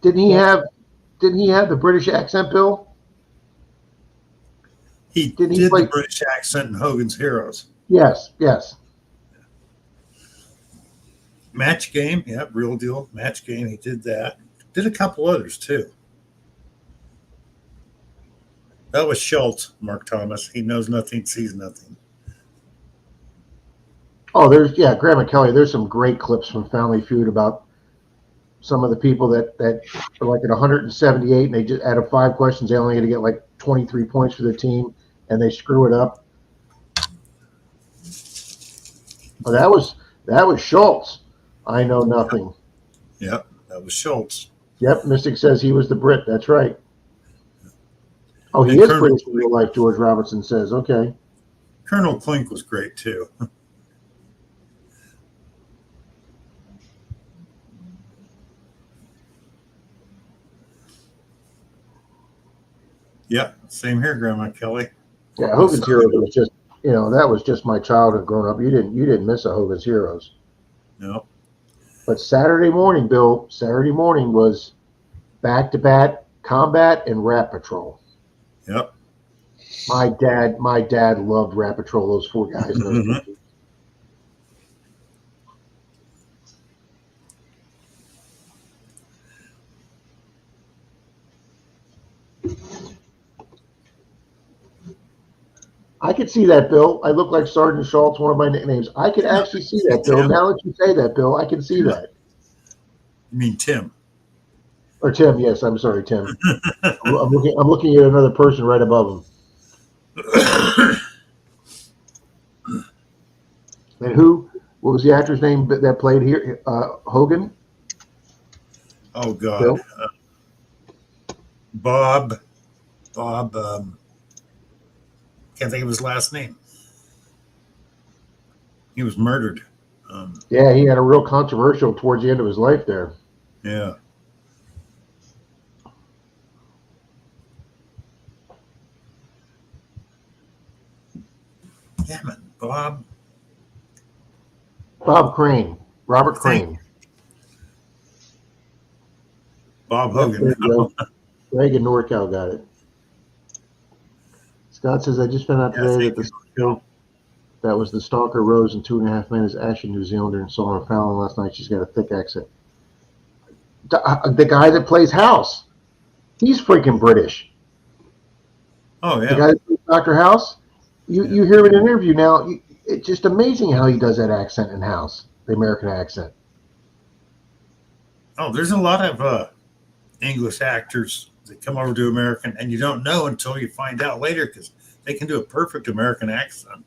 [SPEAKER 4] Didn't he have the British accent, Bill?
[SPEAKER 1] He
[SPEAKER 4] Didn't he
[SPEAKER 1] did
[SPEAKER 4] play-
[SPEAKER 1] the British accent in Hogan's Heroes.
[SPEAKER 4] Yes.
[SPEAKER 1] Match Game, yeah, Real Deal. Match Game, he did that. Did a couple others too. That was Schultz, Mark Thomas. He knows nothing, sees nothing.
[SPEAKER 4] Oh, Graham and Kelly. There's some great clips from Family Feud about some of the people that are like at 178 and they just out of 5 questions they only going to get like 23 points for their team and they screw it up. Oh, that was Schultz. I know nothing.
[SPEAKER 1] Yep, that was Schultz.
[SPEAKER 4] Yep, Mystic says he was the Brit. That's right. Oh, he
[SPEAKER 1] And
[SPEAKER 4] is
[SPEAKER 1] Colonel-
[SPEAKER 4] British in real life, George Robinson says. Okay.
[SPEAKER 1] Colonel Klink was great too. Yeah, same here, Grandma Kelly.
[SPEAKER 4] Yeah, Hogan's Heroes was just, that was just my childhood growing up. You didn't miss a Hogan's Heroes.
[SPEAKER 1] No,
[SPEAKER 4] But Saturday morning, Bill, Saturday morning was back-to-back Combat and Rat Patrol.
[SPEAKER 1] yep.
[SPEAKER 4] My dad loved Rat Patrol, those 4 guys. in those
[SPEAKER 1] Mhm.
[SPEAKER 4] movies. I could see that, Bill. I look like Sergeant Schultz, one of my nicknames. I could actually see that, Bill. Now that you say that, Bill, I can see that.
[SPEAKER 1] You mean Tim?
[SPEAKER 4] Or Tim, yes, I'm sorry, Tim. I'm looking at another person right above him. And what was the actor's name that played here? Hogan?
[SPEAKER 1] Oh God,
[SPEAKER 4] Bill?
[SPEAKER 1] Bob. Can't think of his last name. He was murdered.
[SPEAKER 4] Yeah, he had a real controversial towards the end of his life there.
[SPEAKER 1] Yeah. Damn it, Bob.
[SPEAKER 4] Bob Crane. Robert Crane.
[SPEAKER 1] Bob
[SPEAKER 4] There
[SPEAKER 1] Hogan.
[SPEAKER 4] you go. Reagan Norcal got it. Scott says, I just found out today that the show that was the Stalker Rose in 2.5 Men is actually New Zealander and saw her Fallon last night. She's got a thick accent. The guy that plays House, he's freaking British.
[SPEAKER 1] Oh
[SPEAKER 4] The
[SPEAKER 1] yeah.
[SPEAKER 4] guy that plays Dr. House, you hear him in an interview now, it's just amazing how he does that accent in House, the American accent.
[SPEAKER 1] Oh, there's a lot of English actors that come over to American, and you don't know until you find out later because they can do a perfect American accent.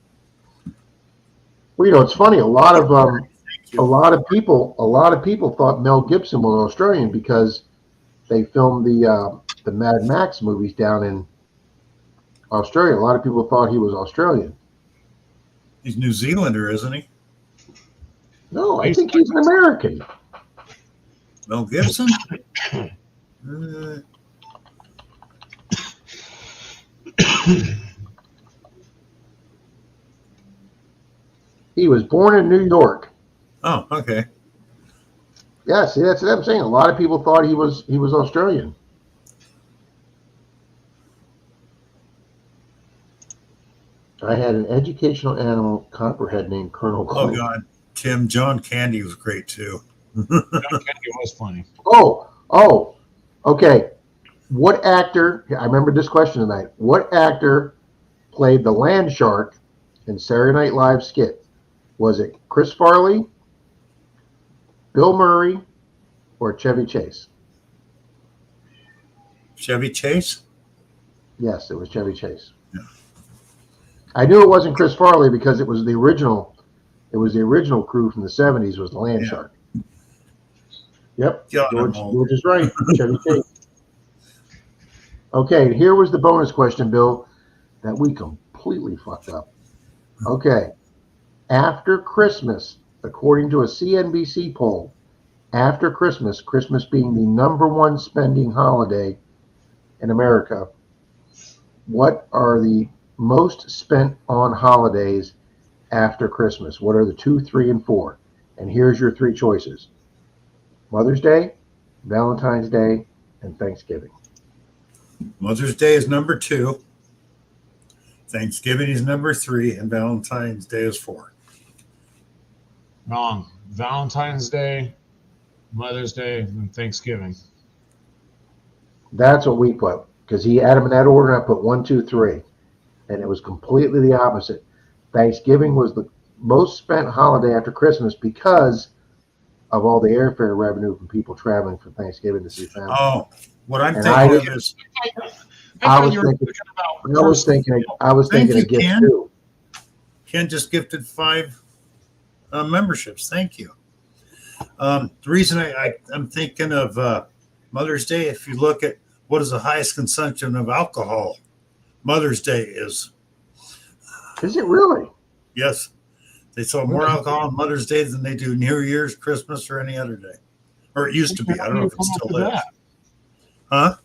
[SPEAKER 4] Well, it's funny. A lot of people thought Mel Gibson was Australian because they filmed the Mad Max movies down in Australia. A lot of people thought he was Australian.
[SPEAKER 1] He's New Zealander, isn't he?
[SPEAKER 4] No, I think he's an American.
[SPEAKER 1] Mel Gibson? Uh,
[SPEAKER 4] He was born in New York.
[SPEAKER 1] oh, okay.
[SPEAKER 4] Yeah, see, that's what I'm saying. A lot of people thought he was Australian. I had an educational animal copperhead named Colonel
[SPEAKER 1] Oh
[SPEAKER 4] Clink.
[SPEAKER 1] God, Tim. John Candy was great too.
[SPEAKER 2] John Kennedy was funny.
[SPEAKER 4] Oh, okay. What actor, I remember this question tonight. What actor played the land shark in Saturday Night Live skit? Was it Chris Farley, Bill Murray, or Chevy Chase?
[SPEAKER 1] Chevy Chase.
[SPEAKER 4] Yes, it was Chevy Chase.
[SPEAKER 1] Yeah.
[SPEAKER 4] I knew it wasn't Chris Farley because it was the original. It was the original crew from the 70s was the land
[SPEAKER 1] Yeah.
[SPEAKER 4] shark. Yep,
[SPEAKER 1] God, I'm
[SPEAKER 4] George
[SPEAKER 1] old.
[SPEAKER 4] is right. Chevy Chase. Okay, here was the bonus question, Bill, that we completely fucked up. Okay. After Christmas, according to a CNBC poll, after Christmas, Christmas being the #1 spending holiday in America, what are the most spent on holidays after Christmas? What are the 2, 3, and 4? And here's your 3 choices: Mother's Day, Valentine's Day, and Thanksgiving.
[SPEAKER 1] Mother's Day is number 2. Thanksgiving is number 3, and Valentine's Day is 4.
[SPEAKER 2] Wrong. Valentine's Day, Mother's Day, and Thanksgiving.
[SPEAKER 4] That's what we put, because he had them in that order, and I put 1, 2, 3. And it was completely the opposite. Thanksgiving was the most spent holiday after Christmas because of all the airfare revenue from people traveling for Thanksgiving to see family.
[SPEAKER 1] Oh, what I'm
[SPEAKER 4] And
[SPEAKER 1] thinking of is,
[SPEAKER 4] I
[SPEAKER 2] thought
[SPEAKER 4] was
[SPEAKER 2] you were
[SPEAKER 4] thinking-
[SPEAKER 2] talking about
[SPEAKER 4] I was
[SPEAKER 1] Thank
[SPEAKER 4] thinking
[SPEAKER 1] you,
[SPEAKER 4] of gifts
[SPEAKER 1] Ken.
[SPEAKER 4] too.
[SPEAKER 1] Ken just gifted 5 memberships. Thank you. The reason I'm thinking of Mother's Day, if you look at what is the highest consumption of alcohol, Mother's Day is.
[SPEAKER 4] Is it really?
[SPEAKER 1] Yes. They sell more alcohol on Mother's Day than they do New Year's, Christmas, or any other day. Or it used to be. I don't know if it still is. Huh?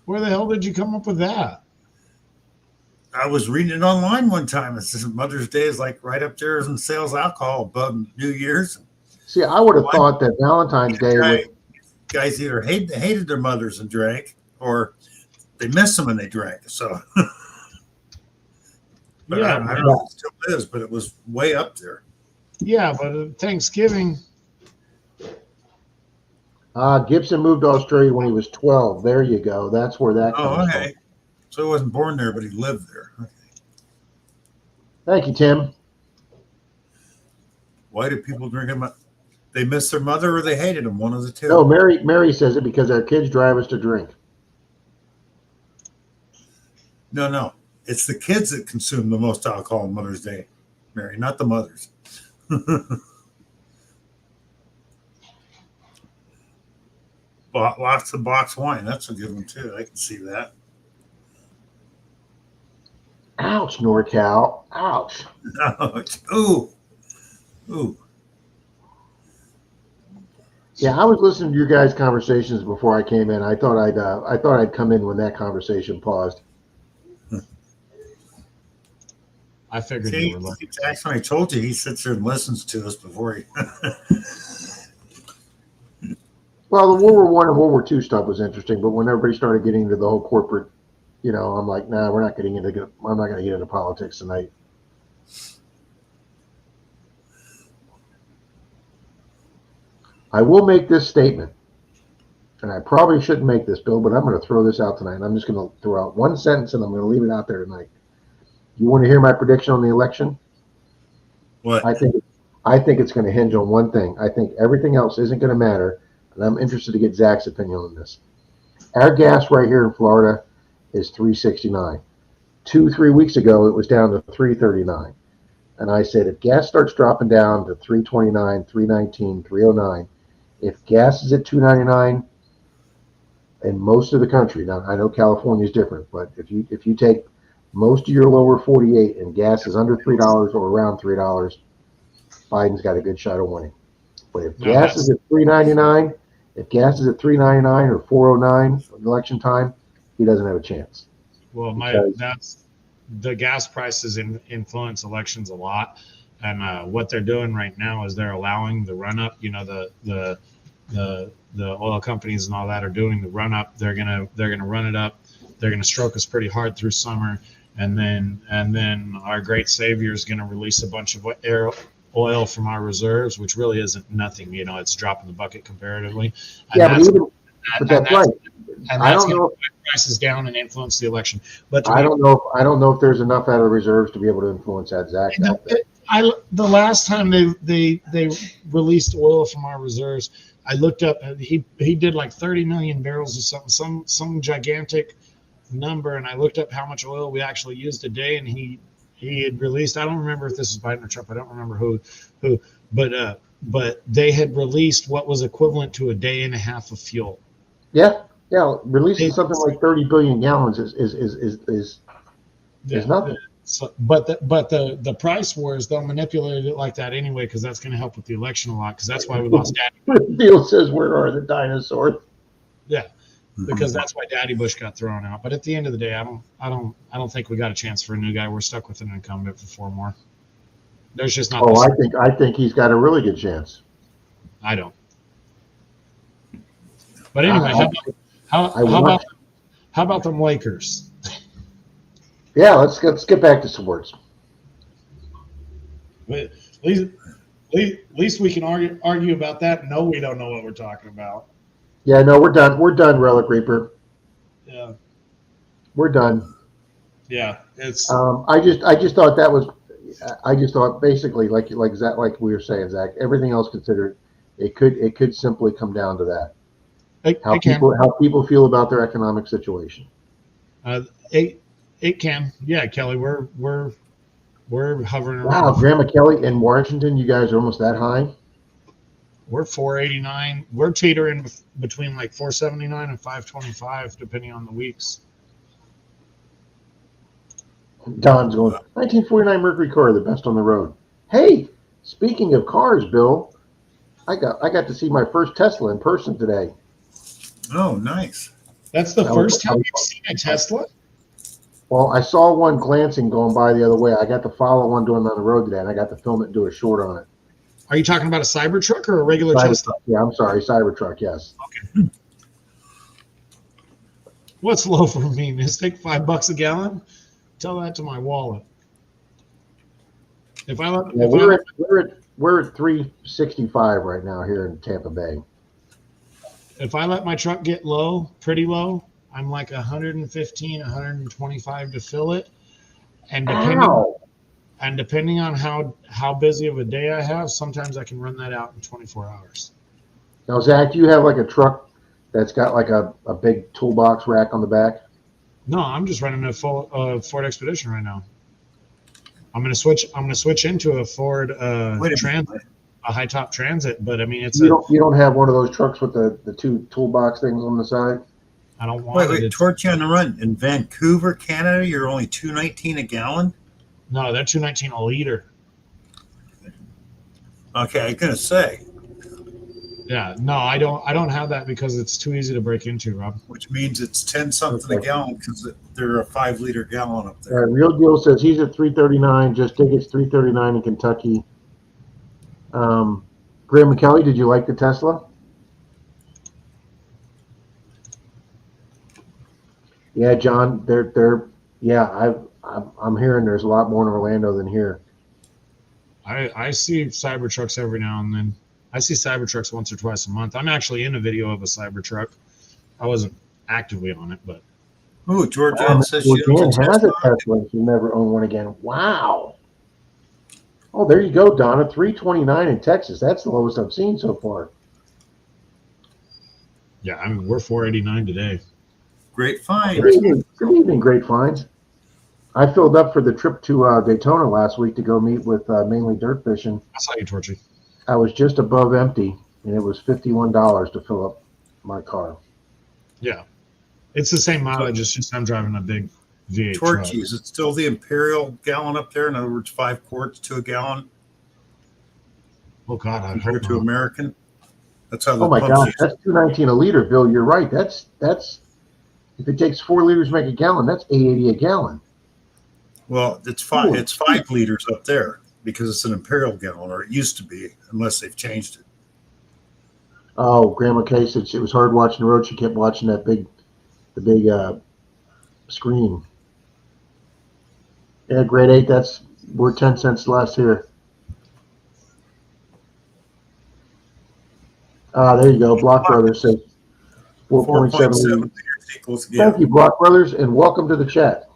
[SPEAKER 2] Where the hell did you come up with that?
[SPEAKER 1] I was reading it online one time. It says Mother's Day is like right up there in sales alcohol above New Year's.
[SPEAKER 4] See, I would have thought that Valentine's Day was.
[SPEAKER 1] Guys either hated their mothers and drank, or they missed them and they drank. So, but
[SPEAKER 2] Yeah,
[SPEAKER 1] I don't know if it still is, but it was way up there.
[SPEAKER 2] Yeah, but Thanksgiving.
[SPEAKER 4] Gibson moved to Australia when he was 12. There you go. That's where that
[SPEAKER 1] Oh,
[SPEAKER 4] comes
[SPEAKER 1] okay. So he wasn't born there, but he lived there. Okay.
[SPEAKER 4] from. Thank you, Tim.
[SPEAKER 1] Why do people drink them? They miss their mother or they hated them, one of the two.
[SPEAKER 4] No, Mary says it because our kids drive us to drink.
[SPEAKER 1] No. It's the kids that consume the most alcohol on Mother's Day, Mary, not the mothers. Lots of box wine. That's a good one, too. I can see that.
[SPEAKER 4] Ouch, NorCal. Ouch.
[SPEAKER 1] Ooh. Ooh.
[SPEAKER 4] Yeah, I was listening to your guys' conversations before I came in. I thought I'd come in when that conversation paused.
[SPEAKER 2] I figured
[SPEAKER 1] See,
[SPEAKER 2] you were looking.
[SPEAKER 1] that's when I told you he sits there and listens to us before he.
[SPEAKER 4] Well, the World War I and World War II stuff was interesting, but when everybody started getting into the whole corporate, I'm like, nah, I'm not going to get into politics tonight. I will make this statement, and I probably shouldn't make this, Bill, but I'm going to throw this out tonight. I'm just going to throw out one sentence, and I'm going to leave it out there tonight. You want to hear my prediction on the election?
[SPEAKER 1] What?
[SPEAKER 4] I think it's going to hinge on one thing. I think everything else isn't going to matter, and I'm interested to get Zach's opinion on this. Our gas right here in Florida is $3.69. 2-3 weeks ago, it was down to $3.39. And I said, if gas starts dropping down to $3.29, $3.19, $3.09, if gas is at $2.99 in most of the country, now I know California is different, but if you take most of your lower 48 and gas is under $3 or around $3, Biden's got a good shot of winning. But if gas is at $3.99, if gas is at $3.99 or $4.09 election time, he doesn't have a chance.
[SPEAKER 2] Well, that's the gas prices influence elections a lot, and what they're doing right now is they're allowing the run up. The oil companies and all that are doing the run up. They're gonna run it up. They're gonna stroke us pretty hard through summer, and then our great savior is gonna release a bunch of oil from our reserves, which really isn't nothing. It's dropping the bucket comparatively. And
[SPEAKER 4] yeah, but that's right.
[SPEAKER 2] And
[SPEAKER 4] I
[SPEAKER 2] that's
[SPEAKER 4] don't know.
[SPEAKER 2] Prices down and influence the election. But
[SPEAKER 4] I don't know if there's enough out of reserves to be able to influence that, Zach.
[SPEAKER 2] The last time they released oil from our reserves, I looked up. He did like 30 million barrels or something, some gigantic number, and I looked up how much oil we actually used a day, and he had released. I don't remember if this was Biden or Trump. I don't remember who, but they had released what was equivalent to a day and a half of fuel.
[SPEAKER 4] Yeah. Releasing something like 30 billion gallons is nothing.
[SPEAKER 2] So, but the price wars, they'll manipulate it like that anyway, because that's going to help with the election a lot. Because that's why we lost Daddy.
[SPEAKER 4] Bill says, "Where are the dinosaurs?"
[SPEAKER 2] Yeah, because that's why Daddy Bush got thrown out. But at the end of the day, I don't think we got a chance for a new guy. We're stuck with an incumbent for 4 more. There's just not.
[SPEAKER 4] I think he's got a really good chance.
[SPEAKER 2] I don't. But anyway, how about them Lakers?
[SPEAKER 4] Yeah, let's get back to sports.
[SPEAKER 2] At least we can argue about that. No, we don't know what we're talking about.
[SPEAKER 4] Yeah, no, we're done. We're done, Relic Reaper.
[SPEAKER 2] Yeah.
[SPEAKER 4] We're done.
[SPEAKER 2] Yeah, it's.
[SPEAKER 4] I just thought that was. I just thought basically like we were saying, Zach. Everything else considered, It could simply come down to that.
[SPEAKER 2] It can.
[SPEAKER 4] How people feel about their economic situation.
[SPEAKER 2] It can. Yeah, Kelly, we're hovering around.
[SPEAKER 4] Wow, Grandma Kelly in Washington, you guys are almost that high.
[SPEAKER 2] We're 489. We're teetering between like 479 and 525, depending on the weeks.
[SPEAKER 4] Don's going 1949 Mercury car, the best on the road. Hey, speaking of cars, Bill, I got to see my first Tesla in person today.
[SPEAKER 1] Oh, nice.
[SPEAKER 2] That's the first time you've seen a Tesla?
[SPEAKER 4] Well, I saw one glancing going by the other way. I got to follow one doing on the road today, and I got to film it and do a short on it.
[SPEAKER 2] Are you talking about a Cybertruck or a regular Tesla?
[SPEAKER 4] Yeah, I'm sorry, Cybertruck. Yes.
[SPEAKER 2] Okay. What's low for me, Mystic? $5 a gallon? Tell that to my wallet. If I let,
[SPEAKER 4] Yeah, we're at 365 right now here in Tampa Bay.
[SPEAKER 2] if I let my truck get low, pretty low, I'm like 115, 125 to fill it, and depending on how busy of a day I have, sometimes I can run that out in 24 hours.
[SPEAKER 4] Now, Zach, do you have like a truck that's got like a big toolbox rack on the back?
[SPEAKER 2] No, I'm just running a full Ford Expedition right now. I'm gonna switch into a Ford Transit, a high top Transit, but I mean
[SPEAKER 4] you don't have one of those trucks with the two toolbox things on the side?
[SPEAKER 2] I don't want
[SPEAKER 1] Wait, Torchy on the run. In Vancouver, Canada, you're only $2.19 a gallon?
[SPEAKER 2] No, they're $2.19 a liter.
[SPEAKER 1] Okay, I was gonna say.
[SPEAKER 2] Yeah, no, I don't have that because it's too easy to break into, Rob.
[SPEAKER 1] Which means it's 10 something a gallon because they're a 5-liter gallon up there.
[SPEAKER 4] Real Deal says he's at 339. Just Tickets 339 in Kentucky. Graham McKelly, did you like the Tesla? Yeah, John, I'm hearing there's a lot more in Orlando than here.
[SPEAKER 2] I see Cybertrucks every now and then. I see Cybertrucks once or twice a month. I'm actually in a video of a Cybertruck. I wasn't actively on it, but.
[SPEAKER 1] Ooh, Georgianne says she
[SPEAKER 4] Georgianne has a Tesla and she'll never own one again. Wow. Oh, there you go, Donna. 329 in Texas. That's the lowest I've seen so far.
[SPEAKER 2] Yeah, I mean, we're 489 today.
[SPEAKER 1] Great find.
[SPEAKER 4] Good evening, Great Finds. I filled up for the trip to Daytona last week to go meet with mainly dirt fishing.
[SPEAKER 2] I saw you, Torchy.
[SPEAKER 4] I was just above empty, and it was $51 to fill up my car.
[SPEAKER 2] Yeah. It's the same mileage, it's just I'm driving a big V8 truck.
[SPEAKER 1] Torchy, is it still the Imperial gallon up there? In other words, 5 quarts to a gallon
[SPEAKER 2] Oh, God, I hope
[SPEAKER 1] compared to
[SPEAKER 2] not.
[SPEAKER 1] American? That's how the
[SPEAKER 4] Oh my
[SPEAKER 1] pumps
[SPEAKER 4] gosh,
[SPEAKER 1] use it.
[SPEAKER 4] that's $2.19 a liter, Bill. You're right. That's if it takes 4 liters to make a gallon, that's $8.80 a gallon.
[SPEAKER 1] Well, it's 5 liters up there because it's an Imperial gallon, or it used to be, unless they've changed it.
[SPEAKER 4] Oh, Grandma Kay said it was hard watching the road. She kept watching the big screen. Yeah, grade 8. We're 10 cents less here. There you go. Block Brothers says 4.7 liters.
[SPEAKER 1] Equals, yeah.
[SPEAKER 4] Thank you, Block Brothers, and welcome to the chat.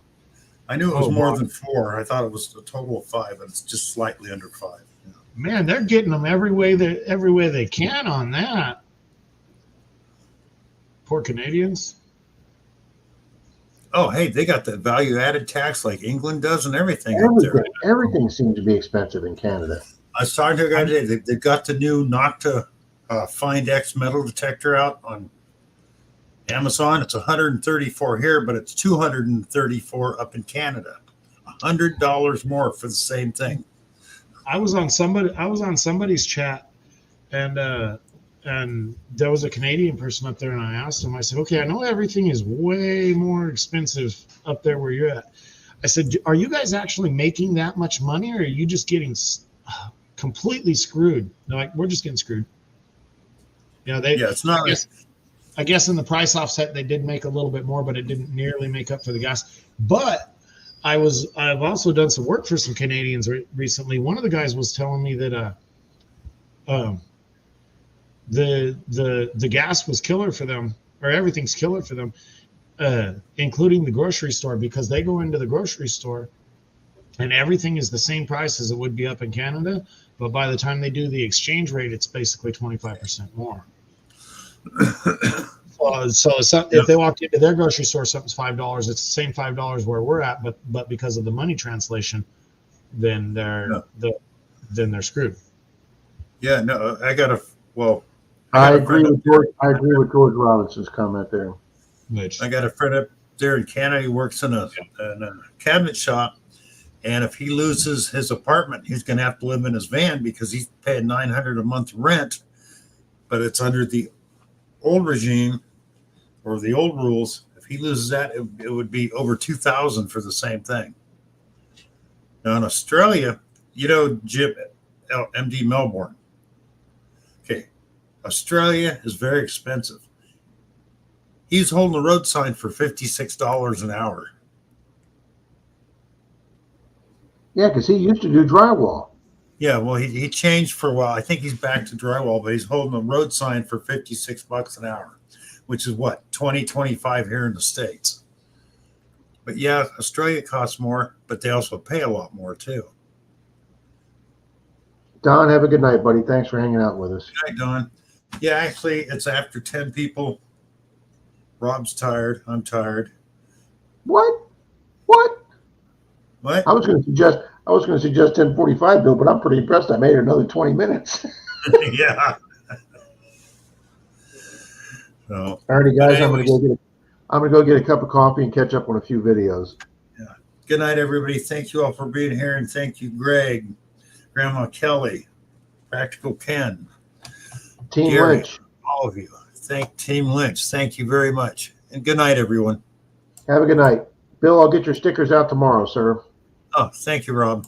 [SPEAKER 1] I knew it was more than 4. I thought it was a total of 5, and it's just slightly under 5. Yeah.
[SPEAKER 2] Man, they're getting them every way they can on that. Poor Canadians.
[SPEAKER 1] Oh, hey, they got the value-added tax like England does and everything up there.
[SPEAKER 4] Everything seems to be expensive in Canada.
[SPEAKER 1] I was talking to a guy today. They've got the new not to find X metal detector out on Amazon. It's $134 here, but it's $234 up in Canada. $100 more for the same thing.
[SPEAKER 2] I was on somebody's chat, and there was a Canadian person up there, and I asked him. I said, "Okay, I know everything is way more expensive up there where you're at." I said, "Are you guys actually making that much money, or are you just getting completely screwed?" They're like, "We're just getting screwed." You know,
[SPEAKER 1] it's not.
[SPEAKER 2] I guess in the price offset they did make a little bit more, but it didn't nearly make up for the gas. But I've also done some work for some Canadians recently. One of the guys was telling me that the gas was killer for them, or everything's killer for them, including the grocery store, because they go into the grocery store and everything is the same price as it would be up in Canada, but by the time they do the exchange rate, it's basically 25% more. If they walked into their grocery store, something's $5. It's the same $5 where we're at, but because of the money translation, then they're screwed.
[SPEAKER 1] Yeah, no,
[SPEAKER 4] I agree with George Robinson's comment there.
[SPEAKER 2] Which
[SPEAKER 1] I got a friend up there in Canada. He works in a cabinet shop, and if he loses his apartment, he's going to have to live in his van because he's paying $900 a month rent. But it's under the old regime or the old rules. If he loses that, it would be over $2,000 for the same thing. Now in Australia, you know, Jim, MD Melbourne. Okay, Australia is very expensive. He's holding a road sign for $56 an hour.
[SPEAKER 4] Yeah, because he used to do drywall.
[SPEAKER 1] Yeah, well, he changed for a while. I think he's back to drywall, but he's holding a road sign for $56 an hour, which is what, 20-25 here in the States. But yeah, Australia costs more, but they also pay a lot more too.
[SPEAKER 4] Don, have a good night, buddy. Thanks for hanging out with us.
[SPEAKER 1] Good night, Don. Yeah, actually, it's after 10 people. Rob's tired. I'm tired.
[SPEAKER 4] What?
[SPEAKER 1] What?
[SPEAKER 4] I was going to suggest 10:45, Bill, but I'm pretty impressed. I made it another 20 minutes.
[SPEAKER 1] Yeah. So,
[SPEAKER 4] Alrighty, guys, I'm
[SPEAKER 1] anyways,
[SPEAKER 4] going to go get a cup of coffee and catch up on a few videos.
[SPEAKER 1] yeah. Good night, everybody. Thank you all for being here, and thank you, Greg, Grandma Kelly, Practical Ken,
[SPEAKER 4] Team
[SPEAKER 1] Gary,
[SPEAKER 4] Lynch,
[SPEAKER 1] all of you. Thank Team Lynch. Thank you very much, and good night, everyone.
[SPEAKER 4] have a good night. Bill, I'll get your stickers out tomorrow, sir.
[SPEAKER 1] Oh, thank you, Rob.